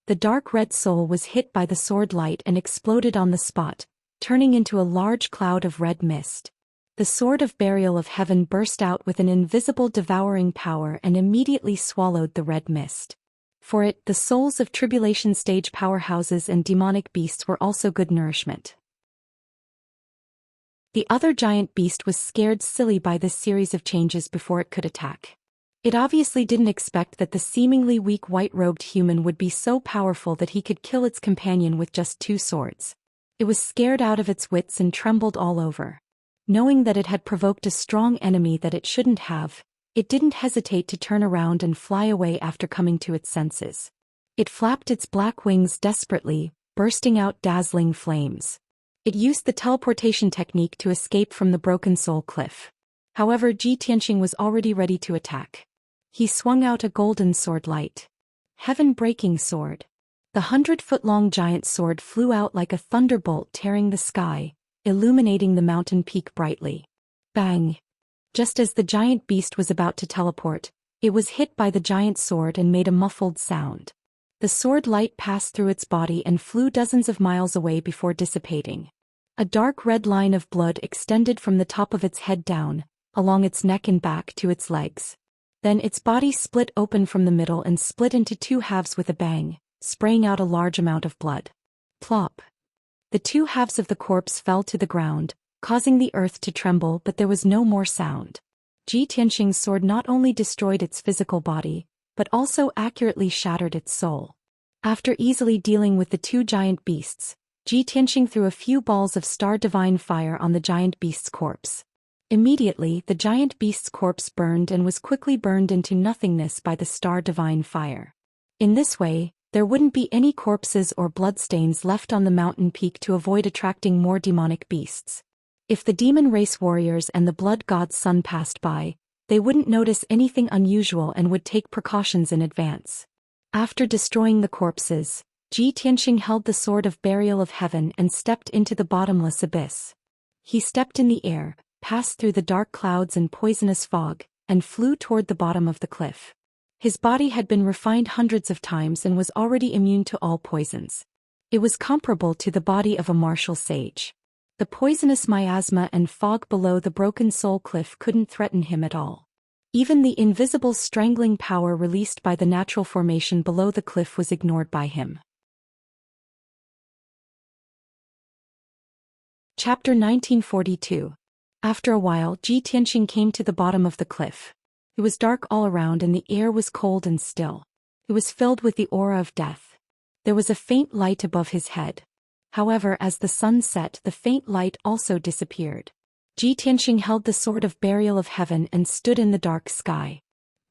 The dark red soul was hit by the sword light and exploded on the spot, turning into a large cloud of red mist. The sword of burial of heaven burst out with an invisible devouring power and immediately swallowed the red mist. For it, the souls of tribulation stage powerhouses and demonic beasts were also good nourishment. The other giant beast was scared silly by this series of changes before it could attack. It obviously didn't expect that the seemingly weak white-robed human would be so powerful that he could kill its companion with just 2 swords. It was scared out of its wits and trembled all over. Knowing that it had provoked a strong enemy that it shouldn't have, it didn't hesitate to turn around and fly away after coming to its senses. It flapped its black wings desperately, bursting out dazzling flames. It used the teleportation technique to escape from the Broken Soul Cliff. However, Ji Tianqing was already ready to attack. He swung out a golden sword light. Heaven-breaking sword. The 100-foot-long giant sword flew out like a thunderbolt, tearing the sky, illuminating the mountain peak brightly. Bang! Just as the giant beast was about to teleport, it was hit by the giant sword and made a muffled sound. The sword light passed through its body and flew dozens of miles away before dissipating. A dark red line of blood extended from the top of its head down, along its neck and back to its legs. Then its body split open from the middle and split into 2 halves with a bang, spraying out a large amount of blood. Plop! The 2 halves of the corpse fell to the ground, causing the earth to tremble, but there was no more sound. Ji Tianqing's sword not only destroyed its physical body, but also accurately shattered its soul. After easily dealing with the 2 giant beasts, Ji Tianqing threw a few balls of star divine fire on the giant beast's corpse. Immediately, the giant beast's corpse burned and was quickly burned into nothingness by the star divine fire. In this way, there wouldn't be any corpses or bloodstains left on the mountain peak to avoid attracting more demonic beasts. If the demon race warriors and the blood god's son passed by, they wouldn't notice anything unusual and would take precautions in advance. After destroying the corpses, Ji Tianqing held the sword of burial of heaven and stepped into the bottomless abyss. He stepped in the air, passed through the dark clouds and poisonous fog, and flew toward the bottom of the cliff. His body had been refined hundreds of times and was already immune to all poisons. It was comparable to the body of a martial sage. The poisonous miasma and fog below the Broken Soul Cliff couldn't threaten him at all. Even the invisible strangling power released by the natural formation below the cliff was ignored by him. Chapter 1942. After a while, Ji Tianqing came to the bottom of the cliff. It was dark all around and the air was cold and still. It was filled with the aura of death. There was a faint light above his head. However, as the sun set, the faint light also disappeared. Tianxing held the sword of burial of heaven and stood in the dark sky.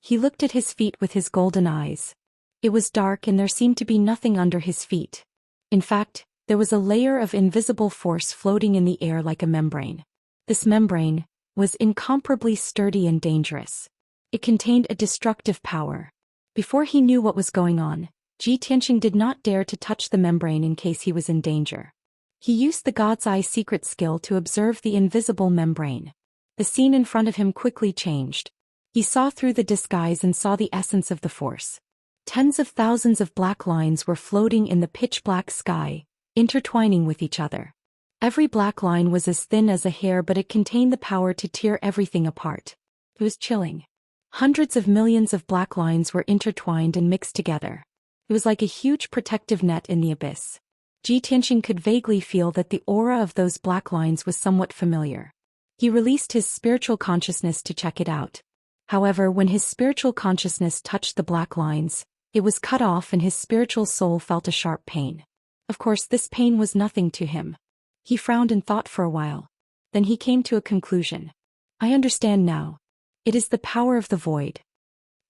He looked at his feet with his golden eyes. It was dark and there seemed to be nothing under his feet. In fact, there was a layer of invisible force floating in the air like a membrane. This membrane was incomparably sturdy and dangerous. It contained a destructive power. Before he knew what was going on, Tianxing did not dare to touch the membrane in case he was in danger. He used the God's Eye secret skill to observe the invisible membrane. The scene in front of him quickly changed. He saw through the disguise and saw the essence of the force. Tens of thousands of black lines were floating in the pitch-black sky, intertwining with each other. Every black line was as thin as a hair, but it contained the power to tear everything apart. It was chilling. Hundreds of millions of black lines were intertwined and mixed together. It was like a huge protective net in the abyss. Tianxing could vaguely feel that the aura of those black lines was somewhat familiar. He released his spiritual consciousness to check it out. However, when his spiritual consciousness touched the black lines, it was cut off and his spiritual soul felt a sharp pain. Of course, this pain was nothing to him. He frowned and thought for a while. Then he came to a conclusion. I understand now. It is the power of the void.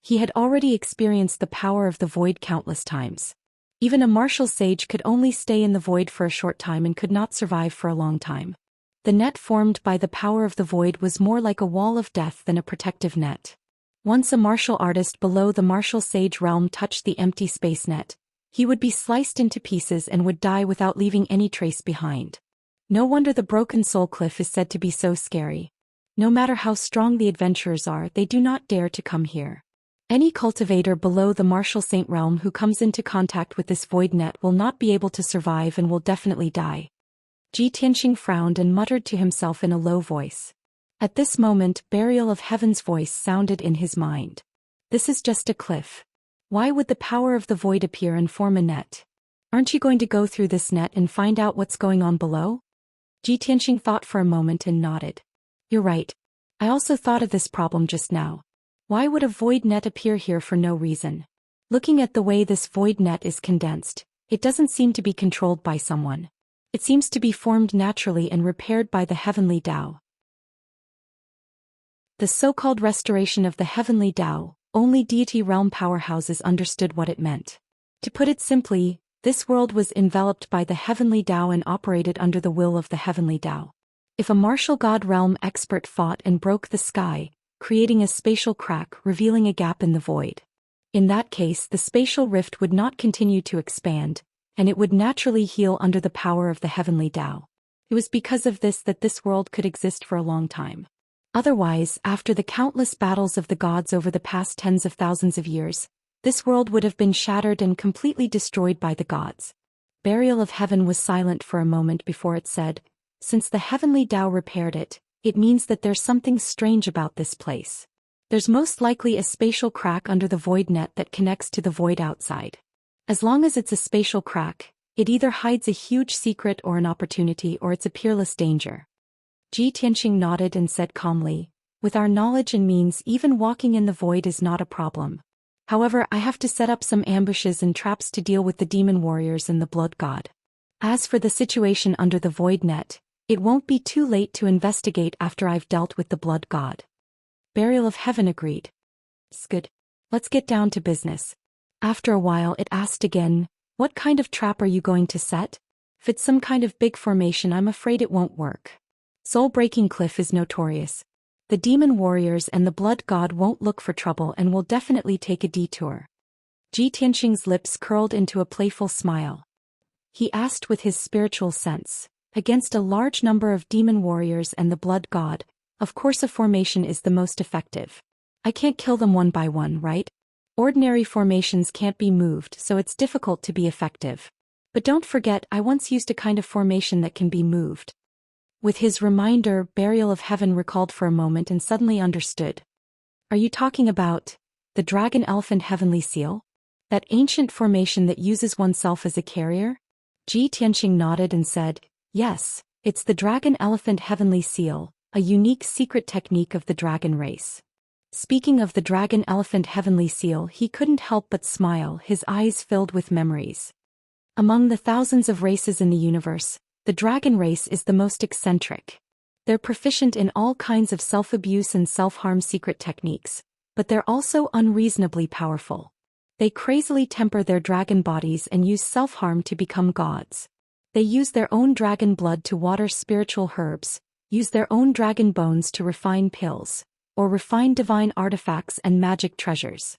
He had already experienced the power of the void countless times. Even a martial sage could only stay in the void for a short time and could not survive for a long time. The net formed by the power of the void was more like a wall of death than a protective net. Once a martial artist below the martial sage realm touched the empty space net, he would be sliced into pieces and would die without leaving any trace behind. No wonder the Broken Soul Cliff is said to be so scary. No matter how strong the adventurers are, they do not dare to come here. Any cultivator below the martial saint realm who comes into contact with this void net will not be able to survive and will definitely die. Tianxing frowned and muttered to himself in a low voice. At this moment, Burial of Heaven's voice sounded in his mind. This is just a cliff. Why would the power of the void appear and form a net? Aren't you going to go through this net and find out what's going on below? Tianxing thought for a moment and nodded. You're right. I also thought of this problem just now. Why would a void net appear here for no reason? Looking at the way this void net is condensed, it doesn't seem to be controlled by someone. It seems to be formed naturally and repaired by the heavenly Tao. The so-called restoration of the heavenly Tao, only deity realm powerhouses understood what it meant. To put it simply, this world was enveloped by the heavenly Tao and operated under the will of the heavenly Tao. If a martial god realm expert fought and broke the sky, creating a spatial crack revealing a gap in the void. In that case, the spatial rift would not continue to expand, and it would naturally heal under the power of the heavenly Tao. It was because of this that this world could exist for a long time. Otherwise, after the countless battles of the gods over the past tens of thousands of years, this world would have been shattered and completely destroyed by the gods. Burial of Heaven was silent for a moment before it said, since the heavenly Tao repaired it, it means that there's something strange about this place. There's most likely a spatial crack under the void net that connects to the void outside. As long as it's a spatial crack, it either hides a huge secret or an opportunity, or it's a peerless danger. Tianxing nodded and said calmly, with our knowledge and means, even walking in the void is not a problem. However, I have to set up some ambushes and traps to deal with the demon warriors and the blood god. As for the situation under the void net, it won't be too late to investigate after I've dealt with the blood god. Burial of Heaven agreed. It's good. Let's get down to business. After a while it asked again, what kind of trap are you going to set? If it's some kind of big formation, I'm afraid it won't work. Soul-breaking cliff is notorious. The demon warriors and the blood god won't look for trouble and will definitely take a detour. Tianxing's lips curled into a playful smile. He asked with his spiritual sense, against a large number of demon warriors and the blood god, of course a formation is the most effective. I can't kill them one by one, right? Ordinary formations can't be moved, so it's difficult to be effective. But don't forget, I once used a kind of formation that can be moved. With his reminder, Burial of Heaven recalled for a moment and suddenly understood. Are you talking about the dragon elephant heavenly seal? That ancient formation that uses oneself as a carrier? Tianxing nodded and said, yes, it's the dragon elephant heavenly seal, a unique secret technique of the dragon race. Speaking of the dragon elephant heavenly seal, he couldn't help but smile, his eyes filled with memories. Among the thousands of races in the universe, the dragon race is the most eccentric. They're proficient in all kinds of self-abuse and self-harm secret techniques, but they're also unreasonably powerful. They crazily temper their dragon bodies and use self-harm to become gods. They use their own dragon blood to water spiritual herbs, use their own dragon bones to refine pills, or refine divine artifacts and magic treasures.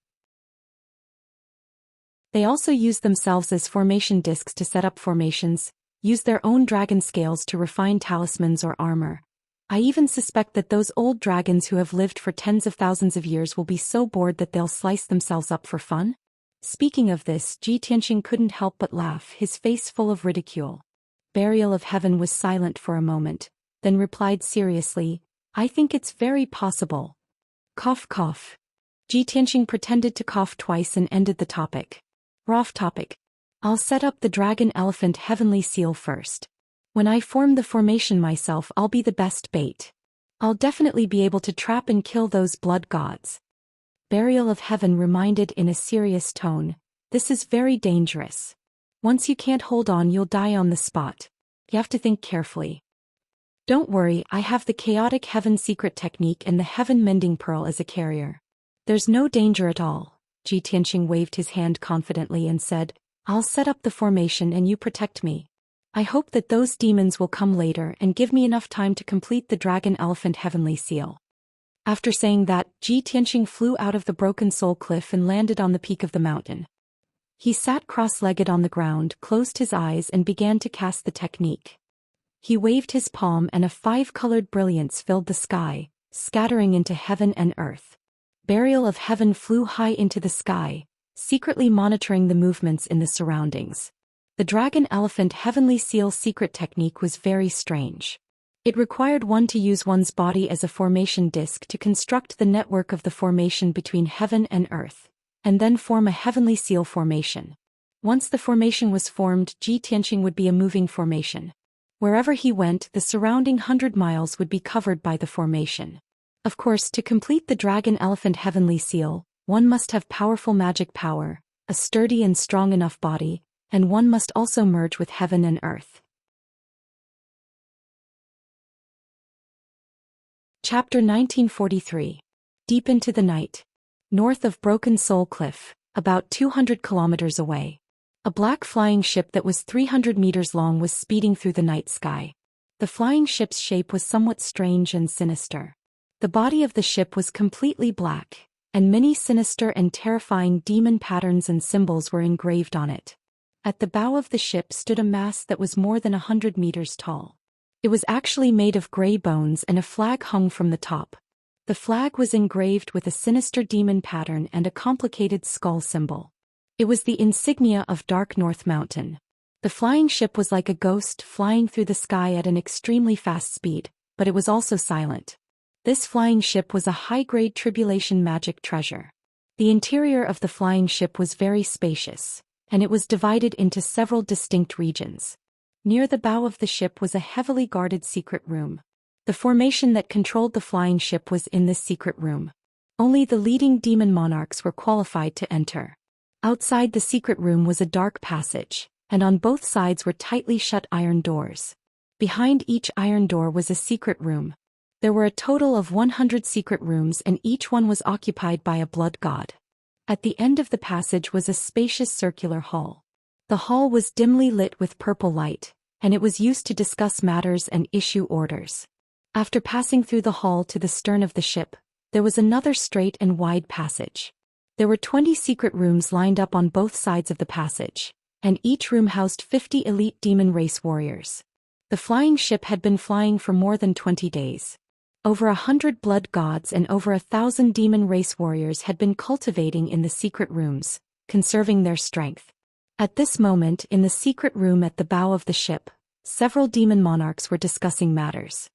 They also use themselves as formation discs to set up formations, use their own dragon scales to refine talismans or armor. I even suspect that those old dragons who have lived for tens of thousands of years will be so bored that they'll slice themselves up for fun. Speaking of this, Xianxia couldn't help but laugh, his face full of ridicule. Burial of Heaven was silent for a moment, then replied seriously, I think it's very possible. Cough cough. Xianxia pretended to cough twice and ended the topic. Off topic. I'll set up the dragon elephant heavenly seal first. When I form the formation myself, I'll be the best bait. I'll definitely be able to trap and kill those blood gods. Burial of Heaven reminded in a serious tone, this is very dangerous. Once you can't hold on, you'll die on the spot. You have to think carefully. Don't worry, I have the chaotic heaven secret technique and the heaven mending pearl as a carrier. There's no danger at all. Xianxia waved his hand confidently and said, I'll set up the formation and you protect me. I hope that those demons will come later and give me enough time to complete the dragon elephant heavenly seal. After saying that, Xianxia flew out of the broken soul cliff and landed on the peak of the mountain. He sat cross-legged on the ground, closed his eyes and began to cast the technique. He waved his palm and a 5-colored brilliance filled the sky, scattering into heaven and earth. Burial of Heaven flew high into the sky, secretly monitoring the movements in the surroundings. The dragon elephant heavenly seal secret technique was very strange. It required one to use one's body as a formation disc to construct the network of the formation between heaven and earth, and then form a heavenly seal formation. Once the formation was formed, Xianxia would be a moving formation. Wherever he went, the surrounding 100 miles would be covered by the formation. Of course, to complete the dragon elephant heavenly seal, one must have powerful magic power, a sturdy and strong enough body, and one must also merge with heaven and earth. Chapter 1943. Deep into the night. North of Broken Soul Cliff, about 200 kilometers away. A black flying ship that was 300 meters long was speeding through the night sky. The flying ship's shape was somewhat strange and sinister. The body of the ship was completely black, and many sinister and terrifying demon patterns and symbols were engraved on it. At the bow of the ship stood a mast that was more than 100 meters tall. It was actually made of gray bones and a flag hung from the top. The flag was engraved with a sinister demon pattern and a complicated skull symbol. It was the insignia of Dark North Mountain. The flying ship was like a ghost flying through the sky at an extremely fast speed, but it was also silent. This flying ship was a high-grade tribulation magic treasure. The interior of the flying ship was very spacious, and it was divided into several distinct regions. Near the bow of the ship was a heavily guarded secret room. The formation that controlled the flying ship was in this secret room. Only the leading demon monarchs were qualified to enter. Outside the secret room was a dark passage, and on both sides were tightly shut iron doors. Behind each iron door was a secret room. There were a total of 100 secret rooms and each one was occupied by a blood god. At the end of the passage was a spacious circular hall. The hall was dimly lit with purple light, and it was used to discuss matters and issue orders. After passing through the hall to the stern of the ship, there was another straight and wide passage. There were 20 secret rooms lined up on both sides of the passage, and each room housed 50 elite demon race warriors. The flying ship had been flying for more than 20 days. Over 100 blood gods and over 1,000 demon race warriors had been cultivating in the secret rooms, conserving their strength. At this moment, in the secret room at the bow of the ship, several demon monarchs were discussing matters.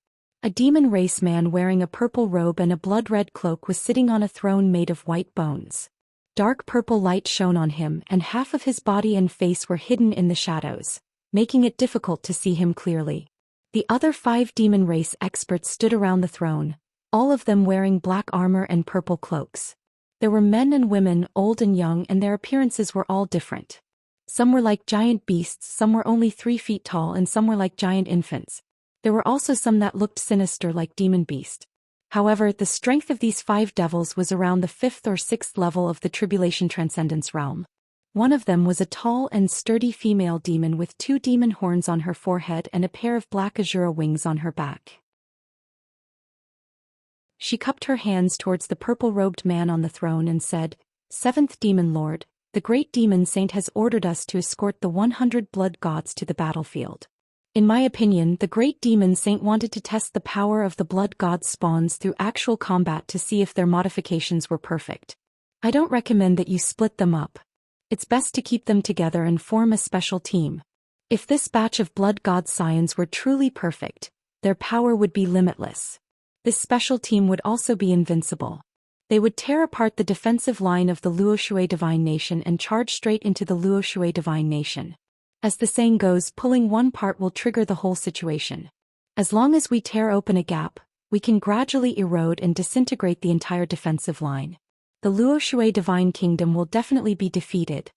A demon race man wearing a purple robe and a blood-red cloak was sitting on a throne made of white bones. Dark purple light shone on him and half of his body and face were hidden in the shadows, making it difficult to see him clearly. The other 5 demon race experts stood around the throne, all of them wearing black armor and purple cloaks. There were men and women, old and young, and their appearances were all different. Some were like giant beasts, some were only 3 feet tall, and some were like giant infants. There were also some that looked sinister like demon beast. However, the strength of these 5 devils was around the 5th or 6th level of the Tribulation Transcendence realm. One of them was a tall and sturdy female demon with 2 demon horns on her forehead and a pair of black azura wings on her back. She cupped her hands towards the purple-robed man on the throne and said, "Seventh Demon Lord, the great demon saint has ordered us to escort the 100 blood gods to the battlefield. In my opinion, the great demon saint wanted to test the power of the blood gods' spawns through actual combat to see if their modifications were perfect. I don't recommend that you split them up. It's best to keep them together and form a special team. If this batch of blood god scions were truly perfect, their power would be limitless. This special team would also be invincible. They would tear apart the defensive line of the Luoshui Divine Nation and charge straight into the Luoshui Divine Nation. As the saying goes, pulling one part will trigger the whole situation. As long as we tear open a gap, we can gradually erode and disintegrate the entire defensive line. The Luoshui Divine Kingdom will definitely be defeated."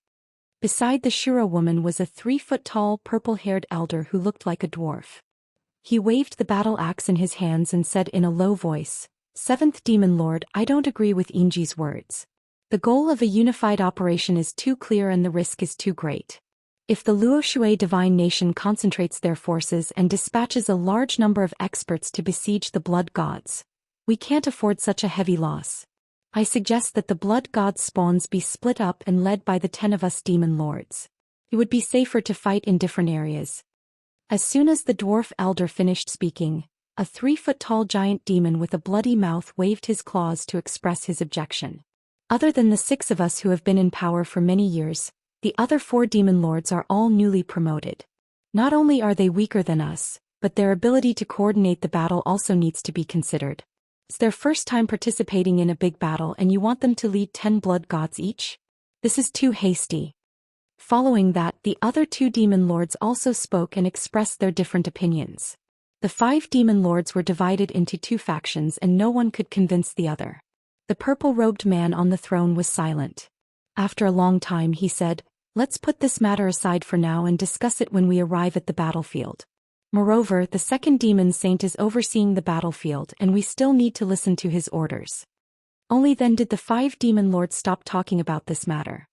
Beside the Shura woman was a 3-foot-tall, purple-haired elder who looked like a dwarf. He waved the battle axe in his hands and said in a low voice, "Seventh Demon Lord, I don't agree with Inji's words. The goal of a unified operation is too clear and the risk is too great. If the Luoshui Divine Nation concentrates their forces and dispatches a large number of experts to besiege the blood gods, we can't afford such a heavy loss. I suggest that the blood gods' spawns be split up and led by the 10 of us demon lords. It would be safer to fight in different areas." As soon as the dwarf elder finished speaking, a 3-foot-tall giant demon with a bloody mouth waved his claws to express his objection. "Other than the 6 of us who have been in power for many years, the other 4 demon lords are all newly promoted. Not only are they weaker than us, but their ability to coordinate the battle also needs to be considered. It's their first time participating in a big battle and you want them to lead 10 blood gods each? This is too hasty." Following that, the other 2 demon lords also spoke and expressed their different opinions. The 5 demon lords were divided into 2 factions and no one could convince the other. The purple-robed man on the throne was silent. After a long time he said, "Let's put this matter aside for now and discuss it when we arrive at the battlefield. Moreover, the second demon saint is overseeing the battlefield and we still need to listen to his orders." Only then did the 5 demon lords stop talking about this matter.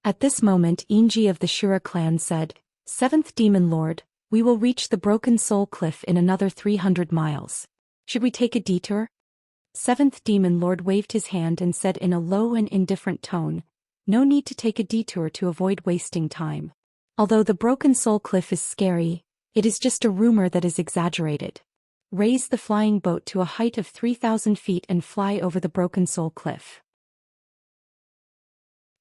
At this moment Inji of the Shura clan said, "Seventh Demon Lord, we will reach the Broken Soul Cliff in another 300 miles. Should we take a detour?" Seventh Demon Lord waved his hand and said in a low and indifferent tone, "No need to take a detour to avoid wasting time. Although the Broken Soul Cliff is scary, it is just a rumor that is exaggerated. Raise the flying boat to a height of 3,000 feet and fly over the Broken Soul Cliff."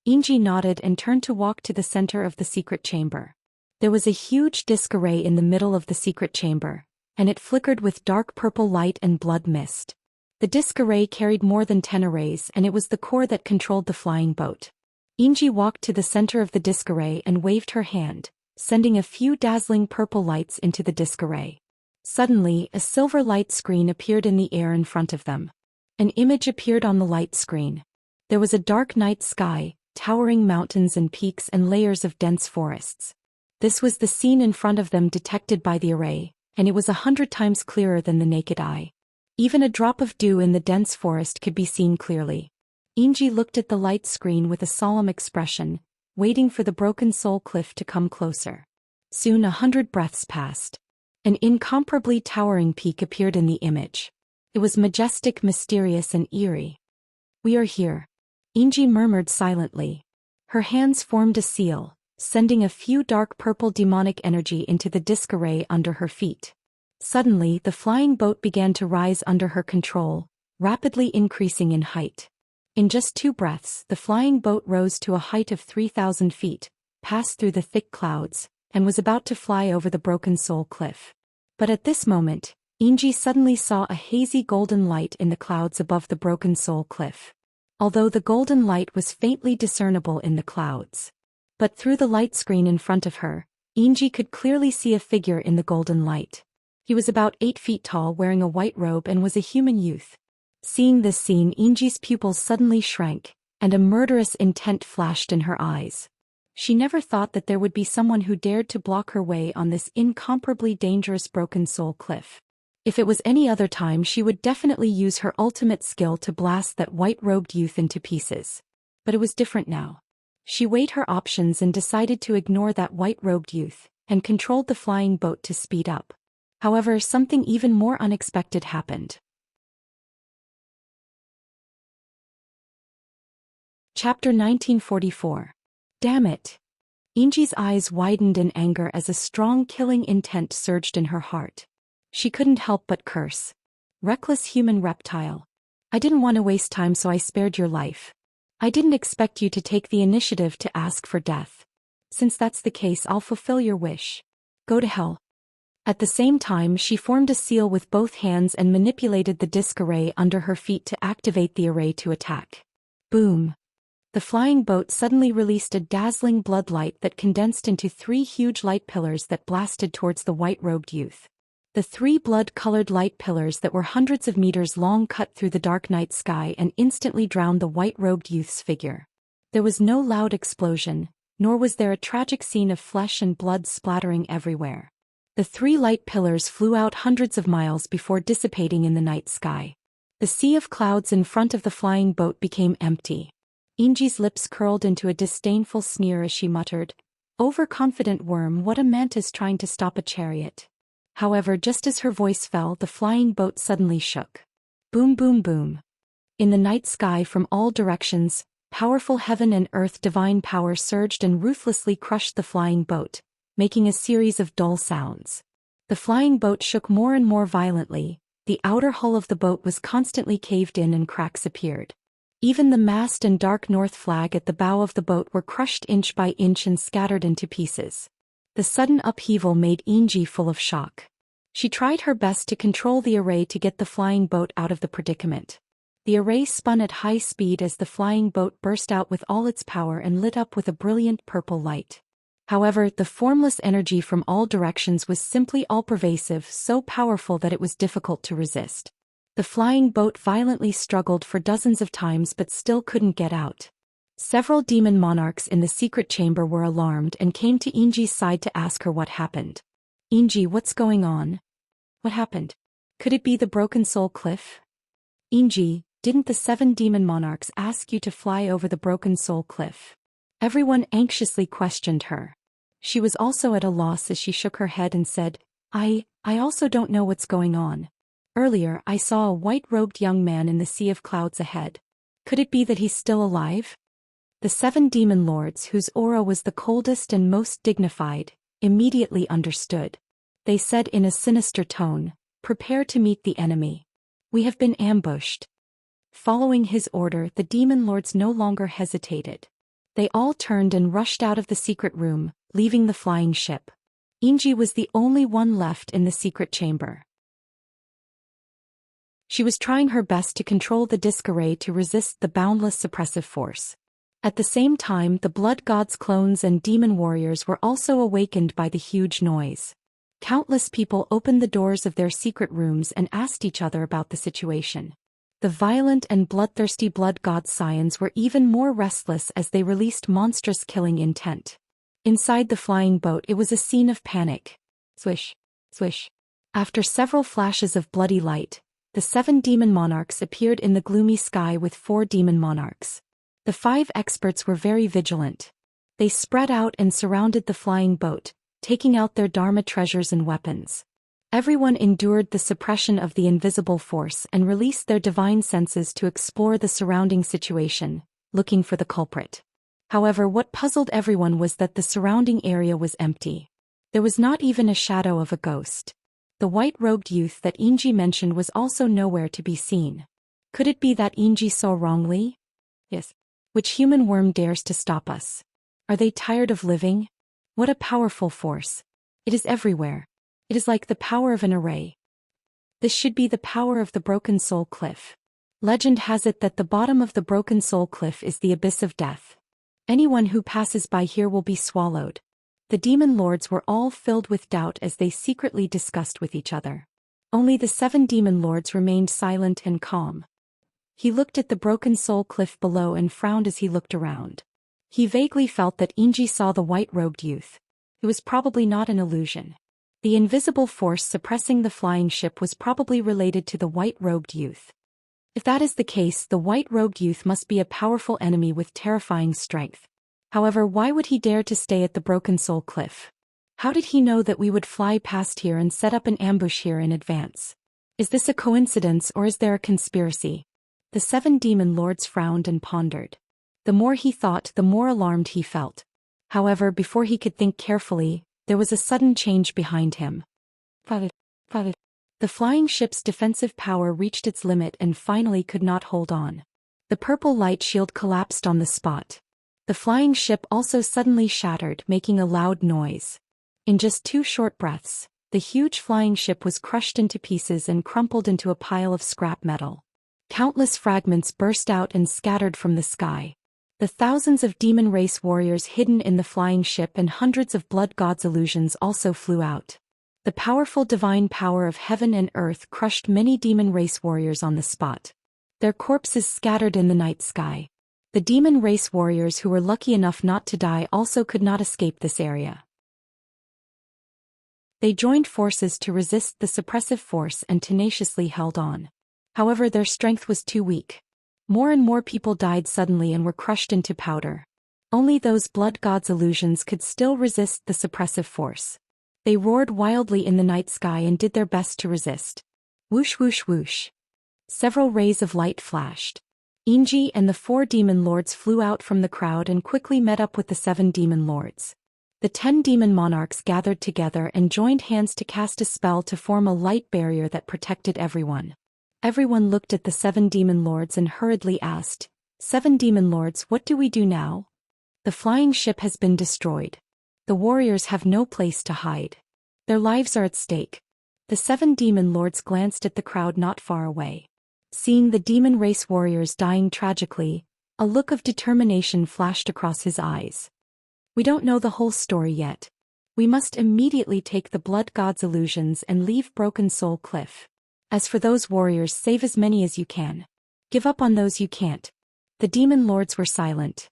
Inji nodded and turned to walk to the center of the secret chamber. There was a huge disc array in the middle of the secret chamber, and it flickered with dark purple light and blood mist. The disc array carried more than 10 arrays and it was the core that controlled the flying boat. Inji walked to the center of the disc array and waved her hand, sending a few dazzling purple lights into the disc array. Suddenly, a silver light screen appeared in the air in front of them. An image appeared on the light screen. There was a dark night sky, towering mountains and peaks and layers of dense forests. This was the scene in front of them detected by the array, and it was 100 times clearer than the naked eye. Even a drop of dew in the dense forest could be seen clearly. Inji looked at the light screen with a solemn expression, waiting for the Broken Soul Cliff to come closer. Soon 100 breaths passed. An incomparably towering peak appeared in the image. It was majestic, mysterious and eerie. "We are here," Inji murmured silently. Her hands formed a seal, sending a few dark purple demonic energy into the disc array under her feet. Suddenly, the flying boat began to rise under her control, rapidly increasing in height. In just 2 breaths, the flying boat rose to a height of 3,000 feet, passed through the thick clouds, and was about to fly over the Broken Soul Cliff. But at this moment, Inji suddenly saw a hazy golden light in the clouds above the Broken Soul Cliff. Although the golden light was faintly discernible in the clouds. But through the light screen in front of her, Inji could clearly see a figure in the golden light. He was about 8 feet tall, wearing a white robe and was a human youth. Seeing this scene, Inji's pupils suddenly shrank, and a murderous intent flashed in her eyes. She never thought that there would be someone who dared to block her way on this incomparably dangerous broken soul cliff. If it was any other time, she would definitely use her ultimate skill to blast that white-robed youth into pieces. But it was different now. She weighed her options and decided to ignore that white-robed youth, and controlled the flying boat to speed up. However, something even more unexpected happened. Chapter 1944. Damn it! Inji's eyes widened in anger as a strong killing intent surged in her heart. She couldn't help but curse. Reckless human reptile. I didn't want to waste time, so I spared your life. I didn't expect you to take the initiative to ask for death. Since that's the case, I'll fulfill your wish. Go to hell. At the same time, she formed a seal with both hands and manipulated the disc array under her feet to activate the array to attack. Boom. The flying boat suddenly released a dazzling blood light that condensed into 3 huge light pillars that blasted towards the white-robed youth. The 3 blood-colored light pillars that were hundreds of meters long cut through the dark night sky and instantly drowned the white-robed youth's figure. There was no loud explosion, nor was there a tragic scene of flesh and blood splattering everywhere. The 3 light pillars flew out hundreds of miles before dissipating in the night sky. The sea of clouds in front of the flying boat became empty. Inji's lips curled into a disdainful sneer as she muttered, "Overconfident worm, what a mantis trying to stop a chariot." However, just as her voice fell, the flying boat suddenly shook. Boom, boom, boom. In the night sky from all directions, powerful heaven and earth divine power surged and ruthlessly crushed the flying boat, making a series of dull sounds. The flying boat shook more and more violently. The outer hull of the boat was constantly caved in and cracks appeared. Even the mast and dark north flag at the bow of the boat were crushed inch by inch and scattered into pieces. The sudden upheaval made Inji full of shock. She tried her best to control the array to get the flying boat out of the predicament. The array spun at high speed as the flying boat burst out with all its power and lit up with a brilliant purple light. However, the formless energy from all directions was simply all-pervasive, so powerful that it was difficult to resist. The flying boat violently struggled for dozens of times but still couldn't get out. Several demon monarchs in the secret chamber were alarmed and came to Inji's side to ask her what happened. "Inji, what's going on? What happened? Could it be the Broken Soul Cliff?" "Inji, didn't the 7 demon monarchs ask you to fly over the Broken Soul Cliff?" Everyone anxiously questioned her. She was also at a loss as she shook her head and said, I also don't know what's going on. Earlier, I saw a white-robed young man in the sea of clouds ahead. Could it be that he's still alive?" The 7 demon lords, whose aura was the coldest and most dignified, immediately understood. They said in a sinister tone, "Prepare to meet the enemy. We have been ambushed." Following his order, the demon lords no longer hesitated. They all turned and rushed out of the secret room, leaving the flying ship. Inji was the only one left in the secret chamber. She was trying her best to control the disc array to resist the boundless suppressive force. At the same time, the blood god's clones and demon warriors were also awakened by the huge noise. Countless people opened the doors of their secret rooms and asked each other about the situation. The violent and bloodthirsty blood god scions were even more restless as they released monstrous killing intent. Inside the flying boat, it was a scene of panic. Swish, swish. After several flashes of bloody light, the 7 demon monarchs appeared in the gloomy sky with 4 demon monarchs. The 5 experts were very vigilant. They spread out and surrounded the flying boat, taking out their Dharma treasures and weapons. Everyone endured the suppression of the invisible force and released their divine senses to explore the surrounding situation, looking for the culprit. However, what puzzled everyone was that the surrounding area was empty. There was not even a shadow of a ghost. The white-robed youth that Inji mentioned was also nowhere to be seen. Could it be that Inji saw wrongly? Yes. Which human worm dares to stop us? Are they tired of living? What a powerful force. It is everywhere. It is like the power of an array. This should be the power of the Broken Soul Cliff. Legend has it that the bottom of the Broken Soul Cliff is the abyss of death. Anyone who passes by here will be swallowed. The demon lords were all filled with doubt as they secretly discussed with each other. Only the 7 demon lords remained silent and calm. He looked at the broken soul cliff below and frowned as he looked around. He vaguely felt that Inji saw the white-robed youth. It was probably not an illusion. The invisible force suppressing the flying ship was probably related to the white-robed youth. If that is the case, the white-robed youth must be a powerful enemy with terrifying strength. However, why would he dare to stay at the Broken Soul Cliff? How did he know that we would fly past here and set up an ambush here in advance? Is this a coincidence or is there a conspiracy? The 7 demon lords frowned and pondered. The more he thought, the more alarmed he felt. However, before he could think carefully, there was a sudden change behind him. The flying ship's defensive power reached its limit and finally could not hold on. The purple light shield collapsed on the spot. The flying ship also suddenly shattered, making a loud noise. In just 2 short breaths, the huge flying ship was crushed into pieces and crumpled into a pile of scrap metal. Countless fragments burst out and scattered from the sky. The thousands of demon race warriors hidden in the flying ship and hundreds of blood gods' illusions also flew out. The powerful divine power of heaven and earth crushed many demon race warriors on the spot. Their corpses scattered in the night sky. The demon race warriors who were lucky enough not to die also could not escape this area. They joined forces to resist the suppressive force and tenaciously held on. However, their strength was too weak. More and more people died suddenly and were crushed into powder. Only those blood gods' illusions could still resist the suppressive force. They roared wildly in the night sky and did their best to resist. Whoosh whoosh whoosh. Several rays of light flashed. Inji and the 4 demon lords flew out from the crowd and quickly met up with the 7 demon lords. The 10 demon monarchs gathered together and joined hands to cast a spell to form a light barrier that protected everyone. Everyone looked at the 7 demon lords and hurriedly asked, "7 demon lords, what do we do now?" The flying ship has been destroyed. The warriors have no place to hide. Their lives are at stake. The 7 demon lords glanced at the crowd not far away. Seeing the demon race warriors dying tragically, a look of determination flashed across his eyes. "We don't know the whole story yet. We must immediately take the blood god's illusions and leave Broken Soul Cliff. As for those warriors, save as many as you can. Give up on those you can't." The demon lords were silent.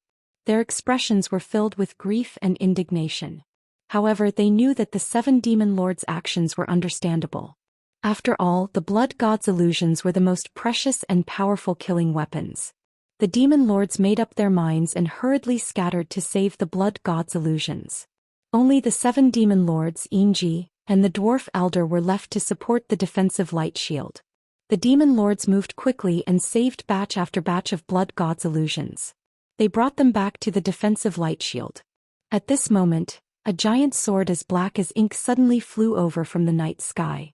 Their expressions were filled with grief and indignation. However, they knew that the 7 demon lords' actions were understandable. After all, the blood god's illusions were the most precious and powerful killing weapons. The demon lords made up their minds and hurriedly scattered to save the blood god's illusions. Only the 7 demon lords, Inji, and the dwarf elder were left to support the defensive light shield. The demon lords moved quickly and saved batch after batch of blood god's illusions. They brought them back to the defensive light shield. At this moment, a giant sword as black as ink suddenly flew over from the night sky.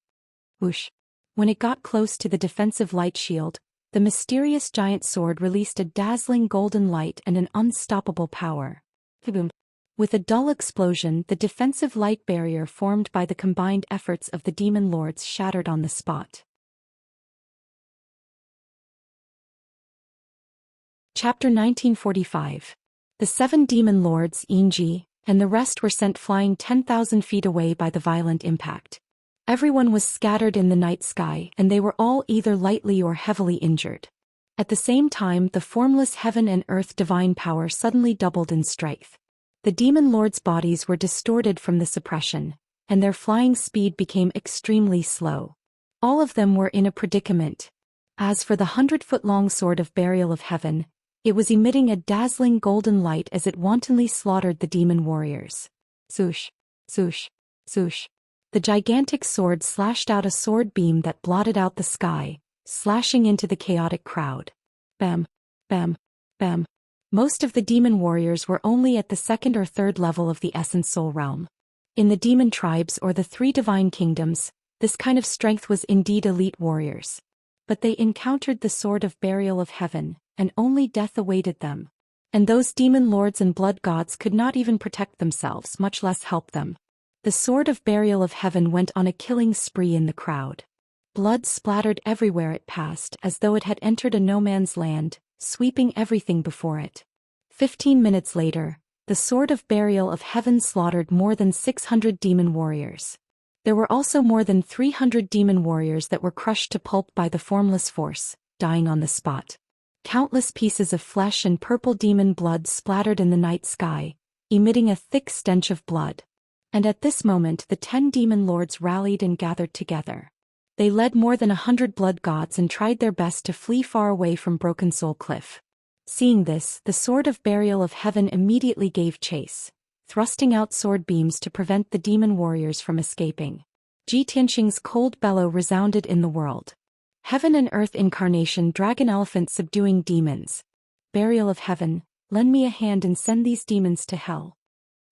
Whoosh! When it got close to the defensive light shield, the mysterious giant sword released a dazzling golden light and an unstoppable power. Kaboom! With a dull explosion, the defensive light barrier formed by the combined efforts of the demon lords shattered on the spot. Chapter 1945. The 7 demon lords, Inji, and the rest were sent flying 10,000 feet away by the violent impact. Everyone was scattered in the night sky and they were all either lightly or heavily injured. At the same time, the formless heaven and earth divine power suddenly doubled in strength. The demon lords' bodies were distorted from the suppression, and their flying speed became extremely slow. All of them were in a predicament. As for the 100-foot-long sword of burial of heaven, it was emitting a dazzling golden light as it wantonly slaughtered the demon warriors. Swoosh, swoosh, swoosh. The gigantic sword slashed out a sword beam that blotted out the sky, slashing into the chaotic crowd. Bam, bam, bam. Most of the demon warriors were only at the 2nd or 3rd level of the Essence Soul realm. In the demon tribes or the 3 divine kingdoms, this kind of strength was indeed elite warriors. But they encountered the sword of burial of heaven, and only death awaited them. And those demon lords and blood gods could not even protect themselves, much less help them. The sword of burial of heaven went on a killing spree in the crowd. Blood splattered everywhere it passed as though it had entered a no-man's land, sweeping everything before it. 15 minutes later, the sword of burial of heaven slaughtered more than 600 demon warriors. There were also more than 300 demon warriors that were crushed to pulp by the formless force, dying on the spot. Countless pieces of flesh and purple demon blood splattered in the night sky, emitting a thick stench of blood. And at this moment the 10 demon lords rallied and gathered together. They led more than 100 blood gods and tried their best to flee far away from Broken Soul Cliff. Seeing this, the Sword of Burial of Heaven immediately gave chase, thrusting out sword beams to prevent the demon warriors from escaping. Ji Tianqing's cold bellow resounded in the world. Heaven and Earth Incarnation Dragon Elephant subduing demons. Burial of Heaven, lend me a hand and send these demons to hell.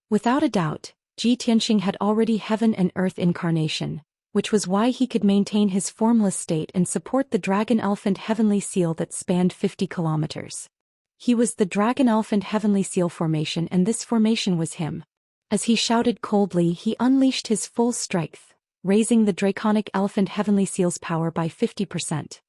Without a doubt, Ji Tianqing had already Heaven and Earth Incarnation, which was why he could maintain his formless state and support the Dragon Elephant Heavenly Seal that spanned 50 kilometers. He was the Dragon Elephant Heavenly Seal formation, and this formation was him. As he shouted coldly, he unleashed his full strength, raising the Draconic Elephant Heavenly Seal's power by 50%.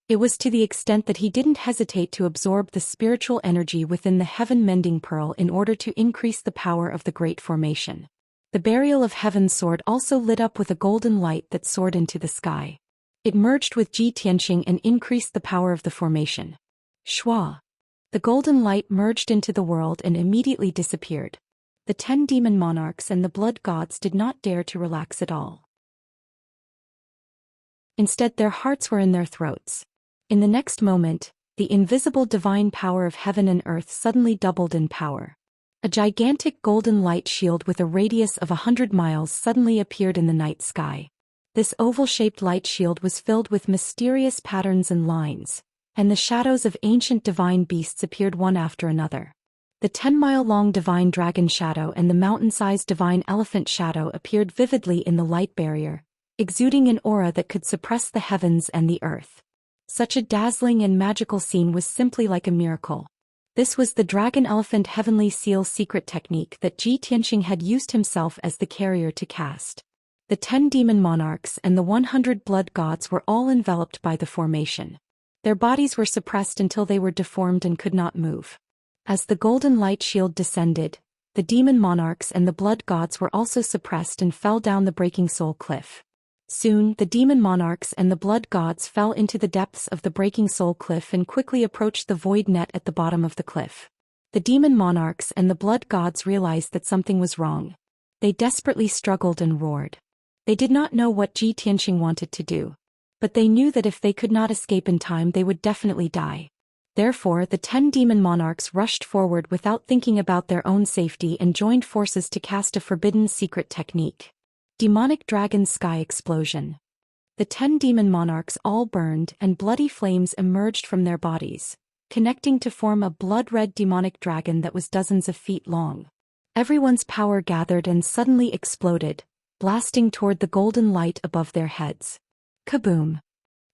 It was to the extent that he didn't hesitate to absorb the spiritual energy within the Heaven Mending Pearl in order to increase the power of the Great Formation. The Burial of Heaven sword also lit up with a golden light that soared into the sky. It merged with Ji Tianqing and increased the power of the formation. Shua! The golden light merged into the world and immediately disappeared. The 10 demon monarchs and the blood gods did not dare to relax at all. Instead, their hearts were in their throats. In the next moment, the invisible divine power of heaven and earth suddenly doubled in power. A gigantic golden light shield with a radius of 100 miles suddenly appeared in the night sky. This oval-shaped light shield was filled with mysterious patterns and lines, and the shadows of ancient divine beasts appeared one after another. The 10-mile-long divine dragon shadow and the mountain-sized divine elephant shadow appeared vividly in the light barrier, exuding an aura that could suppress the heavens and the earth. Such a dazzling and magical scene was simply like a miracle. This was the Dragon Elephant Heavenly Seal secret technique that Ji Tianqing had used himself as the carrier to cast. The 10 demon monarchs and the 100 blood gods were all enveloped by the formation. Their bodies were suppressed until they were deformed and could not move. As the golden light shield descended, the demon monarchs and the blood gods were also suppressed and fell down the Breaking Soul Cliff. Soon, the demon monarchs and the blood gods fell into the depths of the Breaking Soul Cliff and quickly approached the void net at the bottom of the cliff. The demon monarchs and the blood gods realized that something was wrong. They desperately struggled and roared. They did not know what Ji Tianqing wanted to do, but they knew that if they could not escape in time they would definitely die. Therefore, the 10 demon monarchs rushed forward without thinking about their own safety and joined forces to cast a forbidden secret technique. Demonic Dragon Sky Explosion. The 10 demon monarchs all burned and bloody flames emerged from their bodies, connecting to form a blood-red demonic dragon that was dozens of feet long. Everyone's power gathered and suddenly exploded, blasting toward the golden light above their heads. Kaboom!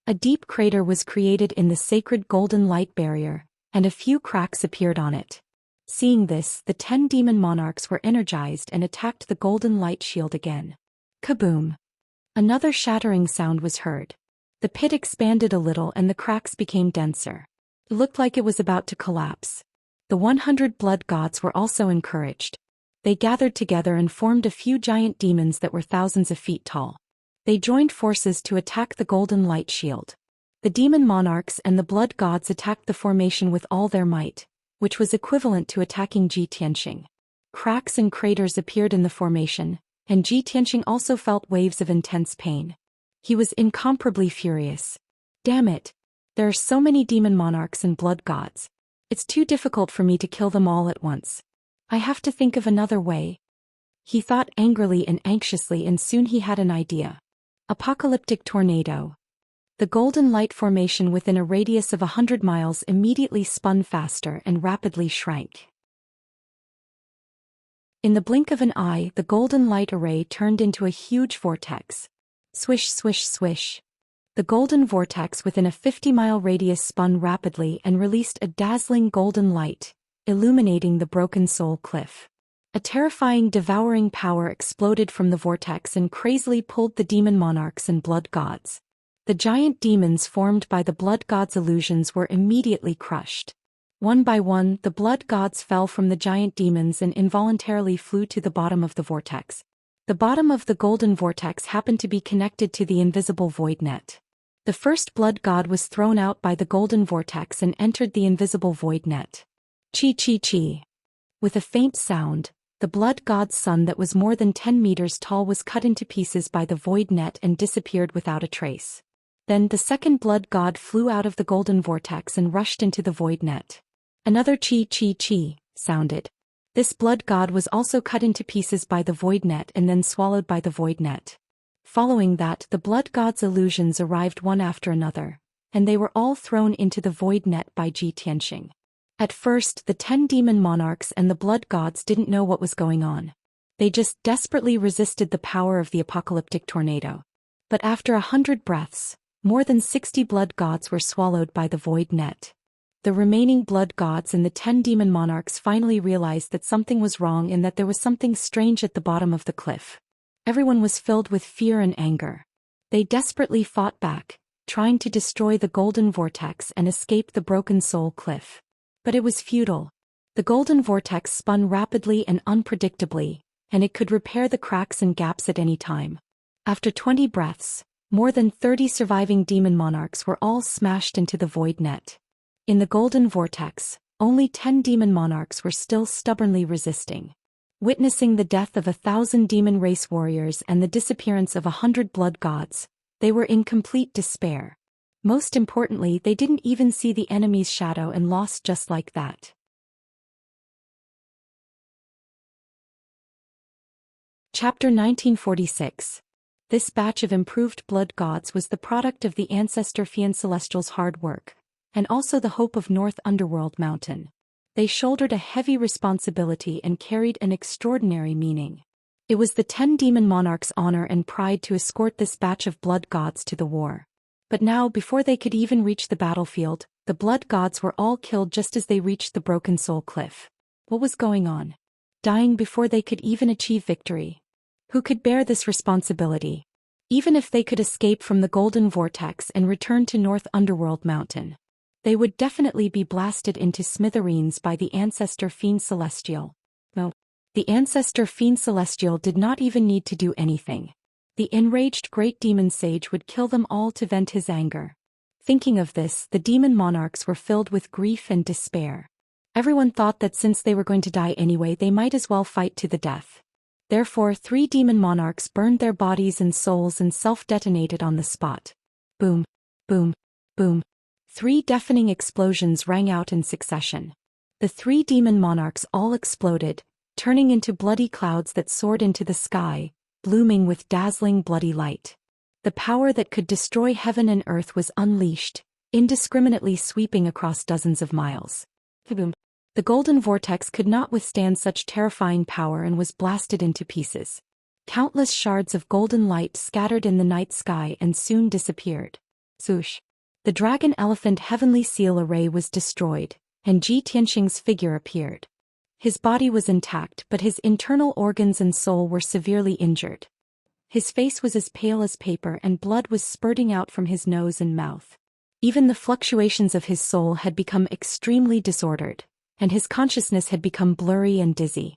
A deep crater was created in the sacred golden light barrier, and a few cracks appeared on it. Seeing this, the 10 demon monarchs were energized and attacked the golden light shield again. Kaboom! Another shattering sound was heard. The pit expanded a little and the cracks became denser. It looked like it was about to collapse. The 100 blood gods were also encouraged. They gathered together and formed a few giant demons that were thousands of feet tall. They joined forces to attack the golden light shield. The demon monarchs and the blood gods attacked the formation with all their might, which was equivalent to attacking Ji Tianqing. Cracks and craters appeared in the formation, and Ji Tianqing also felt waves of intense pain. He was incomparably furious. Damn it! There are so many demon monarchs and blood gods. It's too difficult for me to kill them all at once. I have to think of another way. He thought angrily and anxiously, and soon he had an idea. Apocalyptic tornado. The golden light formation within a radius of 100 miles immediately spun faster and rapidly shrank. In the blink of an eye, the golden light array turned into a huge vortex. Swish, swish, swish. The golden vortex within a 50-mile radius spun rapidly and released a dazzling golden light, illuminating the Broken Soul Cliff. A terrifying, devouring power exploded from the vortex and crazily pulled the demon monarchs and blood gods. The giant demons formed by the blood gods' illusions were immediately crushed. One by one, the blood gods fell from the giant demons and involuntarily flew to the bottom of the vortex. The bottom of the golden vortex happened to be connected to the invisible void net. The first blood god was thrown out by the golden vortex and entered the invisible void net. Chi chi chi. With a faint sound, the blood god's son that was more than 10 meters tall was cut into pieces by the void net and disappeared without a trace. Then the second blood god flew out of the golden vortex and rushed into the void net. Another chi chi chi sounded. This blood god was also cut into pieces by the void net and then swallowed by the void net. Following that, the blood god's illusions arrived one after another, and they were all thrown into the void net by Zhou Xian. At first, the 10 demon monarchs and the blood gods didn't know what was going on. They just desperately resisted the power of the apocalyptic tornado. But after 100 breaths, more than 60 blood gods were swallowed by the void net. The remaining blood gods and the 10 demon monarchs finally realized that something was wrong and that there was something strange at the bottom of the cliff. Everyone was filled with fear and anger. They desperately fought back, trying to destroy the golden vortex and escape the broken soul cliff. But it was futile. The golden vortex spun rapidly and unpredictably, and it could repair the cracks and gaps at any time. After 20 breaths, more than 30 surviving demon monarchs were all smashed into the void net. In the golden vortex, only 10 demon monarchs were still stubbornly resisting. Witnessing the death of 1,000 demon race warriors and the disappearance of 100 blood gods, they were in complete despair. Most importantly, they didn't even see the enemy's shadow and lost just like that. Chapter 1946. This batch of improved blood gods was the product of the ancestor Xian Celestial's hard work, and also the hope of North Underworld Mountain. They shouldered a heavy responsibility and carried an extraordinary meaning. It was the 10 demon monarchs' honor and pride to escort this batch of blood gods to the war. But now, before they could even reach the battlefield, the blood gods were all killed just as they reached the Broken Soul Cliff. What was going on? Dying before they could even achieve victory. Who could bear this responsibility? Even if they could escape from the Golden Vortex and return to North Underworld Mountain, they would definitely be blasted into smithereens by the ancestor Fiend Celestial. No. The ancestor Fiend Celestial did not even need to do anything. The enraged great demon sage would kill them all to vent his anger. Thinking of this, the demon monarchs were filled with grief and despair. Everyone thought that since they were going to die anyway, they might as well fight to the death. Therefore, 3 demon monarchs burned their bodies and souls and self-detonated on the spot. Boom, boom, boom. 3 deafening explosions rang out in succession. The 3 demon monarchs all exploded, turning into bloody clouds that soared into the sky, blooming with dazzling bloody light. The power that could destroy heaven and earth was unleashed, indiscriminately sweeping across dozens of miles. Boom. The golden vortex could not withstand such terrifying power and was blasted into pieces. Countless shards of golden light scattered in the night sky and soon disappeared. Swoosh. The dragon elephant heavenly seal array was destroyed, and Zhou Xian's figure appeared. His body was intact, but his internal organs and soul were severely injured. His face was as pale as paper and blood was spurting out from his nose and mouth. Even the fluctuations of his soul had become extremely disordered, and his consciousness had become blurry and dizzy.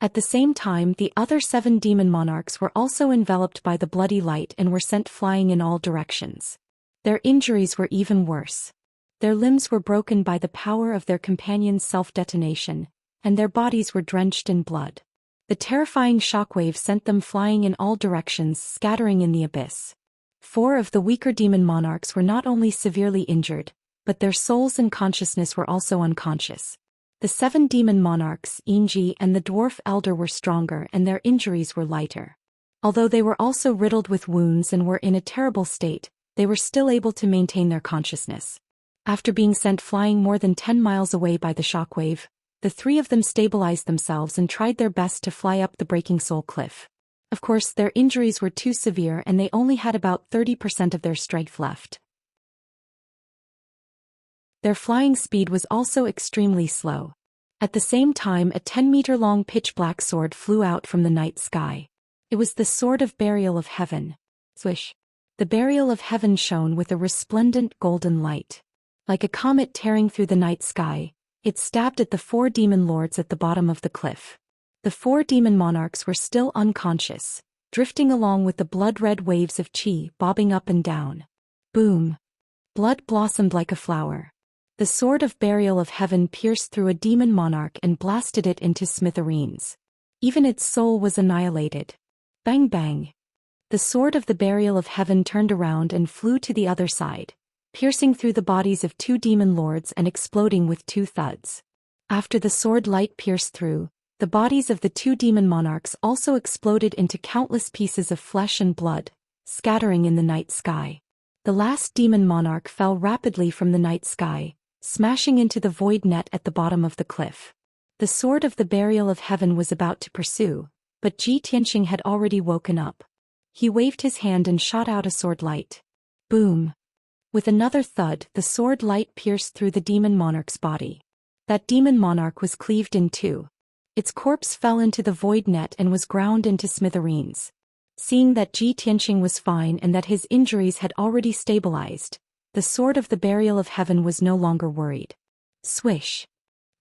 At the same time, the other 7 demon monarchs were also enveloped by the bloody light and were sent flying in all directions. Their injuries were even worse. Their limbs were broken by the power of their companions' self-detonation, and their bodies were drenched in blood. The terrifying shockwave sent them flying in all directions, scattering in the abyss. 4 of the weaker demon monarchs were not only severely injured, but their souls and consciousness were also unconscious. The 7 demon monarchs, Yingji and the dwarf elder, were stronger and their injuries were lighter. Although they were also riddled with wounds and were in a terrible state, they were still able to maintain their consciousness. After being sent flying more than 10 miles away by the shockwave, the 3 of them stabilized themselves and tried their best to fly up the Breaking Soul Cliff. Of course, their injuries were too severe and they only had about 30% of their strength left. Their flying speed was also extremely slow. At the same time, a 10-meter-long pitch-black sword flew out from the night sky. It was the Sword of Burial of Heaven. Swish. The Burial of Heaven shone with a resplendent golden light. Like a comet tearing through the night sky, it stabbed at the 4 demon lords at the bottom of the cliff. The 4 demon monarchs were still unconscious, drifting along with the blood-red waves of chi bobbing up and down. Boom! Blood blossomed like a flower. The sword of burial of heaven pierced through a demon monarch and blasted it into smithereens. Even its soul was annihilated. Bang bang! The sword of the burial of heaven turned around and flew to the other side, piercing through the bodies of 2 demon lords and exploding with 2 thuds. After the sword light pierced through, the bodies of the 2 demon monarchs also exploded into countless pieces of flesh and blood, scattering in the night sky. The last demon monarch fell rapidly from the night sky, smashing into the void net at the bottom of the cliff. The sword of the burial of heaven was about to pursue, but Zhi Tianxing had already woken up. He waved his hand and shot out a sword light. Boom! With another thud, the sword light pierced through the demon monarch's body. That demon monarch was cleaved in 2. Its corpse fell into the void net and was ground into smithereens. Seeing that Zhi Tianxing was fine and that his injuries had already stabilized, the sword of the burial of heaven was no longer worried. Swish!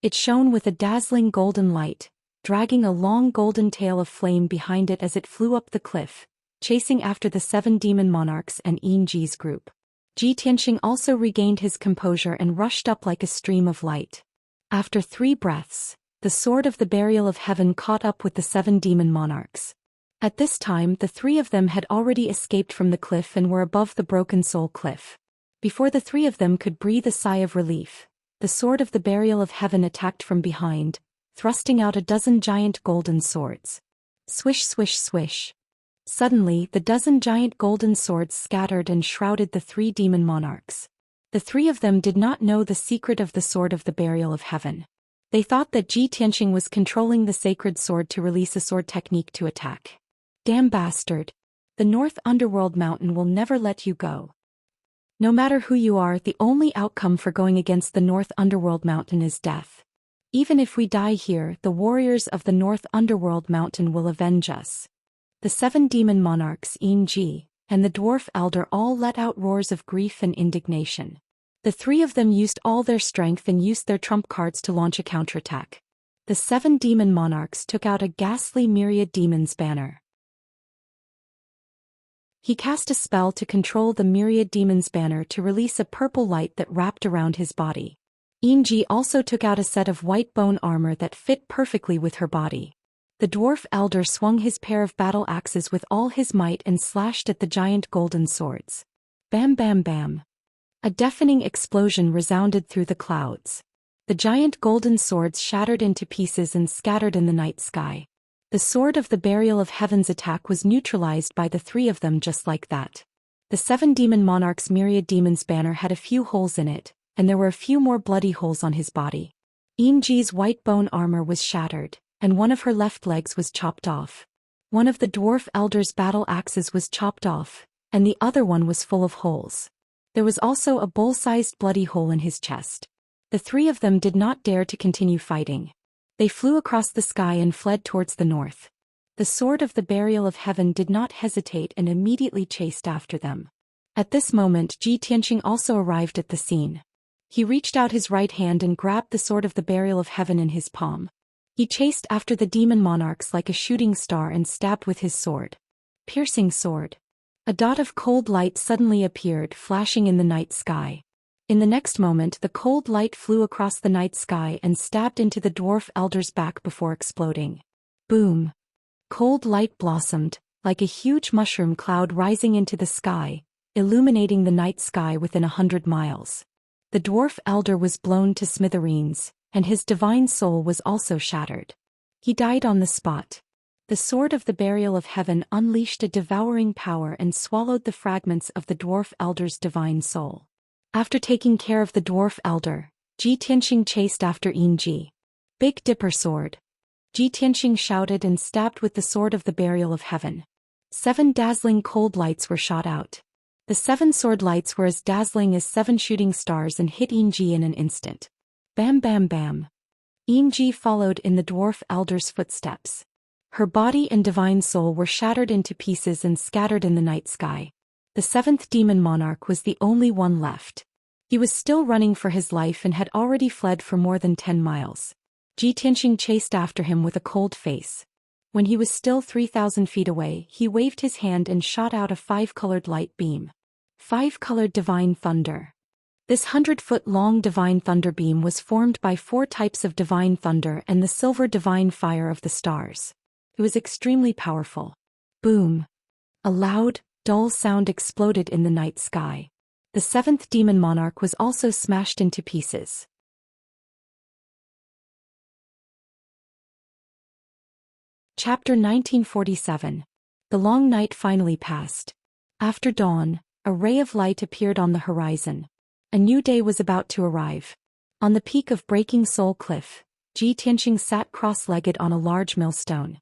It shone with a dazzling golden light, dragging a long golden tail of flame behind it as it flew up the cliff, chasing after the 7 demon monarchs and Ji's group. Zhi Tianxing also regained his composure and rushed up like a stream of light. After 3 breaths, the sword of the burial of heaven caught up with the 7 demon monarchs. At this time the 3 of them had already escaped from the cliff and were above the Broken Soul Cliff. Before the 3 of them could breathe a sigh of relief, the sword of the burial of heaven attacked from behind, thrusting out a dozen giant golden swords. Swish swish swish. Suddenly the dozen giant golden swords scattered and shrouded the 3 demon monarchs. The 3 of them did not know the secret of the sword of the burial of heaven. They thought that Zhi Tianxing was controlling the sacred sword to release a sword technique to attack. Damn bastard! The North Underworld Mountain will never let you go. No matter who you are, the only outcome for going against the North Underworld Mountain is death. Even if we die here, the warriors of the North Underworld Mountain will avenge us. The 7 demon monarchs, Ji, and the dwarf elder all let out roars of grief and indignation. The 3 of them used all their strength and used their trump cards to launch a counterattack. The 7 demon monarchs took out a ghastly myriad demon's banner. He cast a spell to control the myriad demon's banner to release a purple light that wrapped around his body. Ji also took out a set of white bone armor that fit perfectly with her body. The dwarf elder swung his pair of battle axes with all his might and slashed at the giant golden swords. Bam bam bam. A deafening explosion resounded through the clouds. The giant golden swords shattered into pieces and scattered in the night sky. The sword of the burial of heaven's attack was neutralized by the 3 of them just like that. The 7 demon monarchs' myriad demon's banner had a few holes in it, and there were a few more bloody holes on his body. Ji's white bone armor was shattered, and one of her left legs was chopped off. One of the dwarf elder's battle axes was chopped off, and the other one was full of holes. There was also a bowl-sized bloody hole in his chest. The 3 of them did not dare to continue fighting. They flew across the sky and fled towards the north. The sword of the burial of heaven did not hesitate and immediately chased after them. At this moment Zhi Tianxing also arrived at the scene. He reached out his right hand and grabbed the sword of the burial of heaven in his palm. He chased after the demon monarchs like a shooting star and stabbed with his sword. Piercing sword. A dot of cold light suddenly appeared, flashing in the night sky. In the next moment the cold light flew across the night sky and stabbed into the dwarf elder's back before exploding. Boom! Cold light blossomed, like a huge mushroom cloud rising into the sky, illuminating the night sky within 100 miles. The dwarf elder was blown to smithereens, and his divine soul was also shattered. He died on the spot. The sword of the burial of heaven unleashed a devouring power and swallowed the fragments of the dwarf elder's divine soul. After taking care of the dwarf elder, Zhi Tianxing chased after Ji. Big Dipper sword. Zhi Tianxing shouted and stabbed with the sword of the burial of heaven. 7 dazzling cold lights were shot out. The 7 sword lights were as dazzling as 7 shooting stars and hit Ji in an instant. Bam bam bam. Ji followed in the dwarf elder's footsteps. Her body and divine soul were shattered into pieces and scattered in the night sky. The 7th demon monarch was the only one left. He was still running for his life and had already fled for more than 10 miles. Zhi Tianxing chased after him with a cold face. When he was still 3,000 feet away, he waved his hand and shot out a 5-colored light beam. 5-colored divine thunder. This 100-foot-long divine thunder beam was formed by 4 types of divine thunder and the silver divine fire of the stars. It was extremely powerful. Boom! A loud, dull sound exploded in the night sky. The 7th demon monarch was also smashed into pieces. Chapter 1947. The long night finally passed. After dawn, a ray of light appeared on the horizon. A new day was about to arrive. On the peak of Breaking Soul Cliff, Zhi Tianxing sat cross-legged on a large millstone.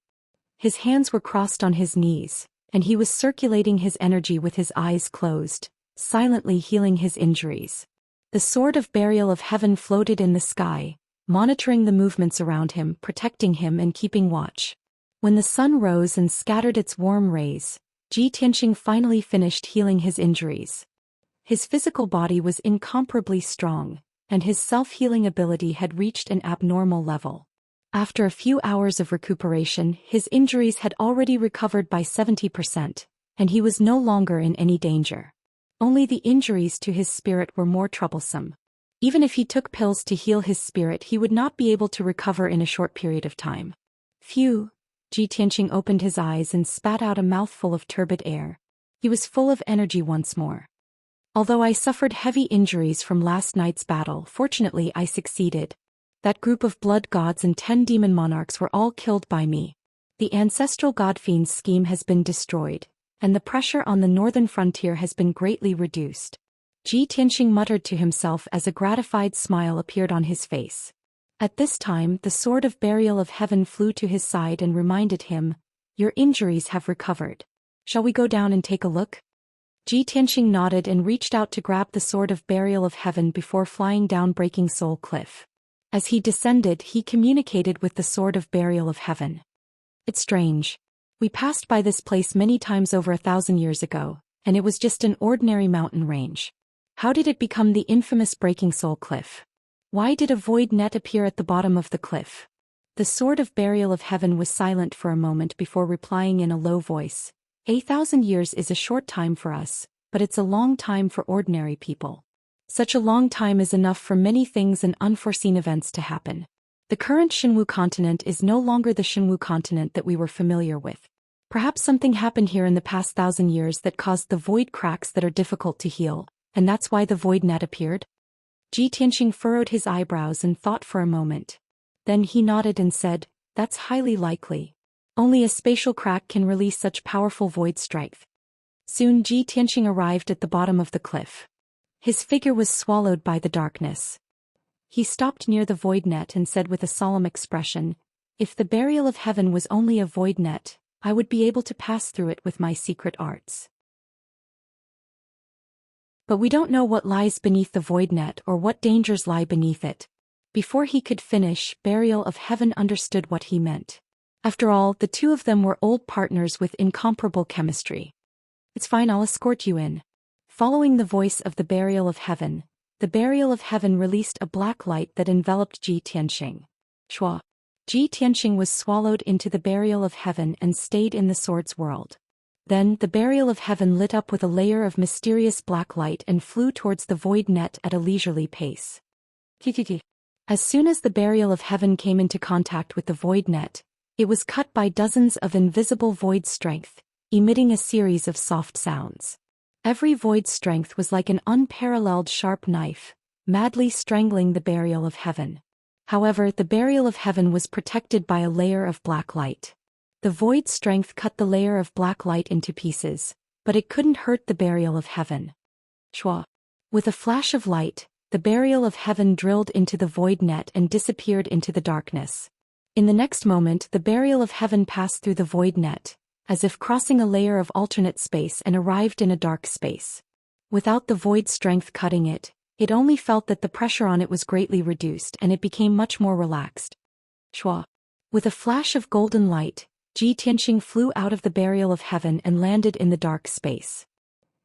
His hands were crossed on his knees, and he was circulating his energy with his eyes closed, silently healing his injuries. The sword of burial of heaven floated in the sky, monitoring the movements around him, protecting him and keeping watch. When the sun rose and scattered its warm rays, Zhi Tianxing finally finished healing his injuries. His physical body was incomparably strong, and his self-healing ability had reached an abnormal level. After a few hours of recuperation, his injuries had already recovered by 70%, and he was no longer in any danger. Only the injuries to his spirit were more troublesome. Even if he took pills to heal his spirit, he would not be able to recover in a short period of time. Phew! Zhi Tianxing opened his eyes and spat out a mouthful of turbid air. He was full of energy once more. Although I suffered heavy injuries from last night's battle, fortunately I succeeded. That group of blood gods and 10 demon monarchs were all killed by me. The ancestral godfiend's scheme has been destroyed, and the pressure on the northern frontier has been greatly reduced. Zhi Tianxing muttered to himself as a gratified smile appeared on his face. At this time, the sword of burial of heaven flew to his side and reminded him, "Your injuries have recovered. Shall we go down and take a look?" Zhi Tianxing nodded and reached out to grab the sword of burial of heaven before flying down Breaking Soul Cliff. As he descended, he communicated with the sword of burial of heaven. "It's strange. We passed by this place many times over 1,000 years ago, and it was just an ordinary mountain range. How did it become the infamous Breaking Soul Cliff? Why did a void net appear at the bottom of the cliff?" The sword of burial of heaven was silent for a moment before replying in a low voice. 1,000 years is a short time for us, but it's a long time for ordinary people. Such a long time is enough for many things and unforeseen events to happen. The current Xinwu continent is no longer the Xinwu continent that we were familiar with. Perhaps something happened here in the past 1,000 years that caused the void cracks that are difficult to heal, and that's why the void net appeared? Zhi Tianxing furrowed his eyebrows and thought for a moment. Then he nodded and said, "That's highly likely. Only a spatial crack can release such powerful void strength." Soon Zhi Tianxing arrived at the bottom of the cliff. His figure was swallowed by the darkness. He stopped near the void net and said with a solemn expression, "If the burial of heaven was only a void net, I would be able to pass through it with my secret arts. But we don't know what lies beneath the void net or what dangers lie beneath it." Before he could finish, burial of heaven understood what he meant. After all, the two of them were old partners with incomparable chemistry. "It's fine, I'll escort you in." Following the voice of the burial of heaven released a black light that enveloped Zhi Tianxing. Shua. Zhi Tianxing was swallowed into the burial of heaven and stayed in the sword's world. Then the burial of heaven lit up with a layer of mysterious black light and flew towards the void net at a leisurely pace. As soon as the burial of heaven came into contact with the void net, it was cut by dozens of invisible void strength, emitting a series of soft sounds. Every void strength was like an unparalleled sharp knife, madly strangling the burial of heaven. However, the burial of heaven was protected by a layer of black light. The void strength cut the layer of black light into pieces, but it couldn't hurt the burial of heaven. Shua. With a flash of light, the burial of heaven drilled into the void net and disappeared into the darkness. In the next moment, the burial of heaven passed through the void net, as if crossing a layer of alternate space, and arrived in a dark space. Without the void strength cutting it, it only felt that the pressure on it was greatly reduced and it became much more relaxed. Shua. With a flash of golden light, Zhi Tianxing flew out of the burial of heaven and landed in the dark space.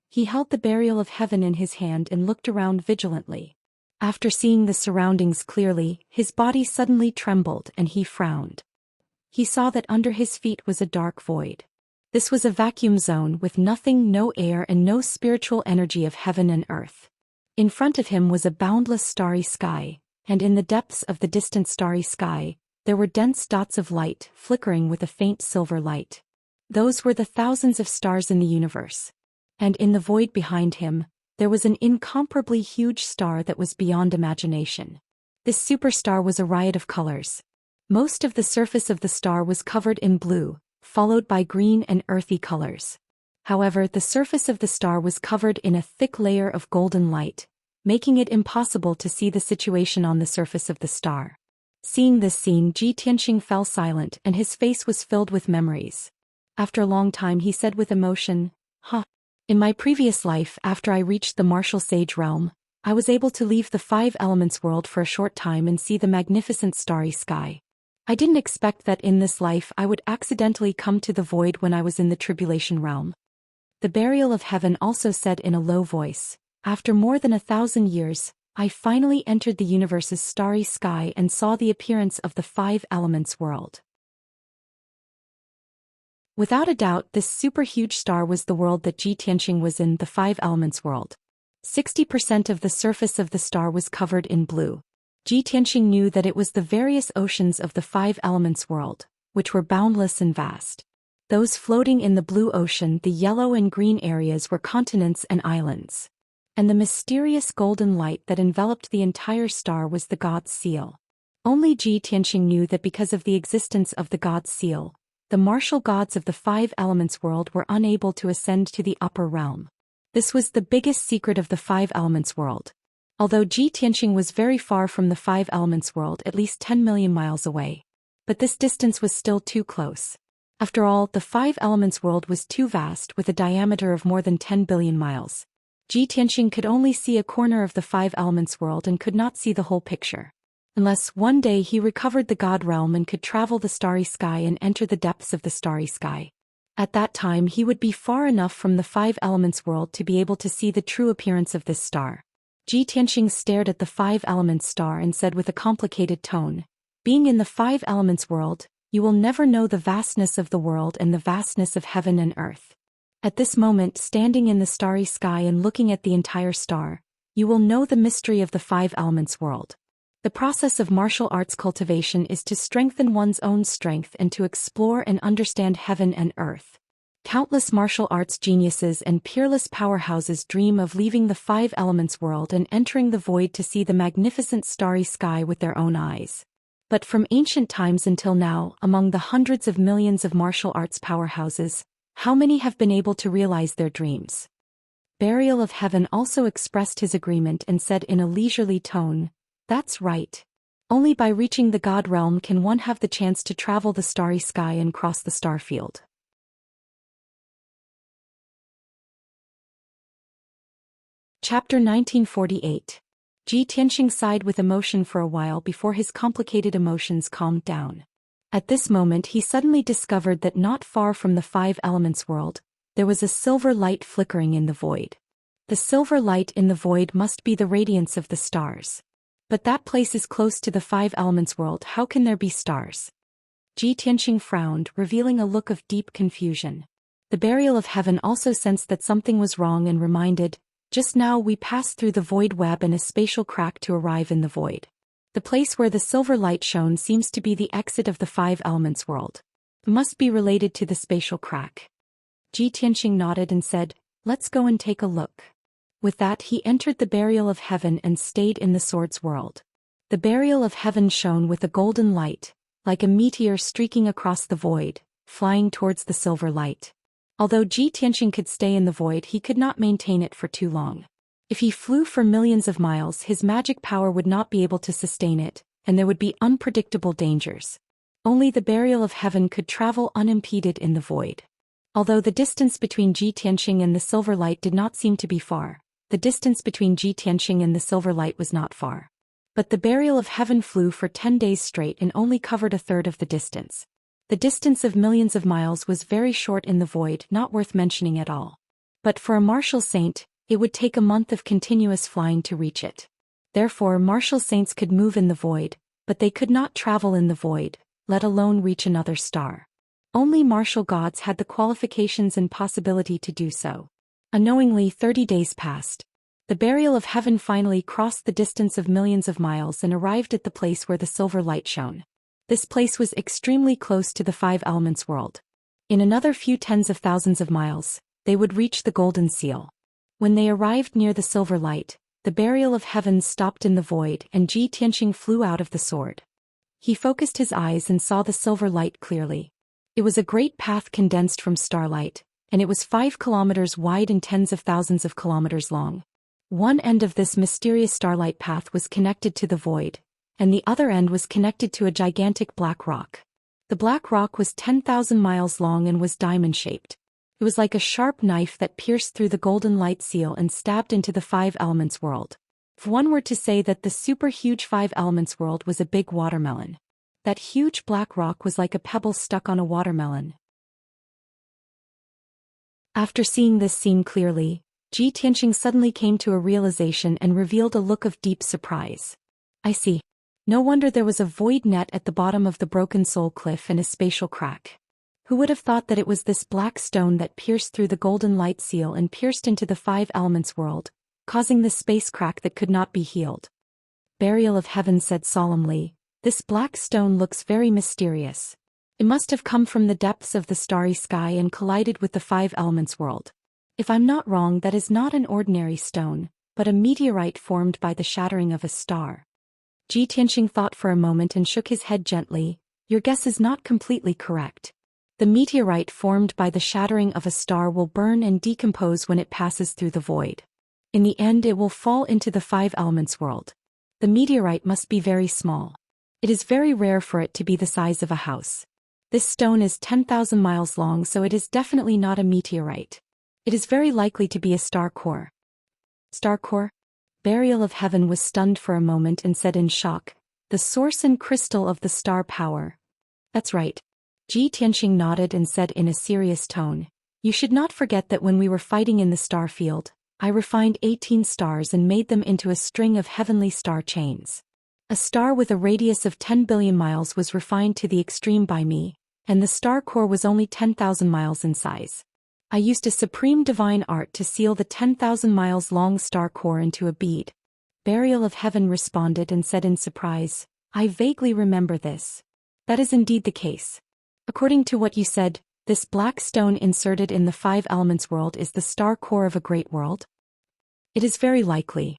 He held the burial of heaven in his hand and looked around vigilantly. After seeing the surroundings clearly, his body suddenly trembled and he frowned. He saw that under his feet was a dark void. This was a vacuum zone with nothing, no air and no spiritual energy of heaven and earth. In front of him was a boundless starry sky, and in the depths of the distant starry sky, there were dense dots of light flickering with a faint silver light. Those were the thousands of stars in the universe. And in the void behind him, there was an incomparably huge star that was beyond imagination. This superstar was a riot of colors. Most of the surface of the star was covered in blue, followed by green and earthy colors. However, the surface of the star was covered in a thick layer of golden light, making it impossible to see the situation on the surface of the star. Seeing this scene, Ji Tianxing fell silent and his face was filled with memories. After a long time he said with emotion, In my previous life, after I reached the martial sage realm, I was able to leave the 5 elements world for a short time and see the magnificent starry sky. I didn't expect that in this life I would accidentally come to the void when I was in the tribulation realm. The burial of heaven also said in a low voice, After more than 1,000 years, I finally entered the universe's starry sky and saw the appearance of the 5 elements world. Without a doubt, this super huge star was the world that Ji Tianxing was in, the 5 elements world. 60% of the surface of the star was covered in blue. Ji Tianxing knew that it was the various oceans of the 5 elements world, which were boundless and vast. Those floating in the blue ocean, the yellow and green areas were continents and islands. And the mysterious golden light that enveloped the entire star was the God's seal. Only Ji Tianxing knew that because of the existence of the God's seal, the martial gods of the 5 elements world were unable to ascend to the upper realm. This was the biggest secret of the 5 elements world. Although Ji Tianxing was very far from the 5 elements world, at least 10 million miles away. But this distance was still too close. After all, the 5 elements world was too vast, with a diameter of more than 10 billion miles. Ji Tianxing could only see a corner of the 5 elements world and could not see the whole picture. Unless one day he recovered the God realm and could travel the starry sky and enter the depths of the starry sky. At that time he would be far enough from the 5 elements world to be able to see the true appearance of this star. Ji Tianxing stared at the 5 elements star and said with a complicated tone, Being in the 5 elements world, you will never know the vastness of the world and the vastness of heaven and earth. At this moment, standing in the starry sky and looking at the entire star, you will know the mystery of the 5 elements world. The process of martial arts cultivation is to strengthen one's own strength and to explore and understand heaven and earth. Countless martial arts geniuses and peerless powerhouses dream of leaving the 5 elements world and entering the void to see the magnificent starry sky with their own eyes. But from ancient times until now, among the hundreds of millions of martial arts powerhouses, how many have been able to realize their dreams? Burial of Heaven also expressed his agreement and said in a leisurely tone, That's right. Only by reaching the God realm can one have the chance to travel the starry sky and cross the star field. Chapter 1948. Ji Tianxing sighed with emotion for a while before his complicated emotions calmed down. At this moment he suddenly discovered that not far from the 5 elements world, there was a silver light flickering in the void. The silver light in the void must be the radiance of the stars. But that place is close to the 5 elements world, how can there be stars? Ji Tianxing frowned, revealing a look of deep confusion. The burial of heaven also sensed that something was wrong and reminded, Just now we passed through the void web and a spatial crack to arrive in the void. The place where the silver light shone seems to be the exit of the 5 elements world. It must be related to the spatial crack. Ji Tianxing nodded and said, Let's go and take a look. With that he entered the burial of heaven and stayed in the swords world. The burial of heaven shone with a golden light, like a meteor streaking across the void, flying towards the silver light. Although Ji Tianxing could stay in the void, he could not maintain it for too long. If he flew for millions of miles, his magic power would not be able to sustain it, and there would be unpredictable dangers. Only the burial of heaven could travel unimpeded in the void. Although the distance between Ji Tianxing and the silver light did not seem to be far, the distance between Ji Tianxing and the silver light was not far. But the burial of heaven flew for 10 days straight and only covered a third of the distance. The distance of millions of miles was very short in the void, not worth mentioning at all. But for a martial saint, it would take a month of continuous flying to reach it. Therefore, martial saints could move in the void, but they could not travel in the void, let alone reach another star. Only martial gods had the qualifications and possibility to do so. Unknowingly, 30 days passed. The burial of heaven finally crossed the distance of millions of miles and arrived at the place where the silver light shone. This place was extremely close to the five elements world. In another few tens of thousands of miles, they would reach the golden seal. When they arrived near the silver light, the burial of heaven stopped in the void and Ji Tianxing flew out of the sword. He focused his eyes and saw the silver light clearly. It was a great path condensed from starlight, and it was 5 kilometers wide and tens of thousands of kilometers long. One end of this mysterious starlight path was connected to the void, and the other end was connected to a gigantic black rock. The black rock was 10,000 miles long and was diamond-shaped. It was like a sharp knife that pierced through the golden light seal and stabbed into the five elements world. If one were to say that the super-huge five elements world was a big watermelon, that huge black rock was like a pebble stuck on a watermelon. After seeing this scene clearly, Ji Tianxing suddenly came to a realization and revealed a look of deep surprise. I see. No wonder there was a void net at the bottom of the broken soul cliff and a spatial crack. Who would have thought that it was this black stone that pierced through the golden light seal and pierced into the five elements world, causing this space crack that could not be healed? Burial of Heaven said solemnly, "This black stone looks very mysterious. It must have come from the depths of the starry sky and collided with the five elements world. If I'm not wrong, that is not an ordinary stone, but a meteorite formed by the shattering of a star." Ji Tianxing thought for a moment and shook his head gently. "Your guess is not completely correct. The meteorite formed by the shattering of a star will burn and decompose when it passes through the void. In the end, it will fall into the five elements world. The meteorite must be very small. It is very rare for it to be the size of a house. This stone is 10,000 miles long, so it is definitely not a meteorite. It is very likely to be a star core." Star core? Burial of Heaven was stunned for a moment and said in shock, "The source and crystal of the star power." "That's right." Ji Tianxing nodded and said in a serious tone, "You should not forget that when we were fighting in the star field, I refined 18 stars and made them into a string of heavenly star chains. A star with a radius of 10 billion miles was refined to the extreme by me, and the star core was only 10,000 miles in size. I used a supreme divine art to seal the 10,000 miles long star core into a bead." Burial of Heaven responded and said in surprise, "I vaguely remember this. That is indeed the case. According to what you said, this black stone inserted in the five elements world is the star core of a great world?" "It is very likely."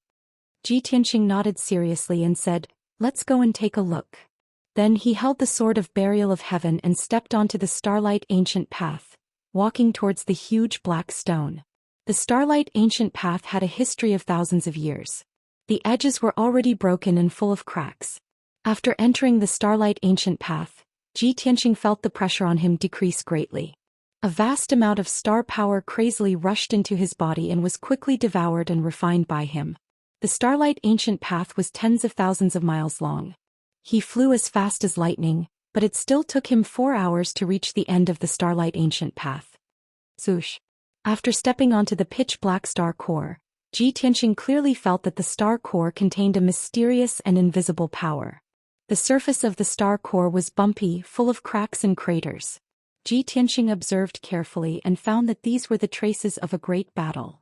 Ji Tianxing nodded seriously and said, "Let's go and take a look." Then he held the sword of Burial of Heaven and stepped onto the starlight ancient path, walking towards the huge black stone. The starlight ancient path had a history of thousands of years. The edges were already broken and full of cracks. After entering the starlight ancient path, Ji Tianxing felt the pressure on him decrease greatly. A vast amount of star power crazily rushed into his body and was quickly devoured and refined by him. The starlight ancient path was tens of thousands of miles long. He flew as fast as lightning, but it still took him 4 hours to reach the end of the starlight ancient path. Swoosh. After stepping onto the pitch-black star core, Ji Tianxing clearly felt that the star core contained a mysterious and invisible power. The surface of the star core was bumpy, full of cracks and craters. Ji Tianxing observed carefully and found that these were the traces of a great battle.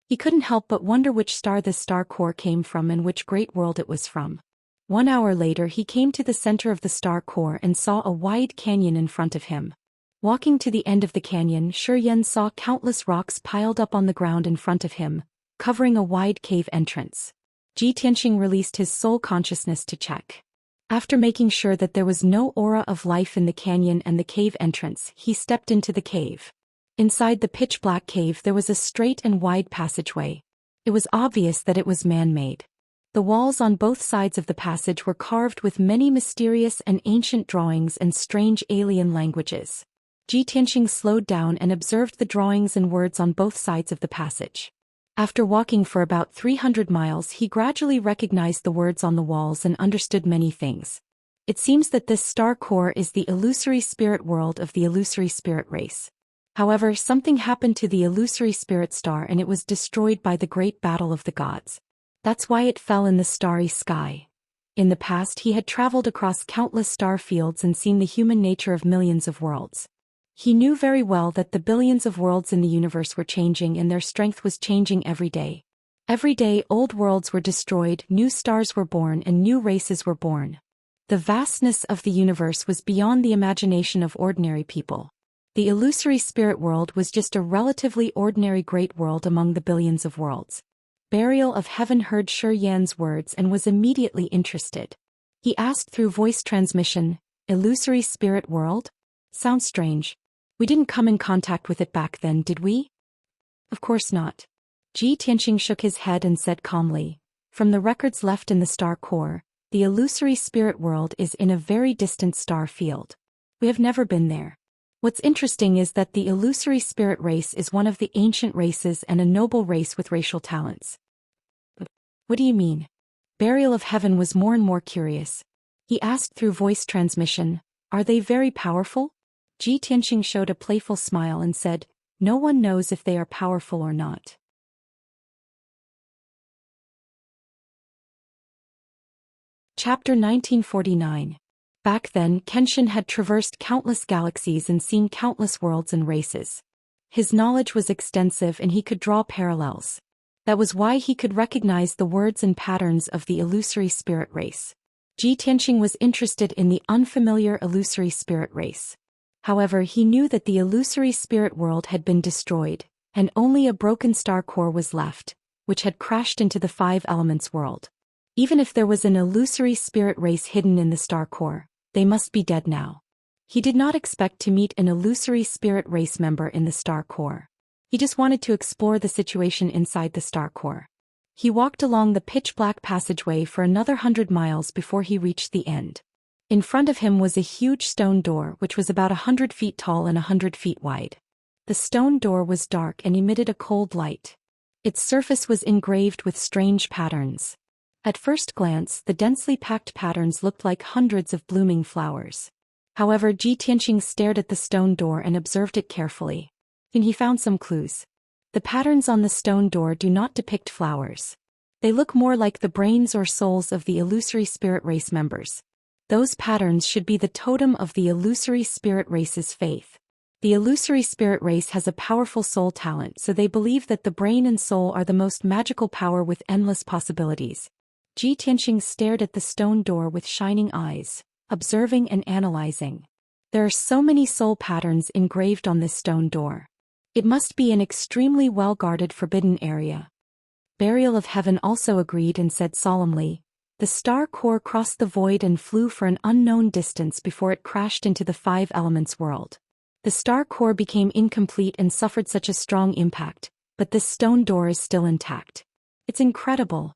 He couldn't help but wonder which star this star core came from and which great world it was from. 1 hour later he came to the center of the star core and saw a wide canyon in front of him. Walking to the end of the canyon, Zhou Xian saw countless rocks piled up on the ground in front of him, covering a wide cave entrance. Ji Tianxing released his soul consciousness to check. After making sure that there was no aura of life in the canyon and the cave entrance, he stepped into the cave. Inside the pitch-black cave there was a straight and wide passageway. It was obvious that it was man-made. The walls on both sides of the passage were carved with many mysterious and ancient drawings and strange alien languages. Ji Tianxing slowed down and observed the drawings and words on both sides of the passage. After walking for about 300 miles, he gradually recognized the words on the walls and understood many things. It seems that this star core is the illusory spirit world of the illusory spirit race. However, something happened to the illusory spirit star and it was destroyed by the great battle of the gods. That's why it fell in the starry sky. In the past he had traveled across countless star fields and seen the human nature of millions of worlds. He knew very well that the billions of worlds in the universe were changing and their strength was changing every day. Every day old worlds were destroyed, new stars were born and new races were born. The vastness of the universe was beyond the imagination of ordinary people. The illusory spirit world was just a relatively ordinary great world among the billions of worlds. Burial of Heaven heard Zhou Xian's words and was immediately interested. He asked through voice transmission, "Illusory spirit world? Sounds strange. We didn't come in contact with it back then, did we?" "Of course not." Xianxia shook his head and said calmly, "From the records left in the star core, the illusory spirit world is in a very distant star field. We have never been there. What's interesting is that the illusory spirit race is one of the ancient races and a noble race with racial talents." "What do you mean?" Burial of Heaven was more and more curious. He asked through voice transmission, "Are they very powerful?" Xianxia showed a playful smile and said, "No one knows if they are powerful or not." Chapter 1949. Back then, Kenshin had traversed countless galaxies and seen countless worlds and races. His knowledge was extensive and he could draw parallels. That was why he could recognize the words and patterns of the illusory spirit race. Xianxia was interested in the unfamiliar illusory spirit race. However, he knew that the illusory spirit world had been destroyed, and only a broken star core was left, which had crashed into the five elements world. Even if there was an illusory spirit race hidden in the star core, they must be dead now. He did not expect to meet an illusory spirit race member in the star core. He just wanted to explore the situation inside the star core. He walked along the pitch-black passageway for another 100 miles before he reached the end. In front of him was a huge stone door which was about 100 feet tall and 100 feet wide. The stone door was dark and emitted a cold light. Its surface was engraved with strange patterns. At first glance, the densely packed patterns looked like hundreds of blooming flowers. However, Xianxia stared at the stone door and observed it carefully. Then he found some clues. The patterns on the stone door do not depict flowers. They look more like the brains or souls of the illusory spirit race members. Those patterns should be the totem of the illusory spirit race's faith. The illusory spirit race has a powerful soul talent, so they believe that the brain and soul are the most magical power with endless possibilities. Xianxia stared at the stone door with shining eyes, observing and analyzing. There are so many soul patterns engraved on this stone door. It must be an extremely well-guarded forbidden area. Burial of Heaven also agreed and said solemnly, "The star core crossed the void and flew for an unknown distance before it crashed into the five elements world. The star core became incomplete and suffered such a strong impact, but this stone door is still intact. It's incredible."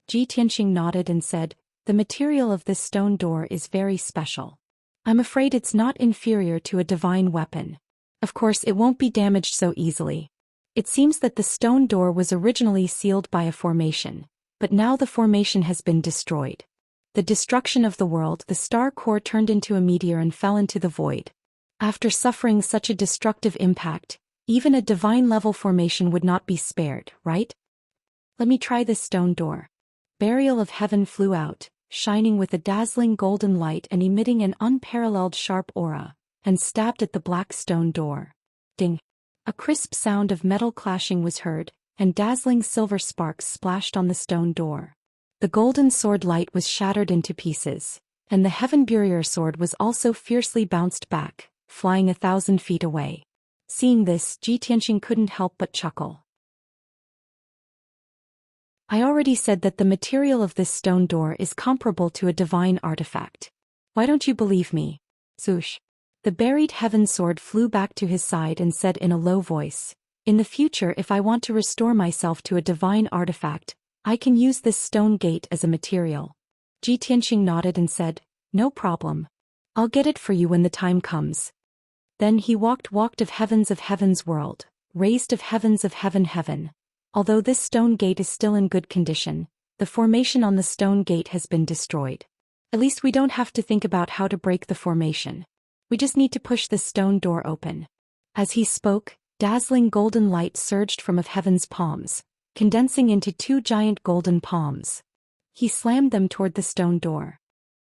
Xianxia nodded and said, "The material of this stone door is very special. I'm afraid it's not inferior to a divine weapon. Of course, it won't be damaged so easily. It seems that the stone door was originally sealed by a formation, but now the formation has been destroyed. The destruction of the world, the star core turned into a meteor and fell into the void. After suffering such a destructive impact, even a divine-level formation would not be spared, right? Let me try this stone door." Burial of Heaven flew out, shining with a dazzling golden light and emitting an unparalleled sharp aura, and stabbed at the black stone door. Ding! A crisp sound of metal clashing was heard, and dazzling silver sparks splashed on the stone door. The golden sword light was shattered into pieces, and the Heaven Burier sword was also fiercely bounced back, flying 1,000 feet away. Seeing this, Xianxia couldn't help but chuckle. "I already said that the material of this stone door is comparable to a divine artifact. Why don't you believe me?" Zhoosh! The buried Heaven sword flew back to his side and said in a low voice, "In the future, if I want to restore myself to a divine artifact, I can use this stone gate as a material." Xianxia nodded and said, "No problem. I'll get it for you when the time comes." Then he walked of Heaven's world, raised of Heaven. Although this stone gate is still in good condition, the formation on the stone gate has been destroyed. At least we don't have to think about how to break the formation. We just need to push this stone door open. As he spoke, dazzling golden light surged from of Heaven's palms, condensing into two giant golden palms. He slammed them toward the stone door.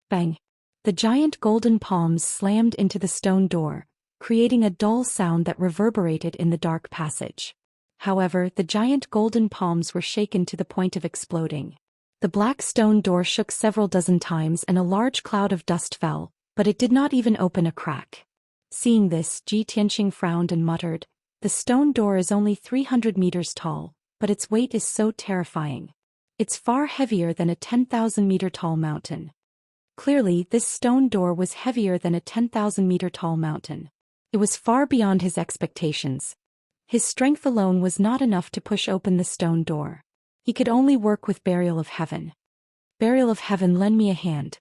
Bang! The giant golden palms slammed into the stone door, creating a dull sound that reverberated in the dark passage. However, the giant golden palms were shaken to the point of exploding. The black stone door shook several dozen times and a large cloud of dust fell, but it did not even open a crack. Seeing this, Ji Tianqing frowned and muttered, "The stone door is only 300 meters tall, but its weight is so terrifying. It's far heavier than a 10,000-meter tall mountain." Clearly, this stone door was heavier than a 10,000-meter tall mountain. It was far beyond his expectations. His strength alone was not enough to push open the stone door. He could only work with Burial of Heaven. "Burial of Heaven, lend me a hand."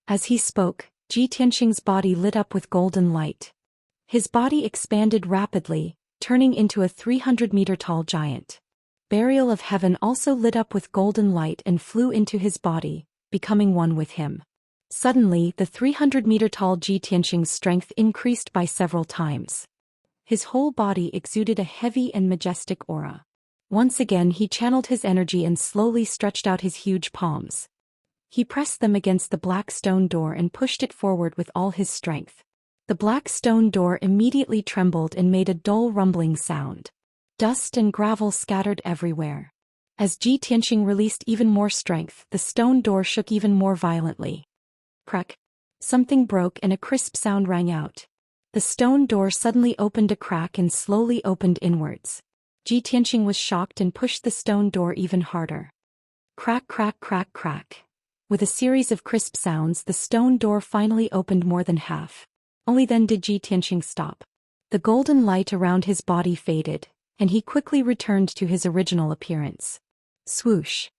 As he spoke, Ji Tianqing's body lit up with golden light. His body expanded rapidly, turning into a 300-meter-tall giant. Burial of Heaven also lit up with golden light and flew into his body, becoming one with him. Suddenly, the 300-meter-tall Ji Tianqing's strength increased by several times. His whole body exuded a heavy and majestic aura. Once again he channeled his energy and slowly stretched out his huge palms. He pressed them against the black stone door and pushed it forward with all his strength. The black stone door immediately trembled and made a dull rumbling sound. Dust and gravel scattered everywhere. As Ji Tianqing released even more strength, the stone door shook even more violently. Crack! Something broke and a crisp sound rang out. The stone door suddenly opened a crack and slowly opened inwards. Ji Tianqing was shocked and pushed the stone door even harder. Crack, crack, crack, crack. With a series of crisp sounds, the stone door finally opened more than half. Only then did Ji Tianqing stop. The golden light around his body faded, and he quickly returned to his original appearance. Swoosh!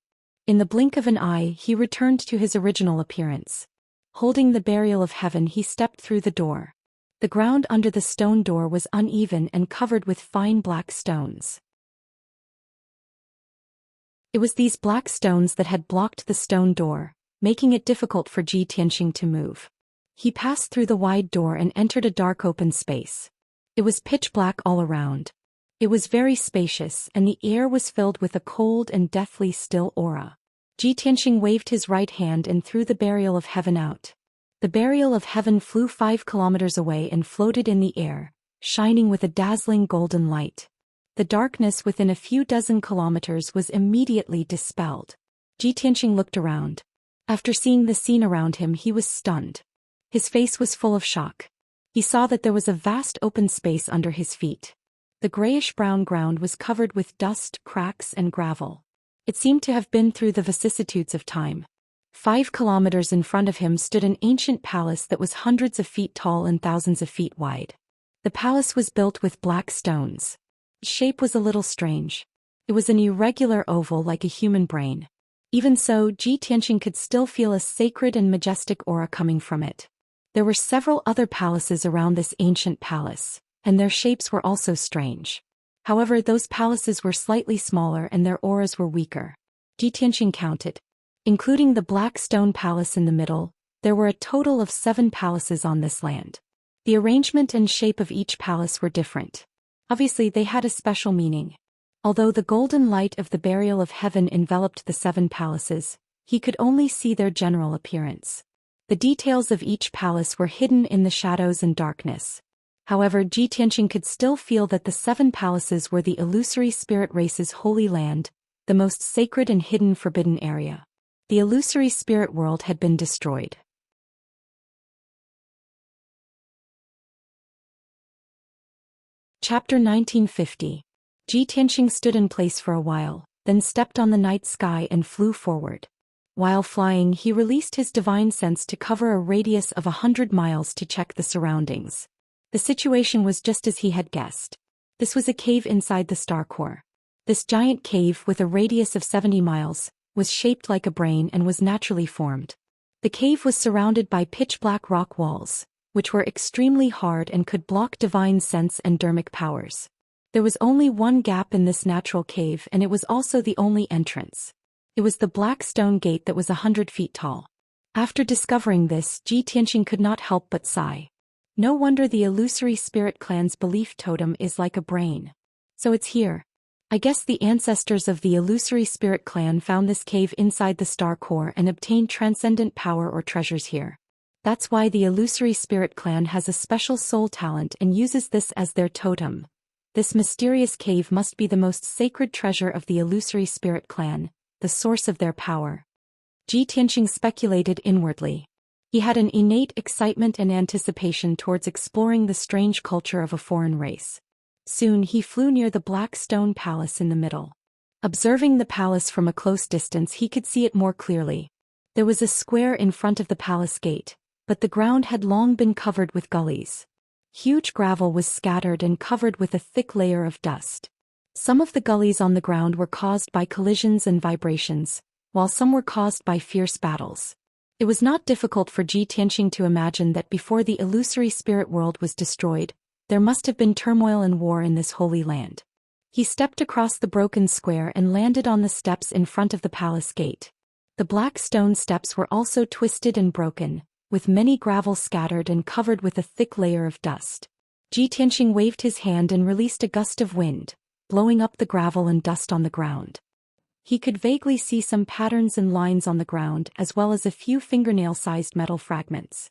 In the blink of an eye, he returned to his original appearance. Holding the Burial of Heaven, he stepped through the door. The ground under the stone door was uneven and covered with fine black stones. It was these black stones that had blocked the stone door, making it difficult for Ji Tianqing to move. He passed through the wide door and entered a dark open space. It was pitch black all around. It was very spacious, and the air was filled with a cold and deathly still aura. Ji Tianqing waved his right hand and threw the Burial of Heaven out. The Burial of Heaven flew 5 kilometers away and floated in the air, shining with a dazzling golden light. The darkness within a few dozen kilometers was immediately dispelled. Ji Tianqing looked around. After seeing the scene around him, he was stunned. His face was full of shock. He saw that there was a vast open space under his feet. The grayish-brown ground was covered with dust, cracks, and gravel. It seemed to have been through the vicissitudes of time. 5 kilometers in front of him stood an ancient palace that was hundreds of feet tall and thousands of feet wide. The palace was built with black stones. Its shape was a little strange. It was an irregular oval like a human brain. Even so, Ji Tianqing could still feel a sacred and majestic aura coming from it. There were several other palaces around this ancient palace, and their shapes were also strange. However, those palaces were slightly smaller and their auras were weaker. Ji Tianqing counted. Including the black stone palace in the middle, there were a total of 7 palaces on this land. The arrangement and shape of each palace were different. Obviously, they had a special meaning. Although the golden light of the Burial of Heaven enveloped the 7 palaces, he could only see their general appearance. The details of each palace were hidden in the shadows and darkness. However, Ji Tianqing could still feel that the 7 palaces were the illusory spirit race's holy land, the most sacred and hidden forbidden area. The illusory spirit world had been destroyed. Chapter 1950. Ji Tianqing stood in place for a while, then stepped on the night sky and flew forward. While flying, he released his divine sense to cover a radius of 100 miles to check the surroundings. The situation was just as he had guessed. This was a cave inside the star core. This giant cave, with a radius of 70 miles, was shaped like a brain and was naturally formed. The cave was surrounded by pitch-black rock walls, which were extremely hard and could block divine sense and dermic powers. There was only one gap in this natural cave, and it was also the only entrance. It was the black stone gate that was 100 feet tall. After discovering this, Ji Tianqing could not help but sigh. No wonder the illusory spirit clan's belief totem is like a brain. So it's here. I guess the ancestors of the illusory spirit clan found this cave inside the star core and obtained transcendent power or treasures here. That's why the illusory spirit clan has a special soul talent and uses this as their totem. This mysterious cave must be the most sacred treasure of the illusory spirit clan, the source of their power. Ji Tianqing speculated inwardly. He had an innate excitement and anticipation towards exploring the strange culture of a foreign race. Soon he flew near the black stone palace in the middle. Observing the palace from a close distance, he could see it more clearly. There was a square in front of the palace gate, but the ground had long been covered with gullies. Huge gravel was scattered and covered with a thick layer of dust. Some of the gullies on the ground were caused by collisions and vibrations, while some were caused by fierce battles. It was not difficult for Ji Tianqing to imagine that before the illusory spirit world was destroyed, there must have been turmoil and war in this holy land. He stepped across the broken square and landed on the steps in front of the palace gate. The black stone steps were also twisted and broken, with many gravel scattered and covered with a thick layer of dust. Ji Tianqing waved his hand and released a gust of wind, blowing up the gravel and dust on the ground. He could vaguely see some patterns and lines on the ground as well as a few fingernail-sized metal fragments.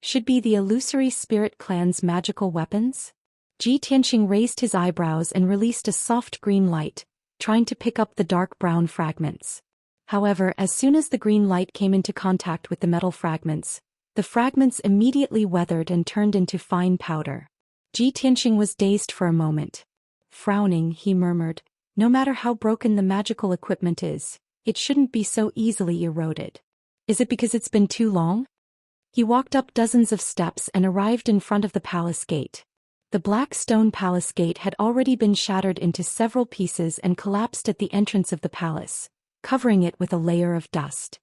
Should be the illusory spirit clan's magical weapons? Ji Tianqing raised his eyebrows and released a soft green light, trying to pick up the dark brown fragments. However, as soon as the green light came into contact with the metal fragments, the fragments immediately weathered and turned into fine powder. Ji Tianqing was dazed for a moment. Frowning, he murmured, "No matter how broken the magical equipment is, it shouldn't be so easily eroded. Is it because it's been too long?" He walked up dozens of steps and arrived in front of the palace gate. The black stone palace gate had already been shattered into several pieces and collapsed at the entrance of the palace, covering it with a layer of dust.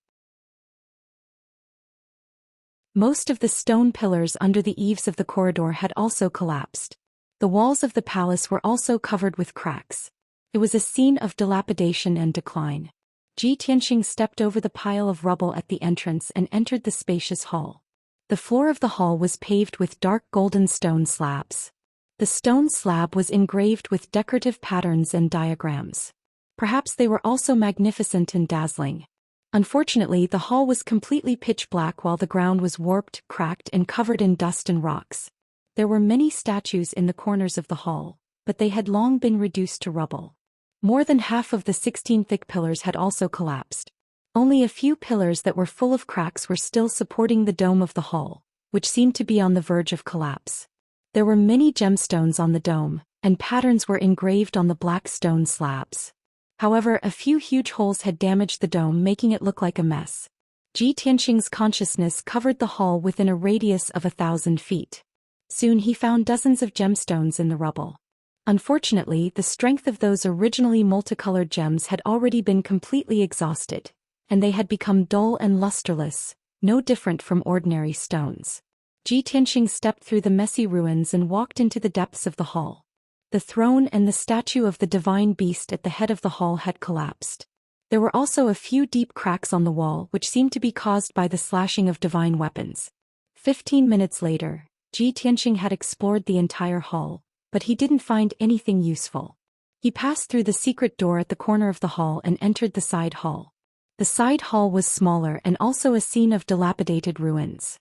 Most of the stone pillars under the eaves of the corridor had also collapsed. The walls of the palace were also covered with cracks. It was a scene of dilapidation and decline. Ji Tianqing stepped over the pile of rubble at the entrance and entered the spacious hall. The floor of the hall was paved with dark golden stone slabs. The stone slab was engraved with decorative patterns and diagrams. Perhaps they were also magnificent and dazzling. Unfortunately, the hall was completely pitch black while the ground was warped, cracked, and covered in dust and rocks. There were many statues in the corners of the hall, but they had long been reduced to rubble. More than half of the 16 thick pillars had also collapsed. Only a few pillars that were full of cracks were still supporting the dome of the hall, which seemed to be on the verge of collapse. There were many gemstones on the dome, and patterns were engraved on the black stone slabs. However, a few huge holes had damaged the dome, making it look like a mess. Ji Tianqing's consciousness covered the hall within a radius of 1,000 feet. Soon he found dozens of gemstones in the rubble. Unfortunately, the strength of those originally multicolored gems had already been completely exhausted, and they had become dull and lusterless, no different from ordinary stones. Ji Tianqing stepped through the messy ruins and walked into the depths of the hall. The throne and the statue of the divine beast at the head of the hall had collapsed. There were also a few deep cracks on the wall which seemed to be caused by the slashing of divine weapons. 15 minutes later, Ji Tianqing had explored the entire hall, but he didn't find anything useful. He passed through the secret door at the corner of the hall and entered the side hall. The side hall was smaller and also a scene of dilapidated ruins.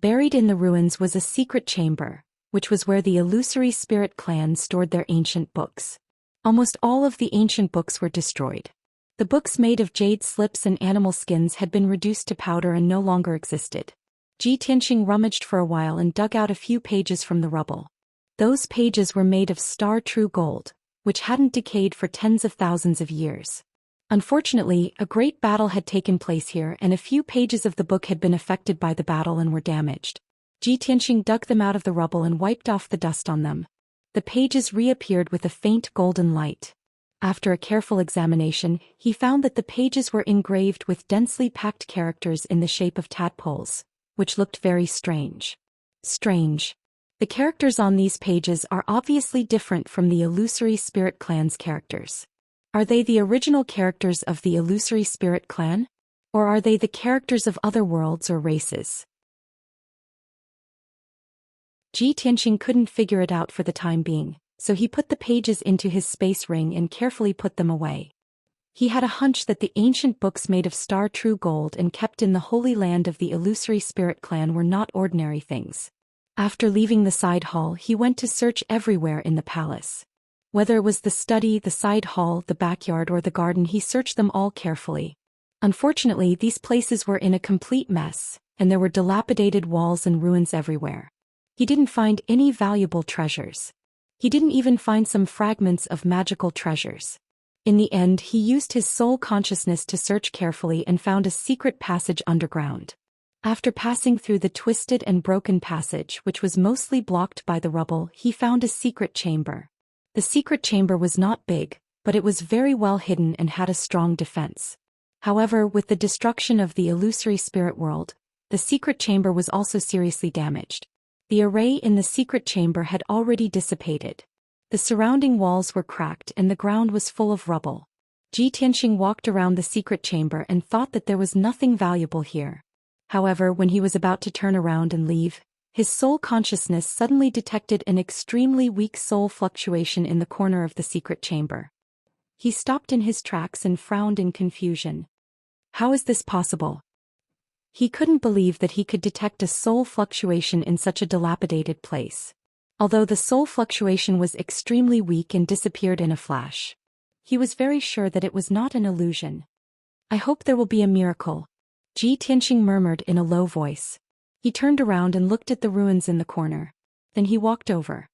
Buried in the ruins was a secret chamber, which was where the illusory spirit clan stored their ancient books. Almost all of the ancient books were destroyed. The books made of jade slips and animal skins had been reduced to powder and no longer existed. Ji Tianqing rummaged for a while and dug out a few pages from the rubble. Those pages were made of star-true gold, which hadn't decayed for tens of thousands of years. Unfortunately, a great battle had taken place here and a few pages of the book had been affected by the battle and were damaged. Ji Tianqing dug them out of the rubble and wiped off the dust on them. The pages reappeared with a faint golden light. After a careful examination, he found that the pages were engraved with densely packed characters in the shape of tadpoles, which looked very strange. Strange. The characters on these pages are obviously different from the illusory spirit clan's characters. Are they the original characters of the illusory spirit clan? Or are they the characters of other worlds or races? Ji Tianqing couldn't figure it out for the time being, so he put the pages into his space ring and carefully put them away. He had a hunch that the ancient books made of star-true gold and kept in the holy land of the illusory spirit clan were not ordinary things. After leaving the side hall, he went to search everywhere in the palace. Whether it was the study, the side hall, the backyard or the garden, he searched them all carefully. Unfortunately, these places were in a complete mess, and there were dilapidated walls and ruins everywhere. He didn't find any valuable treasures. He didn't even find some fragments of magical treasures. In the end, he used his soul consciousness to search carefully and found a secret passage underground. After passing through the twisted and broken passage, which was mostly blocked by the rubble, he found a secret chamber. The secret chamber was not big, but it was very well hidden and had a strong defense. However, with the destruction of the illusory spirit world, the secret chamber was also seriously damaged. The array in the secret chamber had already dissipated. The surrounding walls were cracked and the ground was full of rubble. Xianxia walked around the secret chamber and thought that there was nothing valuable here. However, when he was about to turn around and leave, his soul consciousness suddenly detected an extremely weak soul fluctuation in the corner of the secret chamber. He stopped in his tracks and frowned in confusion. How is this possible? He couldn't believe that he could detect a soul fluctuation in such a dilapidated place. Although the soul fluctuation was extremely weak and disappeared in a flash, he was very sure that it was not an illusion. I hope there will be a miracle, Xianxia murmured in a low voice. He turned around and looked at the ruins in the corner. Then he walked over.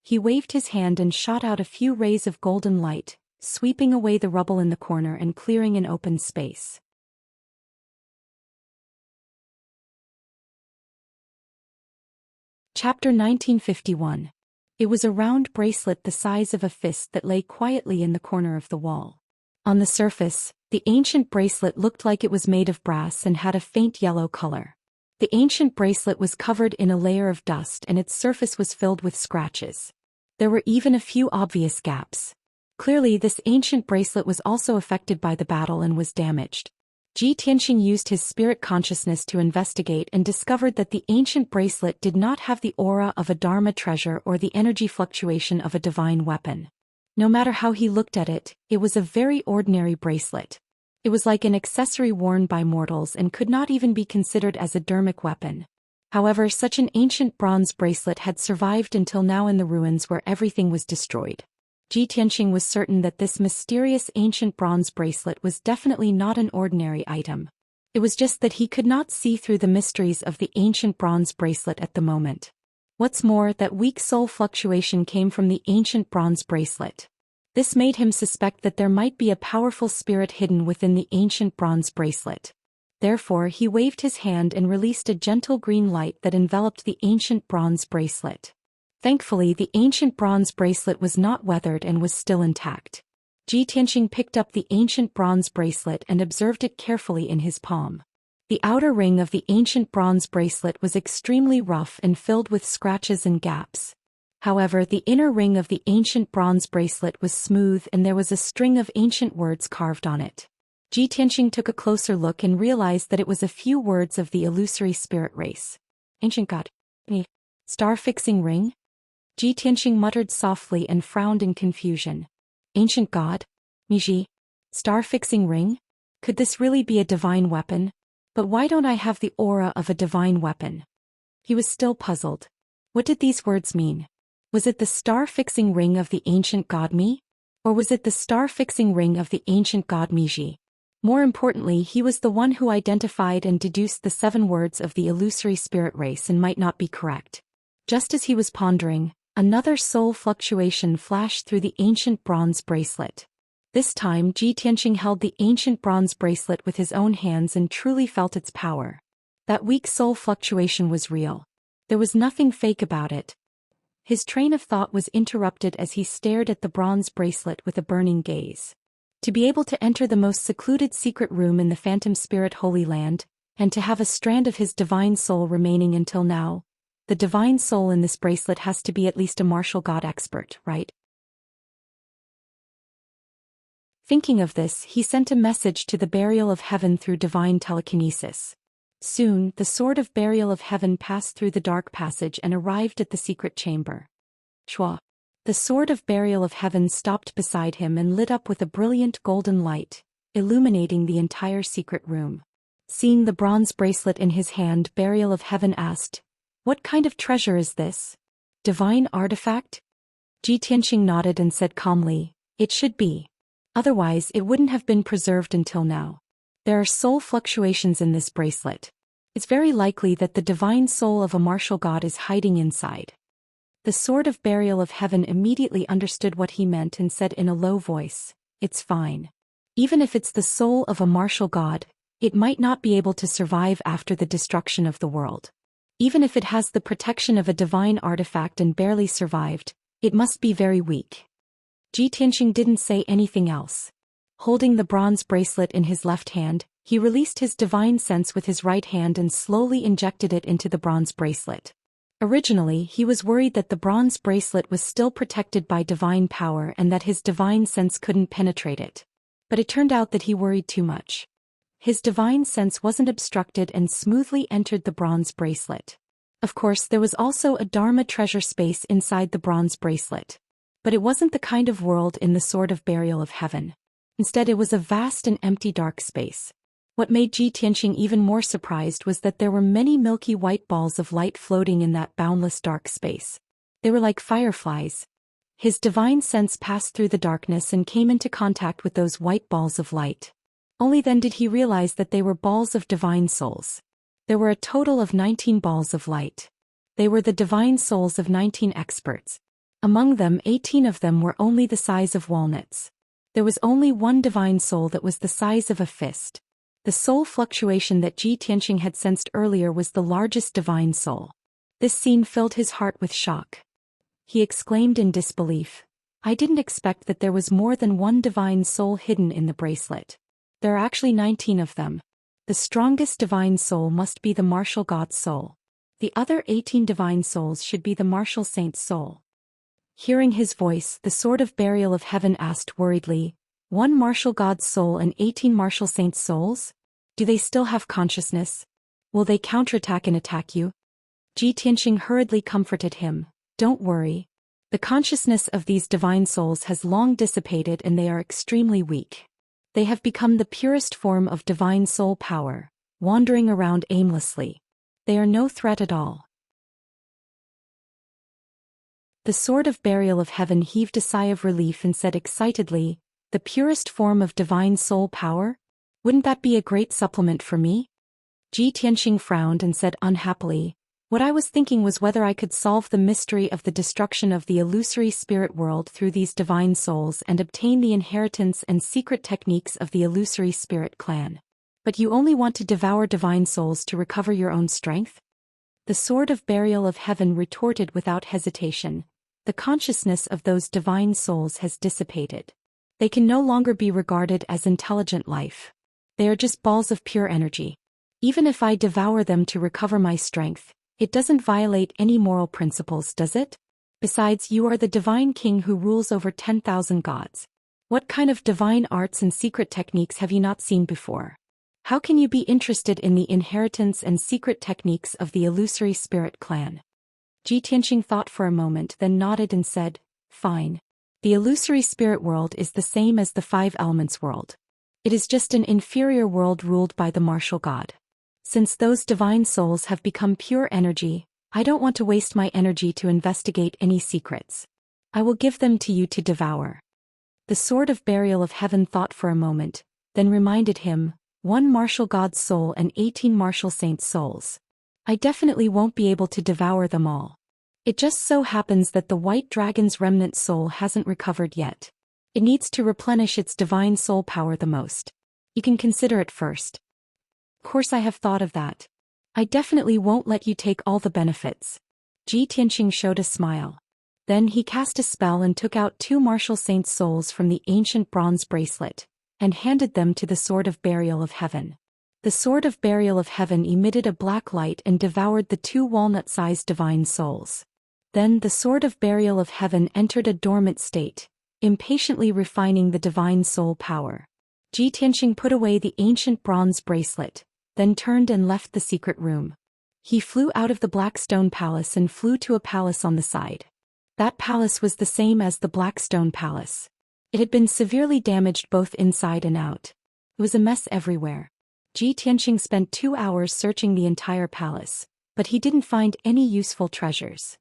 He waved his hand and shot out a few rays of golden light, sweeping away the rubble in the corner and clearing an open space. Chapter 1951. It was a round bracelet the size of a fist that lay quietly in the corner of the wall. On the surface, the ancient bracelet looked like it was made of brass and had a faint yellow color. The ancient bracelet was covered in a layer of dust and its surface was filled with scratches. There were even a few obvious gaps. Clearly, this ancient bracelet was also affected by the battle and was damaged. Xianxia used his spirit consciousness to investigate and discovered that the ancient bracelet did not have the aura of a dharma treasure or the energy fluctuation of a divine weapon. No matter how he looked at it, it was a very ordinary bracelet. It was like an accessory worn by mortals and could not even be considered as a dharmic weapon. However, such an ancient bronze bracelet had survived until now in the ruins where everything was destroyed. Xianxia was certain that this mysterious ancient bronze bracelet was definitely not an ordinary item. It was just that he could not see through the mysteries of the ancient bronze bracelet at the moment. What's more, that weak soul fluctuation came from the ancient bronze bracelet. This made him suspect that there might be a powerful spirit hidden within the ancient bronze bracelet. Therefore, he waved his hand and released a gentle green light that enveloped the ancient bronze bracelet. Thankfully, the ancient bronze bracelet was not weathered and was still intact. Xianxia picked up the ancient bronze bracelet and observed it carefully in his palm. The outer ring of the ancient bronze bracelet was extremely rough and filled with scratches and gaps. However, the inner ring of the ancient bronze bracelet was smooth and there was a string of ancient words carved on it. Xianxia took a closer look and realized that it was a few words of the illusory spirit race. Ancient God. Star-fixing ring? Xianxia muttered softly and frowned in confusion. Ancient God? Miji? Star-fixing ring? Could this really be a divine weapon? But why don't I have the aura of a divine weapon? He was still puzzled. What did these words mean? Was it the star-fixing ring of the ancient God Mi? Or was it the star-fixing ring of the ancient God Miji? More importantly, he was the one who identified and deduced the 7 words of the illusory spirit race and might not be correct. Just as he was pondering, another soul fluctuation flashed through the ancient bronze bracelet. This time, Xianxia held the ancient bronze bracelet with his own hands and truly felt its power. That weak soul fluctuation was real. There was nothing fake about it. His train of thought was interrupted as he stared at the bronze bracelet with a burning gaze. To be able to enter the most secluded secret room in the Phantom Spirit Holy Land, and to have a strand of his divine soul remaining until now, the divine soul in this bracelet has to be at least a martial god expert, right? Thinking of this, he sent a message to the Burial of Heaven through divine telekinesis. Soon, the sword of Burial of Heaven passed through the dark passage and arrived at the secret chamber. Chua. The sword of burial of heaven stopped beside him and lit up with a brilliant golden light, illuminating the entire secret room. Seeing the bronze bracelet in his hand, burial of heaven asked, "What kind of treasure is this? Divine artifact?" Ji Tianxing nodded and said calmly, "It should be. Otherwise it wouldn't have been preserved until now. There are soul fluctuations in this bracelet. It's very likely that the divine soul of a martial god is hiding inside." The sword of burial of heaven immediately understood what he meant and said in a low voice, "It's fine. Even if it's the soul of a martial god, it might not be able to survive after the destruction of the world. Even if it has the protection of a divine artifact and barely survived, it must be very weak." Ji Tianxing didn't say anything else. Holding the bronze bracelet in his left hand, he released his divine sense with his right hand and slowly injected it into the bronze bracelet. Originally, he was worried that the bronze bracelet was still protected by divine power and that his divine sense couldn't penetrate it. But it turned out that he worried too much. His divine sense wasn't obstructed and smoothly entered the bronze bracelet. Of course, there was also a Dharma treasure space inside the bronze bracelet. But it wasn't the kind of world in the sword of burial of heaven. Instead, it was a vast and empty dark space. What made Ji Tianxing even more surprised was that there were many milky white balls of light floating in that boundless dark space. They were like fireflies. His divine sense passed through the darkness and came into contact with those white balls of light. Only then did he realize that they were balls of divine souls. There were a total of 19 balls of light. They were the divine souls of 19 experts. Among them, 18 of them were only the size of walnuts. There was only one divine soul that was the size of a fist. The soul fluctuation that Ji Tianxing had sensed earlier was the largest divine soul. This scene filled his heart with shock. He exclaimed in disbelief, "I didn't expect that there was more than one divine soul hidden in the bracelet. There are actually 19 of them. The strongest divine soul must be the martial god's soul. The other 18 divine souls should be the martial saint's soul." Hearing his voice, the sword of burial of heaven asked worriedly, "One martial god's soul and 18 martial saints' souls? Do they still have consciousness? Will they counterattack and attack you?" Ji Tianxing hurriedly comforted him, "Don't worry. The consciousness of these divine souls has long dissipated and they are extremely weak. They have become the purest form of divine soul power, wandering around aimlessly. They are no threat at all." The sword of burial of heaven heaved a sigh of relief and said excitedly, "The purest form of divine soul power? Wouldn't that be a great supplement for me?" Ji Tianxing frowned and said unhappily, "What I was thinking was whether I could solve the mystery of the destruction of the illusory spirit world through these divine souls and obtain the inheritance and secret techniques of the illusory spirit clan. But you only want to devour divine souls to recover your own strength?" The sword of burial of heaven retorted without hesitation, "The consciousness of those divine souls has dissipated. They can no longer be regarded as intelligent life. They are just balls of pure energy. Even if I devour them to recover my strength, it doesn't violate any moral principles, does it? Besides, you are the divine king who rules over 10,000 gods. What kind of divine arts and secret techniques have you not seen before? How can you be interested in the inheritance and secret techniques of the illusory spirit clan?" Ji Tianxing thought for a moment, then nodded and said, "Fine. The illusory spirit world is the same as the five elements world. It is just an inferior world ruled by the martial god. Since those divine souls have become pure energy, I don't want to waste my energy to investigate any secrets. I will give them to you to devour." The sword of burial of heaven thought for a moment, then reminded him, "One martial god's soul and 18 martial saints' souls. I definitely won't be able to devour them all. It just so happens that the white dragon's remnant soul hasn't recovered yet. It needs to replenish its divine soul power the most. You can consider it first." "Of course I have thought of that. I definitely won't let you take all the benefits." Ji Tianxing showed a smile. Then he cast a spell and took out 2 martial saints' souls from the ancient bronze bracelet, and handed them to the sword of burial of heaven. The sword of burial of heaven emitted a black light and devoured the 2 walnut-sized divine souls. Then the sword of burial of heaven entered a dormant state, impatiently refining the divine soul power. Ji Tianxing put away the ancient bronze bracelet, then turned and left the secret room. He flew out of the black stone palace and flew to a palace on the side. That palace was the same as the Black Stone Palace. It had been severely damaged both inside and out. It was a mess everywhere. Ji Tianxing spent 2 hours searching the entire palace, but he didn't find any useful treasures.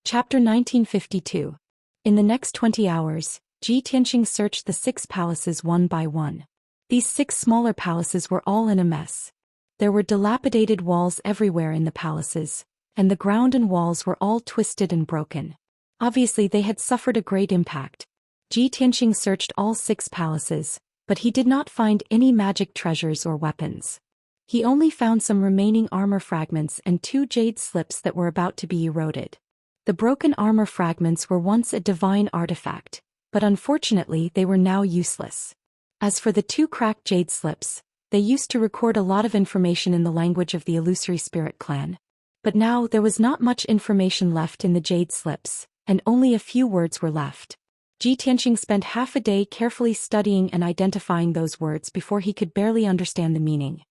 Chapter 1952. In the next 20 hours, Ji Tianxing searched the 6 palaces one by one. These 6 smaller palaces were all in a mess. There were dilapidated walls everywhere in the palaces, and the ground and walls were all twisted and broken. Obviously they had suffered a great impact. Ji Tianxing searched all 6 palaces, but he did not find any magic treasures or weapons. He only found some remaining armor fragments and 2 jade slips that were about to be eroded. The broken armor fragments were once a divine artifact, but unfortunately they were now useless. As for the 2 cracked jade slips, they used to record a lot of information in the language of the illusory spirit clan. But now there was not much information left in the jade slips, and only a few words were left. Ji Tianxing spent half a day carefully studying and identifying those words before he could barely understand the meaning.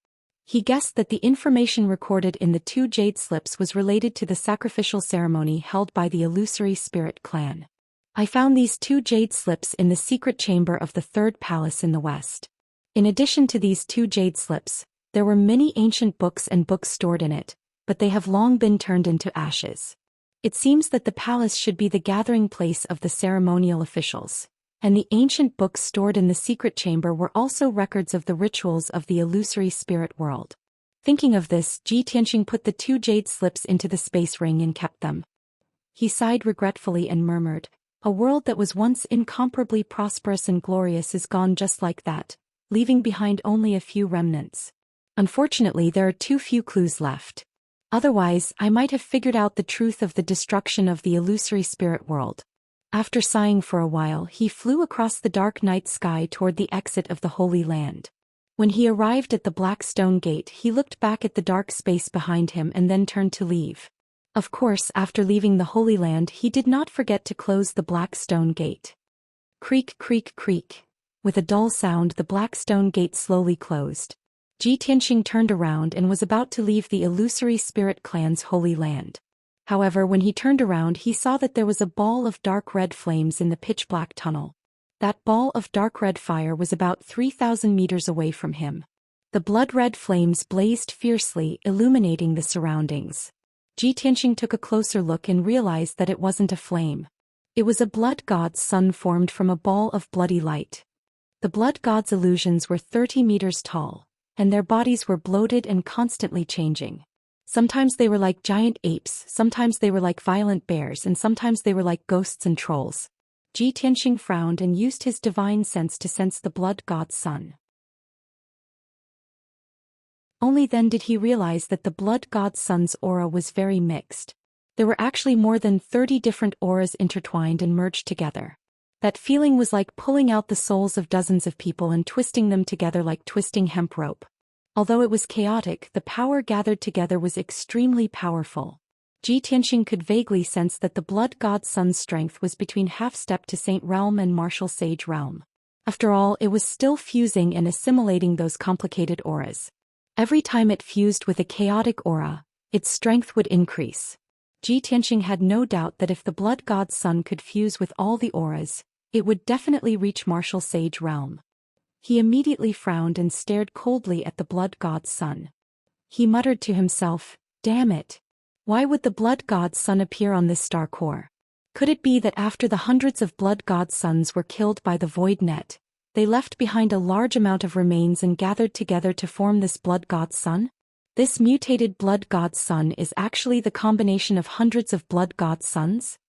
He guessed that the information recorded in the 2 jade slips was related to the sacrificial ceremony held by the illusory spirit clan. I found these 2 jade slips in the secret chamber of the 3rd palace in the west. In addition to these 2 jade slips, there were many ancient books and books stored in it, but they have long been turned into ashes. It seems that the palace should be the gathering place of the ceremonial officials, and the ancient books stored in the secret chamber were also records of the rituals of the illusory spirit world. Thinking of this, Ji Tianxing put the 2 jade slips into the space ring and kept them. He sighed regretfully and murmured, "A world that was once incomparably prosperous and glorious is gone just like that, leaving behind only a few remnants. Unfortunately, there are too few clues left. Otherwise, I might have figured out the truth of the destruction of the illusory spirit world." After sighing for a while, he flew across the dark night sky toward the exit of the Holy Land. When he arrived at the Black Stone Gate, he looked back at the dark space behind him and then turned to leave. Of course, after leaving the Holy Land, he did not forget to close the Black Stone Gate. Creak, creak, creak. With a dull sound, the Black Stone Gate slowly closed. Ji Tianxing turned around and was about to leave the illusory spirit clan's Holy Land. However, when he turned around, he saw that there was a ball of dark red flames in the pitch-black tunnel. That ball of dark red fire was about 3,000 meters away from him. The blood-red flames blazed fiercely, illuminating the surroundings. Ji Tianxing took a closer look and realized that it wasn't a flame. It was a blood god's sun formed from a ball of bloody light. The blood god's illusions were 30 meters tall, and their bodies were bloated and constantly changing. Sometimes they were like giant apes, sometimes they were like violent bears, and sometimes they were like ghosts and trolls. Ji Tianxing frowned and used his divine sense to sense the blood god's sun. Only then did he realize that the blood god's sun's aura was very mixed. There were actually more than 30 different auras intertwined and merged together. That feeling was like pulling out the souls of dozens of people and twisting them together like twisting hemp rope. Although it was chaotic, the power gathered together was extremely powerful. Ji Tianxing could vaguely sense that the blood god's sun's strength was between half-step to Saint Realm and Martial Sage Realm. After all, it was still fusing and assimilating those complicated auras. Every time it fused with a chaotic aura, its strength would increase. Ji Tianxing had no doubt that if the blood god's sun could fuse with all the auras, it would definitely reach Martial Sage Realm. He immediately frowned and stared coldly at the blood god's sun. He muttered to himself, "Damn it! Why would the blood god's sun appear on this star core? Could it be that after the hundreds of blood god's suns were killed by the void net, they left behind a large amount of remains and gathered together to form this blood god's sun? This mutated blood god's sun is actually the combination of hundreds of blood god's suns?"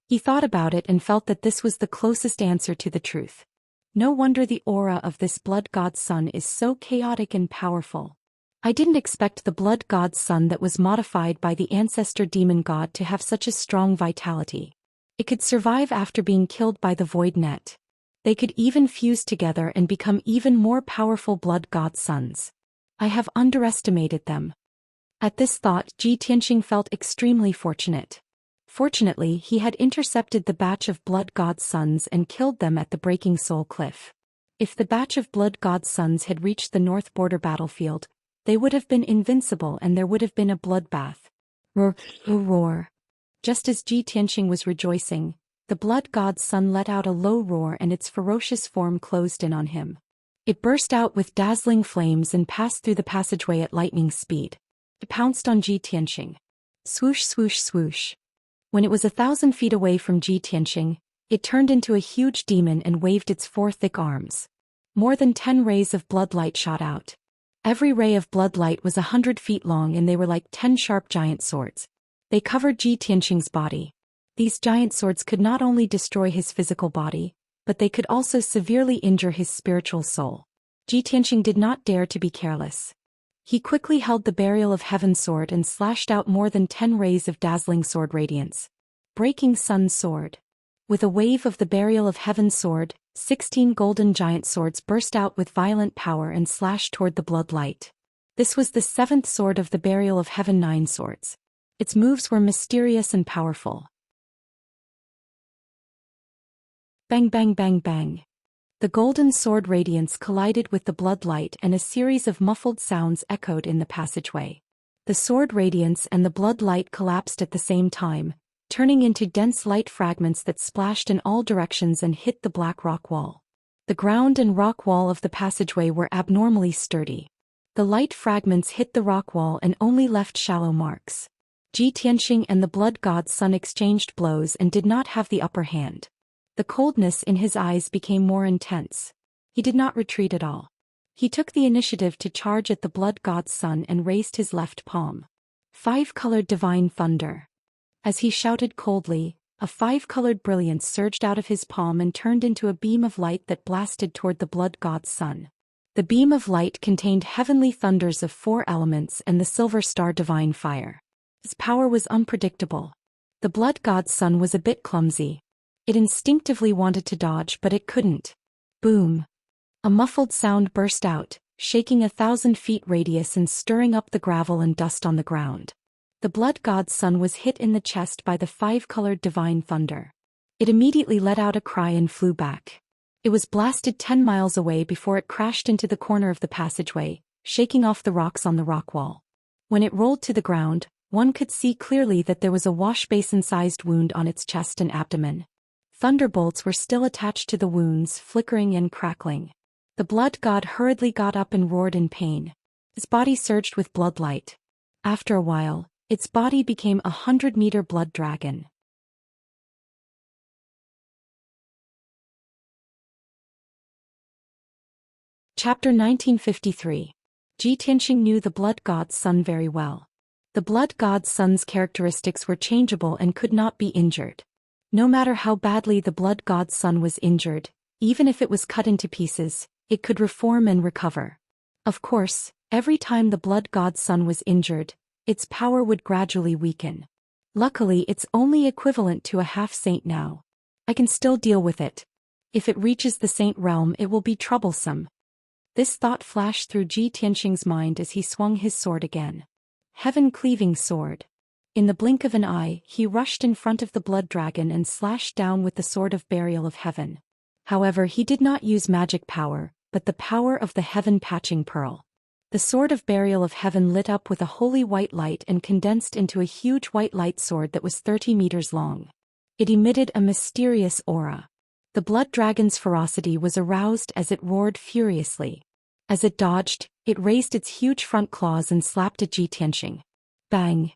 He thought about it and felt that this was the closest answer to the truth. No wonder the aura of this blood god's sun is so chaotic and powerful. I didn't expect the blood god's sun that was modified by the ancestor demon god to have such a strong vitality. It could survive after being killed by the void net. They could even fuse together and become even more powerful blood god suns. I have underestimated them. At this thought, Ji Tianxing felt extremely fortunate. Fortunately, he had intercepted the batch of blood god suns and killed them at the Breaking Soul Cliff. If the batch of blood god suns had reached the north border battlefield, They would have been invincible and there would have been a bloodbath. Roar, roar. Just as Ji Tianqing was rejoicing, the blood god's son let out a low roar and its ferocious form closed in on him. It burst out with dazzling flames and passed through the passageway at lightning speed. It pounced on Ji Tianqing. Swoosh swoosh swoosh. When it was 1,000 feet away from Ji Tianqing, it turned into a huge demon and waved its 4 thick arms. More than 10 rays of blood light shot out. Every ray of blood light was 100 feet long and they were like 10 sharp giant swords. They covered Ji Tianqing's body. These giant swords could not only destroy his physical body, but they could also severely injure his spiritual soul. Ji Tianqing did not dare to be careless. He quickly held the Burial of Heaven sword and slashed out more than 10 rays of dazzling sword radiance. Breaking Sun sword. With a wave of the Burial of Heaven sword, 16 golden giant swords burst out with violent power and slashed toward the blood light. This was the 7th sword of the Burial of Heaven 9 swords. Its moves were mysterious and powerful. Bang bang bang bang. The golden sword radiance collided with the blood light and a series of muffled sounds echoed in the passageway. The sword radiance and the blood light collapsed at the same time, turning into dense light fragments that splashed in all directions and hit the black rock wall. The ground and rock wall of the passageway were abnormally sturdy. The light fragments hit the rock wall and only left shallow marks. Ji Tianqing and the blood god's son exchanged blows and did not have the upper hand. The coldness in his eyes became more intense. He did not retreat at all. He took the initiative to charge at the blood god's son and raised his left palm. 5-colored divine thunder. As he shouted coldly, a 5-colored brilliance surged out of his palm and turned into a beam of light that blasted toward the blood god's son. The beam of light contained heavenly thunders of 4 elements and the silver star divine fire. His power was unpredictable. The blood god's son was a bit clumsy. It instinctively wanted to dodge but it couldn't. Boom. A muffled sound burst out, shaking 1,000 feet radius and stirring up the gravel and dust on the ground. The blood god's son was hit in the chest by the 5-colored divine thunder. It immediately let out a cry and flew back. It was blasted 10 miles away before it crashed into the corner of the passageway, shaking off the rocks on the rock wall. When it rolled to the ground, one could see clearly that there was a wash-basin-sized wound on its chest and abdomen. Thunderbolts were still attached to the wounds, flickering and crackling. The blood god hurriedly got up and roared in pain. His body surged with blood light. After a while, its body became a 100-meter blood dragon. Chapter 1953. Ji Tianqing knew the blood god's son very well. The blood god's son's characteristics were changeable and could not be injured. No matter how badly the blood god's son was injured, even if it was cut into pieces, it could reform and recover. Of course, every time the blood god's son was injured, its power would gradually weaken. Luckily, it's only equivalent to a half-saint now. I can still deal with it. If it reaches the saint realm, it will be troublesome. This thought flashed through Ji Tianqing's mind as he swung his sword again. Heaven-cleaving sword. In the blink of an eye, he rushed in front of the blood dragon and slashed down with the sword of Burial of Heaven. However, he did not use magic power, but the power of the heaven-patching pearl. The sword of Burial of Heaven lit up with a holy white light and condensed into a huge white light sword that was 30 meters long. It emitted a mysterious aura. The blood dragon's ferocity was aroused as it roared furiously. As it dodged, it raised its huge front claws and slapped at Ji Tianqing. Bang!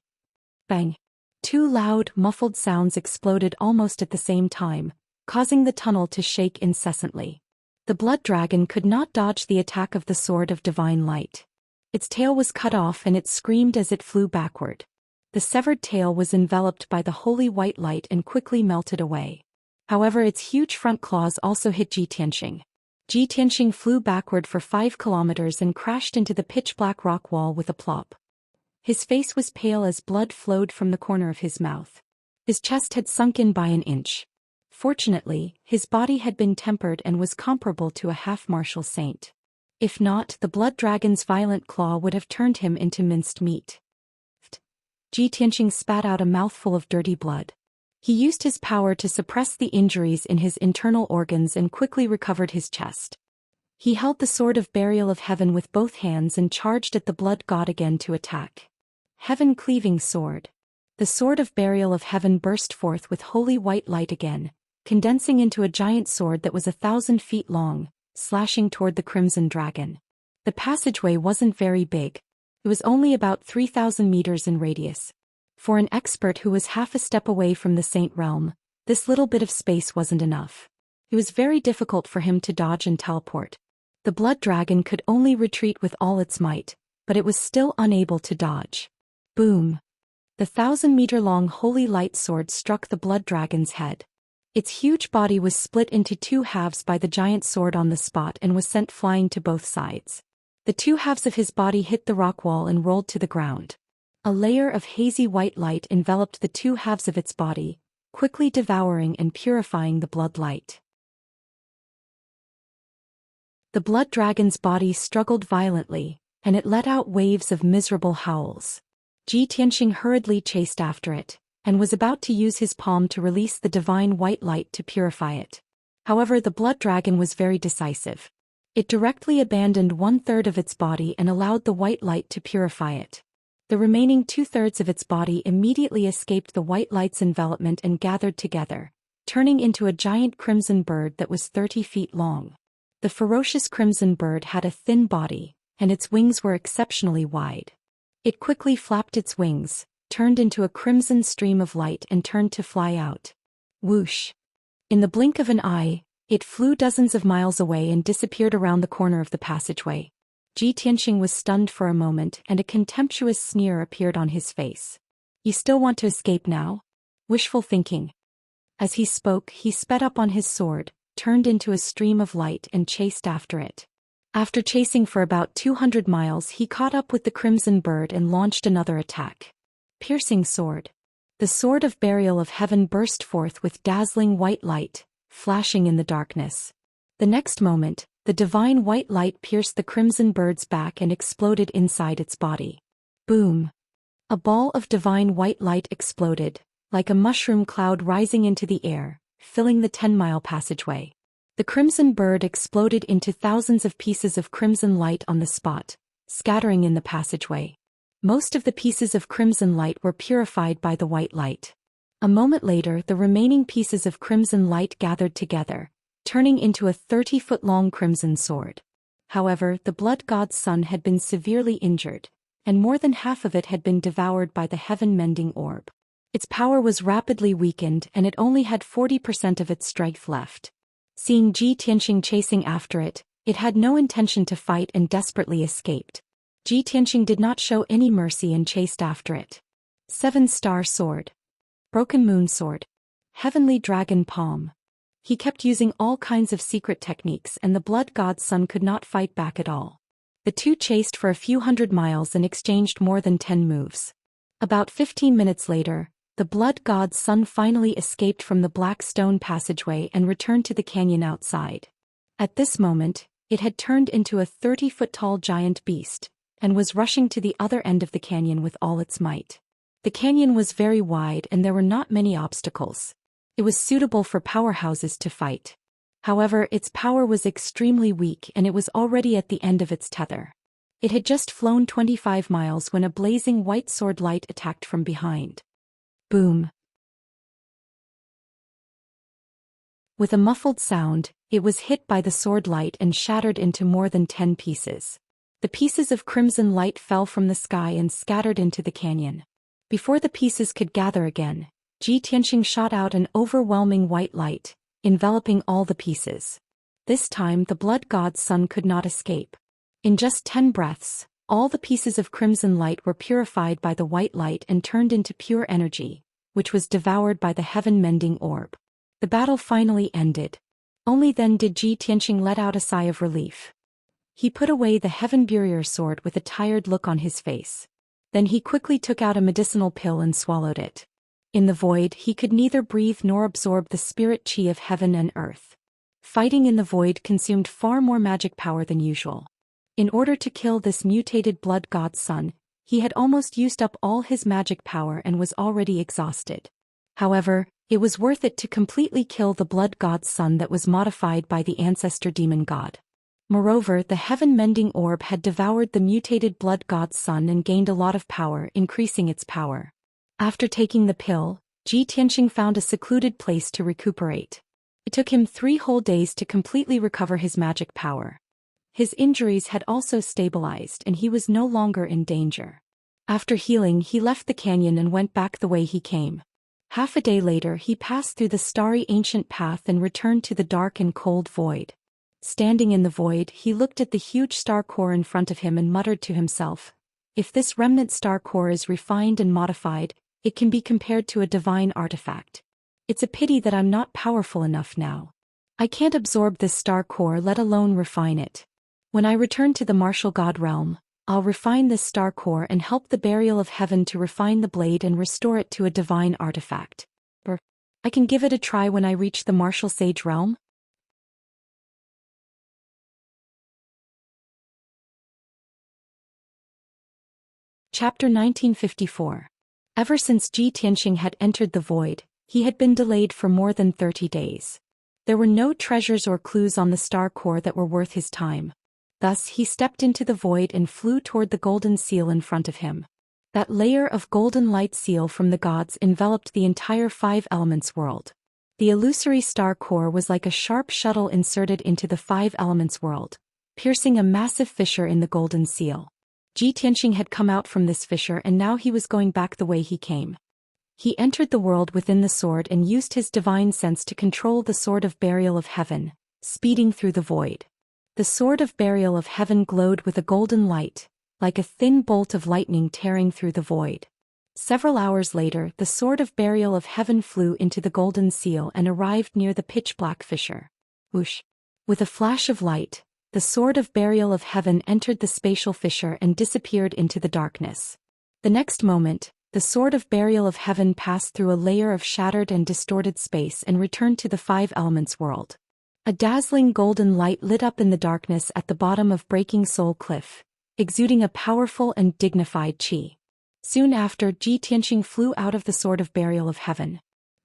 Bang! 2 loud, muffled sounds exploded almost at the same time, causing the tunnel to shake incessantly. The blood dragon could not dodge the attack of the sword of divine light. Its tail was cut off and it screamed as it flew backward. The severed tail was enveloped by the holy white light and quickly melted away. However, its huge front claws also hit Ji Tianqing. Ji Tianqing flew backward for 5 kilometers and crashed into the pitch-black rock wall with a plop. His face was pale as blood flowed from the corner of his mouth. His chest had sunk in by an inch. Fortunately, his body had been tempered and was comparable to a half-martial saint. If not, the blood dragon's violent claw would have turned him into minced meat. Ji Tianqing spat out a mouthful of dirty blood. He used his power to suppress the injuries in his internal organs and quickly recovered his chest. He held the sword of burial of heaven with both hands and charged at the blood god again to attack. Heaven-cleaving sword. The sword of burial of heaven burst forth with holy white light again, condensing into a giant sword that was 1,000 feet long, slashing toward the crimson dragon. The passageway wasn't very big. It was only about 3,000 meters in radius. For an expert who was half a step away from the Saint Realm, this little bit of space wasn't enough. It was very difficult for him to dodge and teleport. The blood dragon could only retreat with all its might, but it was still unable to dodge. Boom! The 1,000-meter-long holy light sword struck the blood dragon's head. Its huge body was split into two halves by the giant sword on the spot and was sent flying to both sides. The two halves of his body hit the rock wall and rolled to the ground. A layer of hazy white light enveloped the two halves of its body, quickly devouring and purifying the blood light. The blood dragon's body struggled violently, and it let out waves of miserable howls. Xianxia hurriedly chased after it, and was about to use his palm to release the divine white light to purify it. However, the blood dragon was very decisive. It directly abandoned 1/3 of its body and allowed the white light to purify it. The remaining 2/3 of its body immediately escaped the white light's envelopment and gathered together, turning into a giant crimson bird that was 30 feet long. The ferocious crimson bird had a thin body, and its wings were exceptionally wide. It quickly flapped its wings, turned into a crimson stream of light and turned to fly out. Whoosh! In the blink of an eye, it flew dozens of miles away and disappeared around the corner of the passageway. Xianxia was stunned for a moment and a contemptuous sneer appeared on his face. "You still want to escape now?" Wishful thinking. As he spoke, he sped up on his sword, turned into a stream of light and chased after it. After chasing for about 200 miles, he caught up with the crimson bird and launched another attack. Piercing sword. The sword of burial of heaven burst forth with dazzling white light, flashing in the darkness. The next moment, the divine white light pierced the crimson bird's back and exploded inside its body. Boom! A ball of divine white light exploded, like a mushroom cloud rising into the air, filling the 10-mile passageway. The crimson bird exploded into thousands of pieces of crimson light on the spot, scattering in the passageway. Most of the pieces of crimson light were purified by the white light. A moment later, the remaining pieces of crimson light gathered together, turning into a 30-foot-long crimson sword. However, the blood god's son had been severely injured, and more than half of it had been devoured by the heaven-mending orb. Its power was rapidly weakened and it only had 40% of its strength left. Seeing Xianxia chasing after it, it had no intention to fight and desperately escaped. Xianxia did not show any mercy and chased after it. 7-star sword. Broken moon sword. Heavenly dragon palm. He kept using all kinds of secret techniques and the blood god's son could not fight back at all. The two chased for a few hundred miles and exchanged more than 10 moves. About 15 minutes later, the blood god's son finally escaped from the black stone passageway and returned to the canyon outside. At this moment, it had turned into a 30-foot-tall giant beast, and was rushing to the other end of the canyon with all its might. The canyon was very wide and there were not many obstacles. It was suitable for powerhouses to fight. However, its power was extremely weak and it was already at the end of its tether. It had just flown 25 miles when a blazing white sword light attacked from behind. Boom! With a muffled sound, it was hit by the sword light and shattered into more than 10 pieces. The pieces of crimson light fell from the sky and scattered into the canyon. Before the pieces could gather again, Xianxia shot out an overwhelming white light, enveloping all the pieces. This time the blood god's son could not escape. In just 10 breaths, all the pieces of crimson light were purified by the white light and turned into pure energy, which was devoured by the heaven-mending orb. The battle finally ended. Only then did Xianxia let out a sigh of relief. He put away the heaven-burier sword with a tired look on his face. Then he quickly took out a medicinal pill and swallowed it. In the void, he could neither breathe nor absorb the spirit chi of heaven and earth. Fighting in the void consumed far more magic power than usual. In order to kill this mutated blood god's son, he had almost used up all his magic power and was already exhausted. However, it was worth it to completely kill the blood god's son that was modified by the ancestor demon god. Moreover, the heaven-mending orb had devoured the mutated blood god's son and gained a lot of power, increasing its power. After taking the pill, Ji Tianxing found a secluded place to recuperate. It took him 3 whole days to completely recover his magic power. His injuries had also stabilized and he was no longer in danger. After healing, he left the canyon and went back the way he came. Half a day later, he passed through the starry ancient path and returned to the dark and cold void. Standing in the void, he looked at the huge star core in front of him and muttered to himself, "If this remnant star core is refined and modified, it can be compared to a divine artifact. It's a pity that I'm not powerful enough now. I can't absorb this star core, let alone refine it. When I return to the martial god realm, I'll refine this star core and help the burial of heaven to refine the blade and restore it to a divine artifact. Or I can give it a try when I reach the martial sage realm." Chapter 1954. Ever since Ji Tianxing had entered the void, he had been delayed for more than 30 days. There were no treasures or clues on the star core that were worth his time. Thus he stepped into the void and flew toward the golden seal in front of him. That layer of golden light seal from the gods enveloped the entire 5 elements world. The illusory star core was like a sharp shuttle inserted into the 5 elements world, piercing a massive fissure in the golden seal. Ji Tianxing had come out from this fissure and now he was going back the way he came. He entered the world within the sword and used his divine sense to control the sword of burial of heaven, speeding through the void. The sword of burial of heaven glowed with a golden light, like a thin bolt of lightning tearing through the void. Several hours later, the sword of burial of heaven flew into the golden seal and arrived near the pitch-black fissure. Whoosh! With a flash of light, the sword of burial of heaven entered the spatial fissure and disappeared into the darkness. The next moment, the sword of burial of heaven passed through a layer of shattered and distorted space and returned to the 5 elements world. A dazzling golden light lit up in the darkness at the bottom of Breaking Soul Cliff, exuding a powerful and dignified qi. Soon after, Ji Tianxing flew out of the sword of burial of heaven.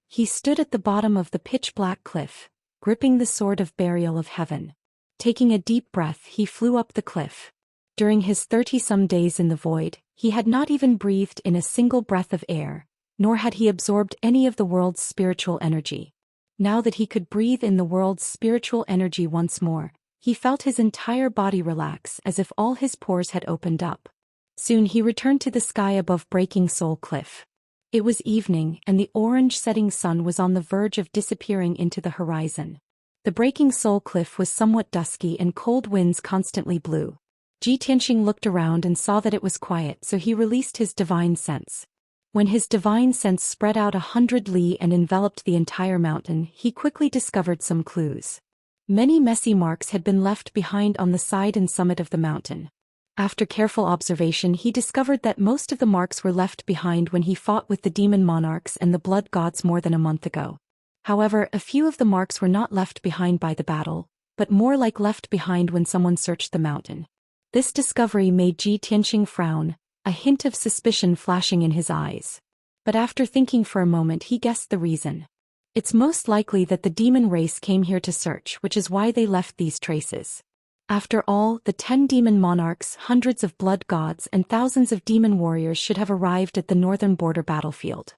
He stood at the bottom of the pitch-black cliff, gripping the sword of burial of heaven. Taking a deep breath, he flew up the cliff. During his 30-some days in the void, he had not even breathed in a single breath of air, nor had he absorbed any of the world's spiritual energy. Now that he could breathe in the world's spiritual energy once more, he felt his entire body relax as if all his pores had opened up. Soon he returned to the sky above Breaking Soul Cliff. It was evening and the orange setting sun was on the verge of disappearing into the horizon. The Breaking Soul Cliff was somewhat dusky and cold winds constantly blew. Ji Tianxing looked around and saw that it was quiet, so he released his divine sense. When his divine sense spread out 100 li and enveloped the entire mountain, he quickly discovered some clues. Many messy marks had been left behind on the side and summit of the mountain. After careful observation, he discovered that most of the marks were left behind when he fought with the demon monarchs and the blood gods more than a month ago. However, a few of the marks were not left behind by the battle, but more like left behind when someone searched the mountain. This discovery made Ji Tianxing frown, a hint of suspicion flashing in his eyes. But after thinking for a moment, he guessed the reason. It's most likely that the demon race came here to search, which is why they left these traces. After all, the 10 demon monarchs, hundreds of blood gods, and thousands of demon warriors should have arrived at the northern border battlefield.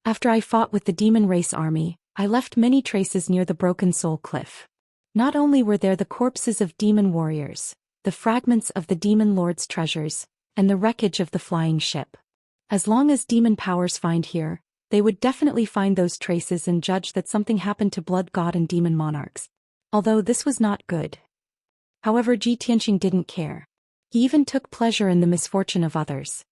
After I fought with the demon race army, I left many traces near the Broken Soul Cliff. Not only were there the corpses of demon warriors, the fragments of the demon lord's treasures, and the wreckage of the flying ship. As long as demon powers find here, they would definitely find those traces and judge that something happened to blood god and demon monarchs. Although this was not good. However, Ji Tianxing didn't care. He even took pleasure in the misfortune of others.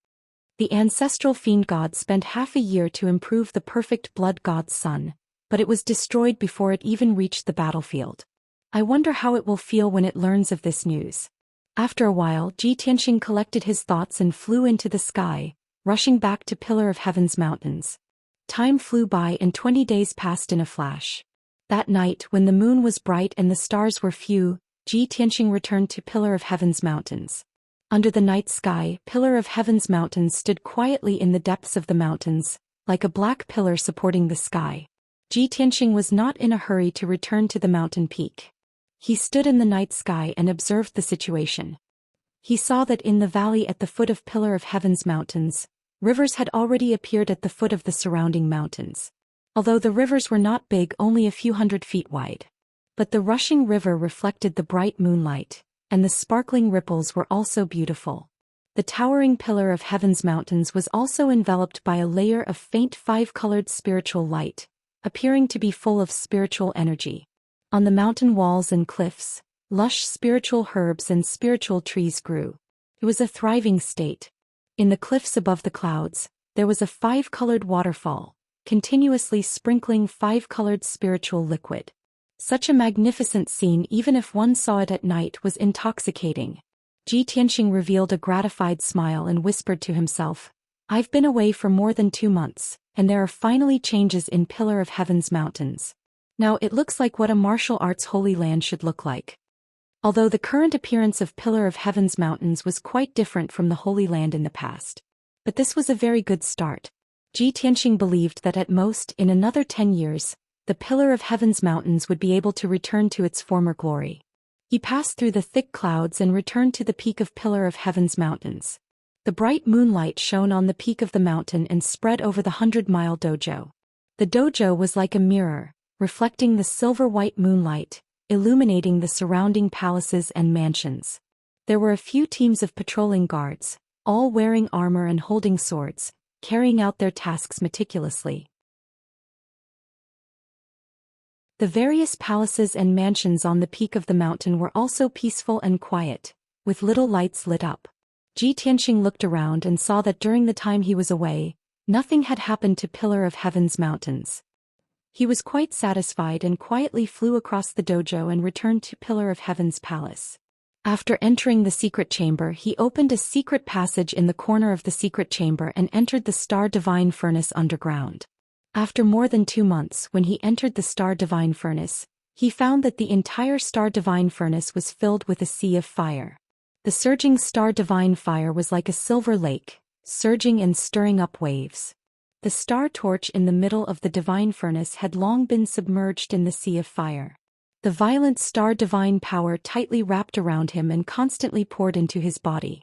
The ancestral fiend god spent half a year to improve the perfect blood god's son, but it was destroyed before it even reached the battlefield. I wonder how it will feel when it learns of this news. After a while, Ji Tianxing collected his thoughts and flew into the sky, rushing back to Pillar of Heaven's mountains. Time flew by and 20 days passed in a flash. That night, when the moon was bright and the stars were few, Ji Tianxing returned to Pillar of Heaven's mountains. Under the night sky, Pillar of Heaven's mountains stood quietly in the depths of the mountains, like a black pillar supporting the sky. Ji Tianxing was not in a hurry to return to the mountain peak. He stood in the night sky and observed the situation. He saw that in the valley at the foot of Pillar of Heaven's mountains, rivers had already appeared at the foot of the surrounding mountains. Although the rivers were not big, only a few 100 feet wide. But the rushing river reflected the bright moonlight, and the sparkling ripples were also beautiful. The towering Pillar of Heaven's mountains was also enveloped by a layer of faint 5-colored spiritual light, appearing to be full of spiritual energy. On the mountain walls and cliffs, lush spiritual herbs and spiritual trees grew. It was a thriving state. In the cliffs above the clouds, there was a 5-colored waterfall, continuously sprinkling 5-colored spiritual liquid. Such a magnificent scene, even if one saw it at night, was intoxicating. Ji Tianxing revealed a gratified smile and whispered to himself, "I've been away for more than 2 months, and there are finally changes in Pillar of Heaven's mountains. Now it looks like what a martial arts holy land should look like." Although the current appearance of Pillar of Heaven's mountains was quite different from the Holy Land in the past. But this was a very good start. Ji Tianxing believed that at most, in another 10 years, the Pillar of Heaven's mountains would be able to return to its former glory. He passed through the thick clouds and returned to the peak of Pillar of Heaven's mountains. The bright moonlight shone on the peak of the mountain and spread over the 100-mile dojo. The dojo was like a mirror, reflecting the silver-white moonlight, illuminating the surrounding palaces and mansions. There were a few teams of patrolling guards, all wearing armor and holding swords, carrying out their tasks meticulously. The various palaces and mansions on the peak of the mountain were also peaceful and quiet, with little lights lit up. Ji Tianxing looked around and saw that during the time he was away, nothing had happened to Pillar of Heaven's mountains. He was quite satisfied and quietly flew across the dojo and returned to Pillar of Heaven's palace. After entering the secret chamber, he opened a secret passage in the corner of the secret chamber and entered the Star Divine Furnace underground. After more than 2 months, when he entered the Star Divine Furnace, he found that the entire Star Divine Furnace was filled with a sea of fire. The surging Star Divine Fire was like a silver lake, surging and stirring up waves. The star torch in the middle of the divine furnace had long been submerged in the sea of fire. The violent star divine power tightly wrapped around him and constantly poured into his body.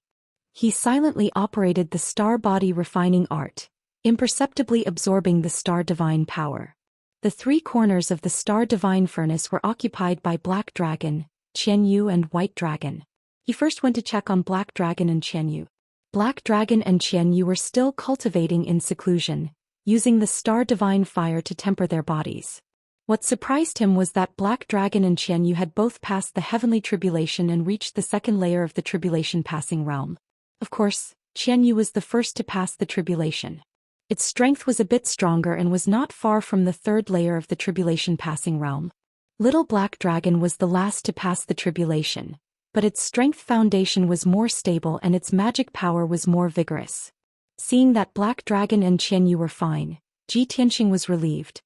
He silently operated the star body refining art, imperceptibly absorbing the star divine power. The 3 corners of the star divine furnace were occupied by Black Dragon, Qianyu and White Dragon. He first went to check on Black Dragon and Qianyu. Black Dragon and Qianyu were still cultivating in seclusion, using the star divine fire to temper their bodies. What surprised him was that Black Dragon and Qianyu had both passed the heavenly tribulation and reached the 2nd layer of the tribulation passing realm. Of course, Qianyu was the first to pass the tribulation. Its strength was a bit stronger and was not far from the 3rd layer of the tribulation passing realm. Little Black Dragon was the last to pass the tribulation, but its strength foundation was more stable and its magic power was more vigorous. Seeing that Black Dragon and Qianyu were fine, Ji Tianxing was relieved.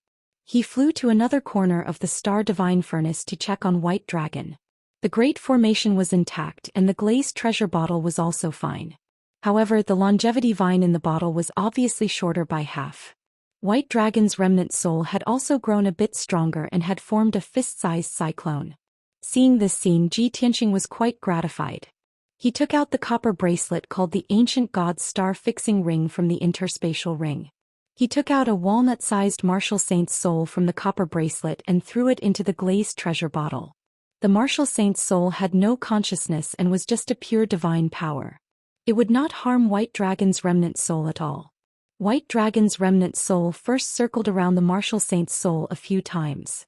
He flew to another corner of the Star Divine Furnace to check on White Dragon. The Great Formation was intact and the glazed treasure bottle was also fine. However, the longevity vine in the bottle was obviously shorter by half. White Dragon's remnant soul had also grown a bit stronger and had formed a fist-sized cyclone. Seeing this scene, Ji Tianxing was quite gratified. He took out the copper bracelet called the Ancient God's Star-Fixing Ring from the interspatial ring. He took out a walnut-sized martial saint's soul from the copper bracelet and threw it into the glazed treasure bottle. The martial saint's soul had no consciousness and was just a pure divine power. It would not harm White Dragon's remnant soul at all. White Dragon's remnant soul first circled around the martial saint's soul a few times.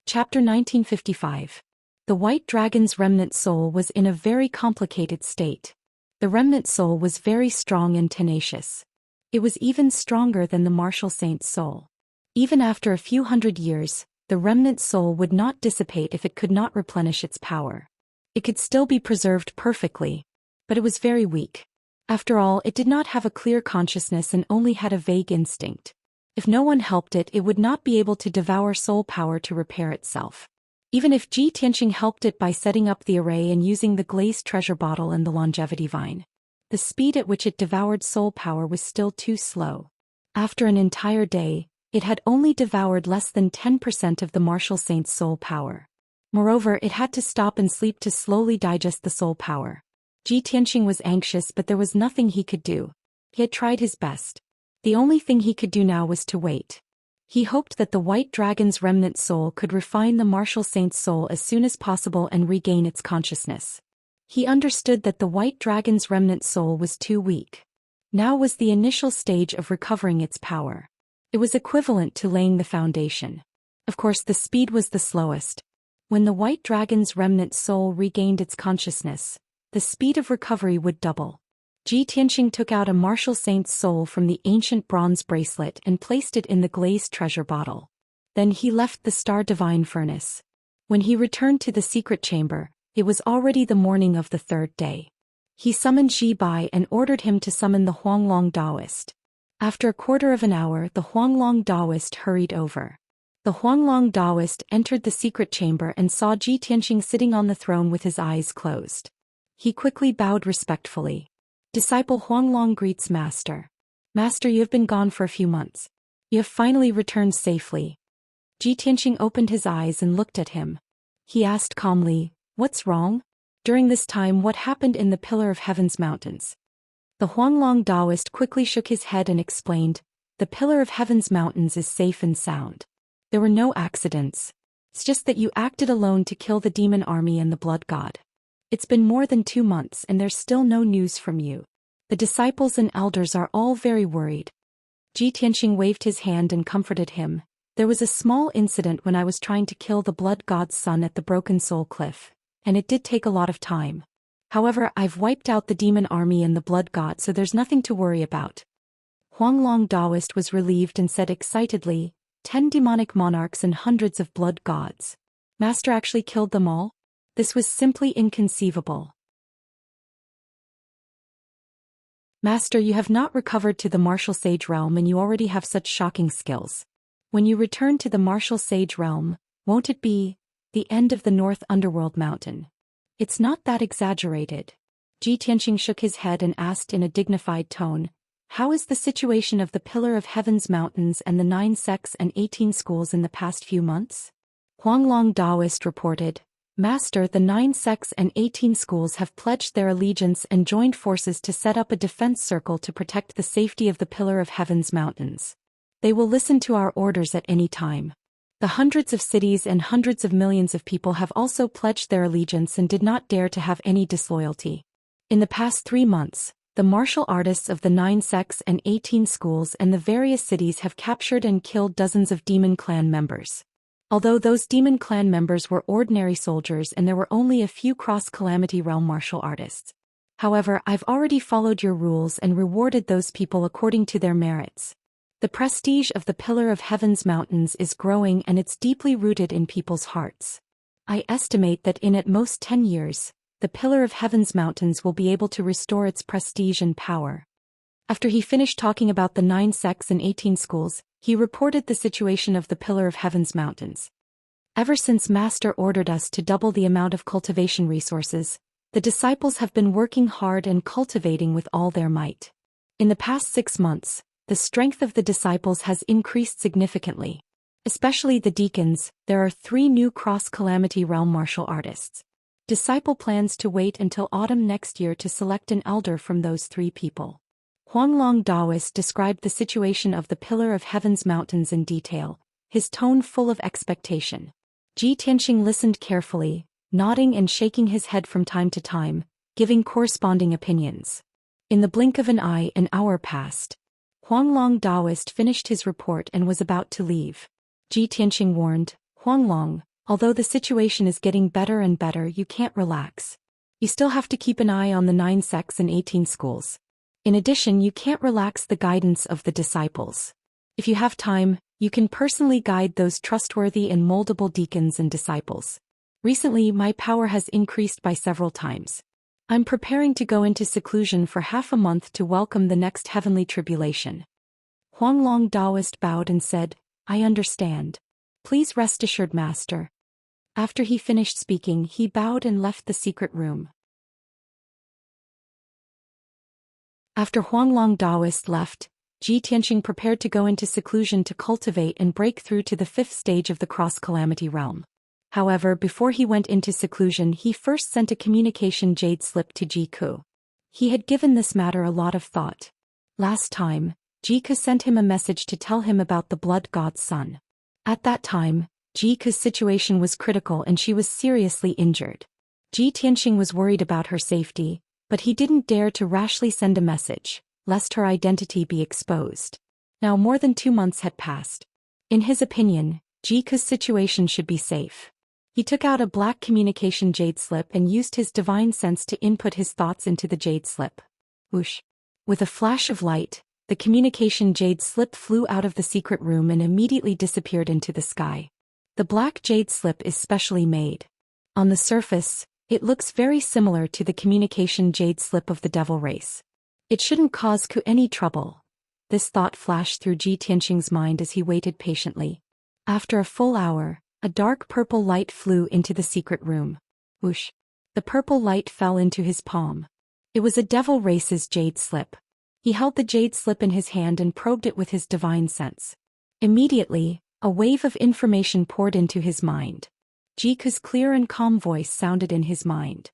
Chapter 1955. The White Dragon's remnant soul was in a very complicated state. The remnant soul was very strong and tenacious. It was even stronger than the martial saint's soul. Even after a few 100 years, the remnant soul would not dissipate if it could not replenish its power. It could still be preserved perfectly, but it was very weak. After all, it did not have a clear consciousness and only had a vague instinct. If no one helped it, it would not be able to devour soul power to repair itself. Even if Ji Tianxing helped it by setting up the array and using the glazed treasure bottle and the longevity vine. The speed at which it devoured soul power was still too slow. After an entire day, it had only devoured less than 10% of the martial saint's soul power. Moreover, it had to stop and sleep to slowly digest the soul power. Ji Tianxing was anxious, but there was nothing he could do. He had tried his best. The only thing he could do now was to wait. He hoped that the white dragon's remnant soul could refine the martial saint's soul as soon as possible and regain its consciousness. He understood that the white dragon's remnant soul was too weak. Now was the initial stage of recovering its power. It was equivalent to laying the foundation. Of course, the speed was the slowest. When the white dragon's remnant soul regained its consciousness, the speed of recovery would double. Ji Tianxing took out a martial saint's soul from the ancient bronze bracelet and placed it in the glazed treasure bottle. Then he left the star divine furnace. When he returned to the secret chamber, it was already the morning of the third day. He summoned Xi Bai and ordered him to summon the Huanglong Taoist. After a quarter of an hour, the Huanglong Taoist hurried over. The Huanglong Taoist entered the secret chamber and saw Ji Tianxing sitting on the throne with his eyes closed. He quickly bowed respectfully. Disciple Huanglong greets Master. Master, you have been gone for a few months. You have finally returned safely. Ji Tianxing opened his eyes and looked at him. He asked calmly, "What's wrong?" During this time, what happened in the Pillar of Heaven's mountains? The Huanglong Taoist quickly shook his head and explained, "The Pillar of Heaven's mountains is safe and sound. There were no accidents. It's just that you acted alone to kill the demon army and the blood god. It's been more than 2 months and there's still no news from you. The disciples and elders are all very worried." Ji Tianxing waved his hand and comforted him. "There was a small incident when I was trying to kill the blood god's son at the Broken Soul Cliff, and it did take a lot of time. However, I've wiped out the demon army and the blood god, so there's nothing to worry about." Huanglong Taoist was relieved and said excitedly, 10 demonic monarchs and hundreds of blood gods. Master actually killed them all? This was simply inconceivable. Master, you have not recovered to the martial sage realm and you already have such shocking skills. When you return to the martial sage realm, won't it be the end of the North Underworld Mountain? It's not that exaggerated. Ji Tianxing shook his head and asked in a dignified tone, "How is the situation of the Pillar of Heaven's mountains and the 9 sects and 18 schools in the past few months?" Huanglong Taoist reported, "Master, the 9 sects and 18 schools have pledged their allegiance and joined forces to set up a defense circle to protect the safety of the Pillar of Heaven's mountains. They will listen to our orders at any time. The hundreds of cities and hundreds of millions of people have also pledged their allegiance and did not dare to have any disloyalty. In the past 3 months, the martial artists of the 9 sects and 18 schools and the various cities have captured and killed dozens of demon clan members. Although those demon clan members were ordinary soldiers and there were only a few cross-calamity realm martial artists. However, I've already followed your rules and rewarded those people according to their merits. The prestige of the Pillar of Heaven's mountains is growing and it's deeply rooted in people's hearts. I estimate that in at most 10 years, the Pillar of Heaven's mountains will be able to restore its prestige and power." After he finished talking about the 9 sects and 18 schools, he reported the situation of the Pillar of Heaven's mountains. "Ever since Master ordered us to double the amount of cultivation resources, the disciples have been working hard and cultivating with all their might. In the past 6 months, the strength of the disciples has increased significantly. Especially the deacons, there are 3 new cross-calamity realm martial artists. Disciple plans to wait until autumn next year to select an elder from those 3 people." Huanglong Taoist described the situation of the Pillar of Heaven's mountains in detail, his tone full of expectation. Ji Tianxing listened carefully, nodding and shaking his head from time to time, giving corresponding opinions. In the blink of an eye, an hour passed. Huanglong Taoist finished his report and was about to leave. Ji Tianxing warned, "Huanglong, although the situation is getting better and better, you can't relax. You still have to keep an eye on the 9 sects and 18 schools. In addition, you can't relax the guidance of the disciples. If you have time, you can personally guide those trustworthy and moldable deacons and disciples. Recently, my power has increased by several times. I'm preparing to go into seclusion for half a month to welcome the next heavenly tribulation." Huanglong Taoist bowed and said, "I understand. Please rest assured, Master." After he finished speaking, he bowed and left the secret room. After Huanglong Daoist left, Ji Tianxing prepared to go into seclusion to cultivate and break through to the 5th stage of the cross-calamity realm. However, before he went into seclusion, he first sent a communication jade slip to Ji Ku. He had given this matter a lot of thought. Last time, Ji Ku sent him a message to tell him about the blood god's son. At that time, Ji Ku's situation was critical and she was seriously injured. Ji Tianxing was worried about her safety, but he didn't dare to rashly send a message, lest her identity be exposed. Now more than 2 months had passed. In his opinion, Ji Ku's situation should be safe. He took out a black communication jade slip and used his divine sense to input his thoughts into the jade slip. Whoosh! With a flash of light, the communication jade slip flew out of the secret room and immediately disappeared into the sky. The black jade slip is specially made. On the surface, it looks very similar to the communication jade slip of the devil race. It shouldn't cause Ku any trouble. This thought flashed through Ji Tianxing's mind as he waited patiently. After a full hour, a dark purple light flew into the secret room. Whoosh! The purple light fell into his palm. It was a devil race's jade slip. He held the jade slip in his hand and probed it with his divine sense. Immediately, a wave of information poured into his mind. Ji Ku's clear and calm voice sounded in his mind.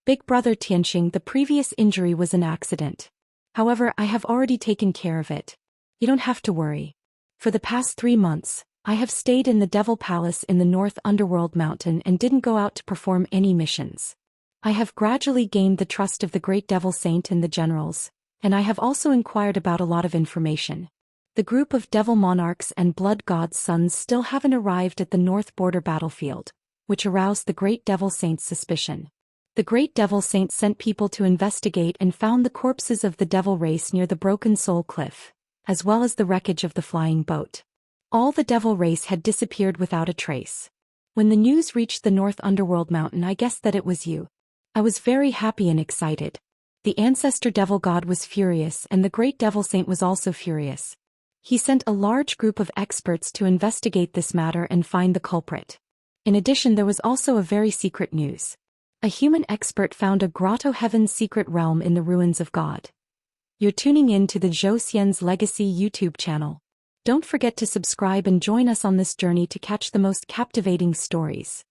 Big brother Tianxing, the previous injury was an accident. However, I have already taken care of it. You don't have to worry. For the past 3 months, I have stayed in the Devil Palace in the North Underworld Mountain and didn't go out to perform any missions. I have gradually gained the trust of the Great Devil Saint and the generals, and I have also inquired about a lot of information. The group of Devil Monarchs and Blood God's sons still haven't arrived at the North Border battlefield, which aroused the Great Devil Saint's suspicion. The Great Devil Saint sent people to investigate and found the corpses of the Devil race near the Broken Soul Cliff, as well as the wreckage of the flying boat. All the Devil race had disappeared without a trace. When the news reached the North Underworld Mountain, I guessed that it was you. I was very happy and excited. The Ancestor Devil God was furious and the Great Devil Saint was also furious. He sent a large group of experts to investigate this matter and find the culprit. In addition, there was also a very secret news. A human expert found a Grotto Heaven's secret realm in the ruins of God. You're tuning in to the Zhou Xian's Legacy YouTube channel. Don't forget to subscribe and join us on this journey to catch the most captivating stories.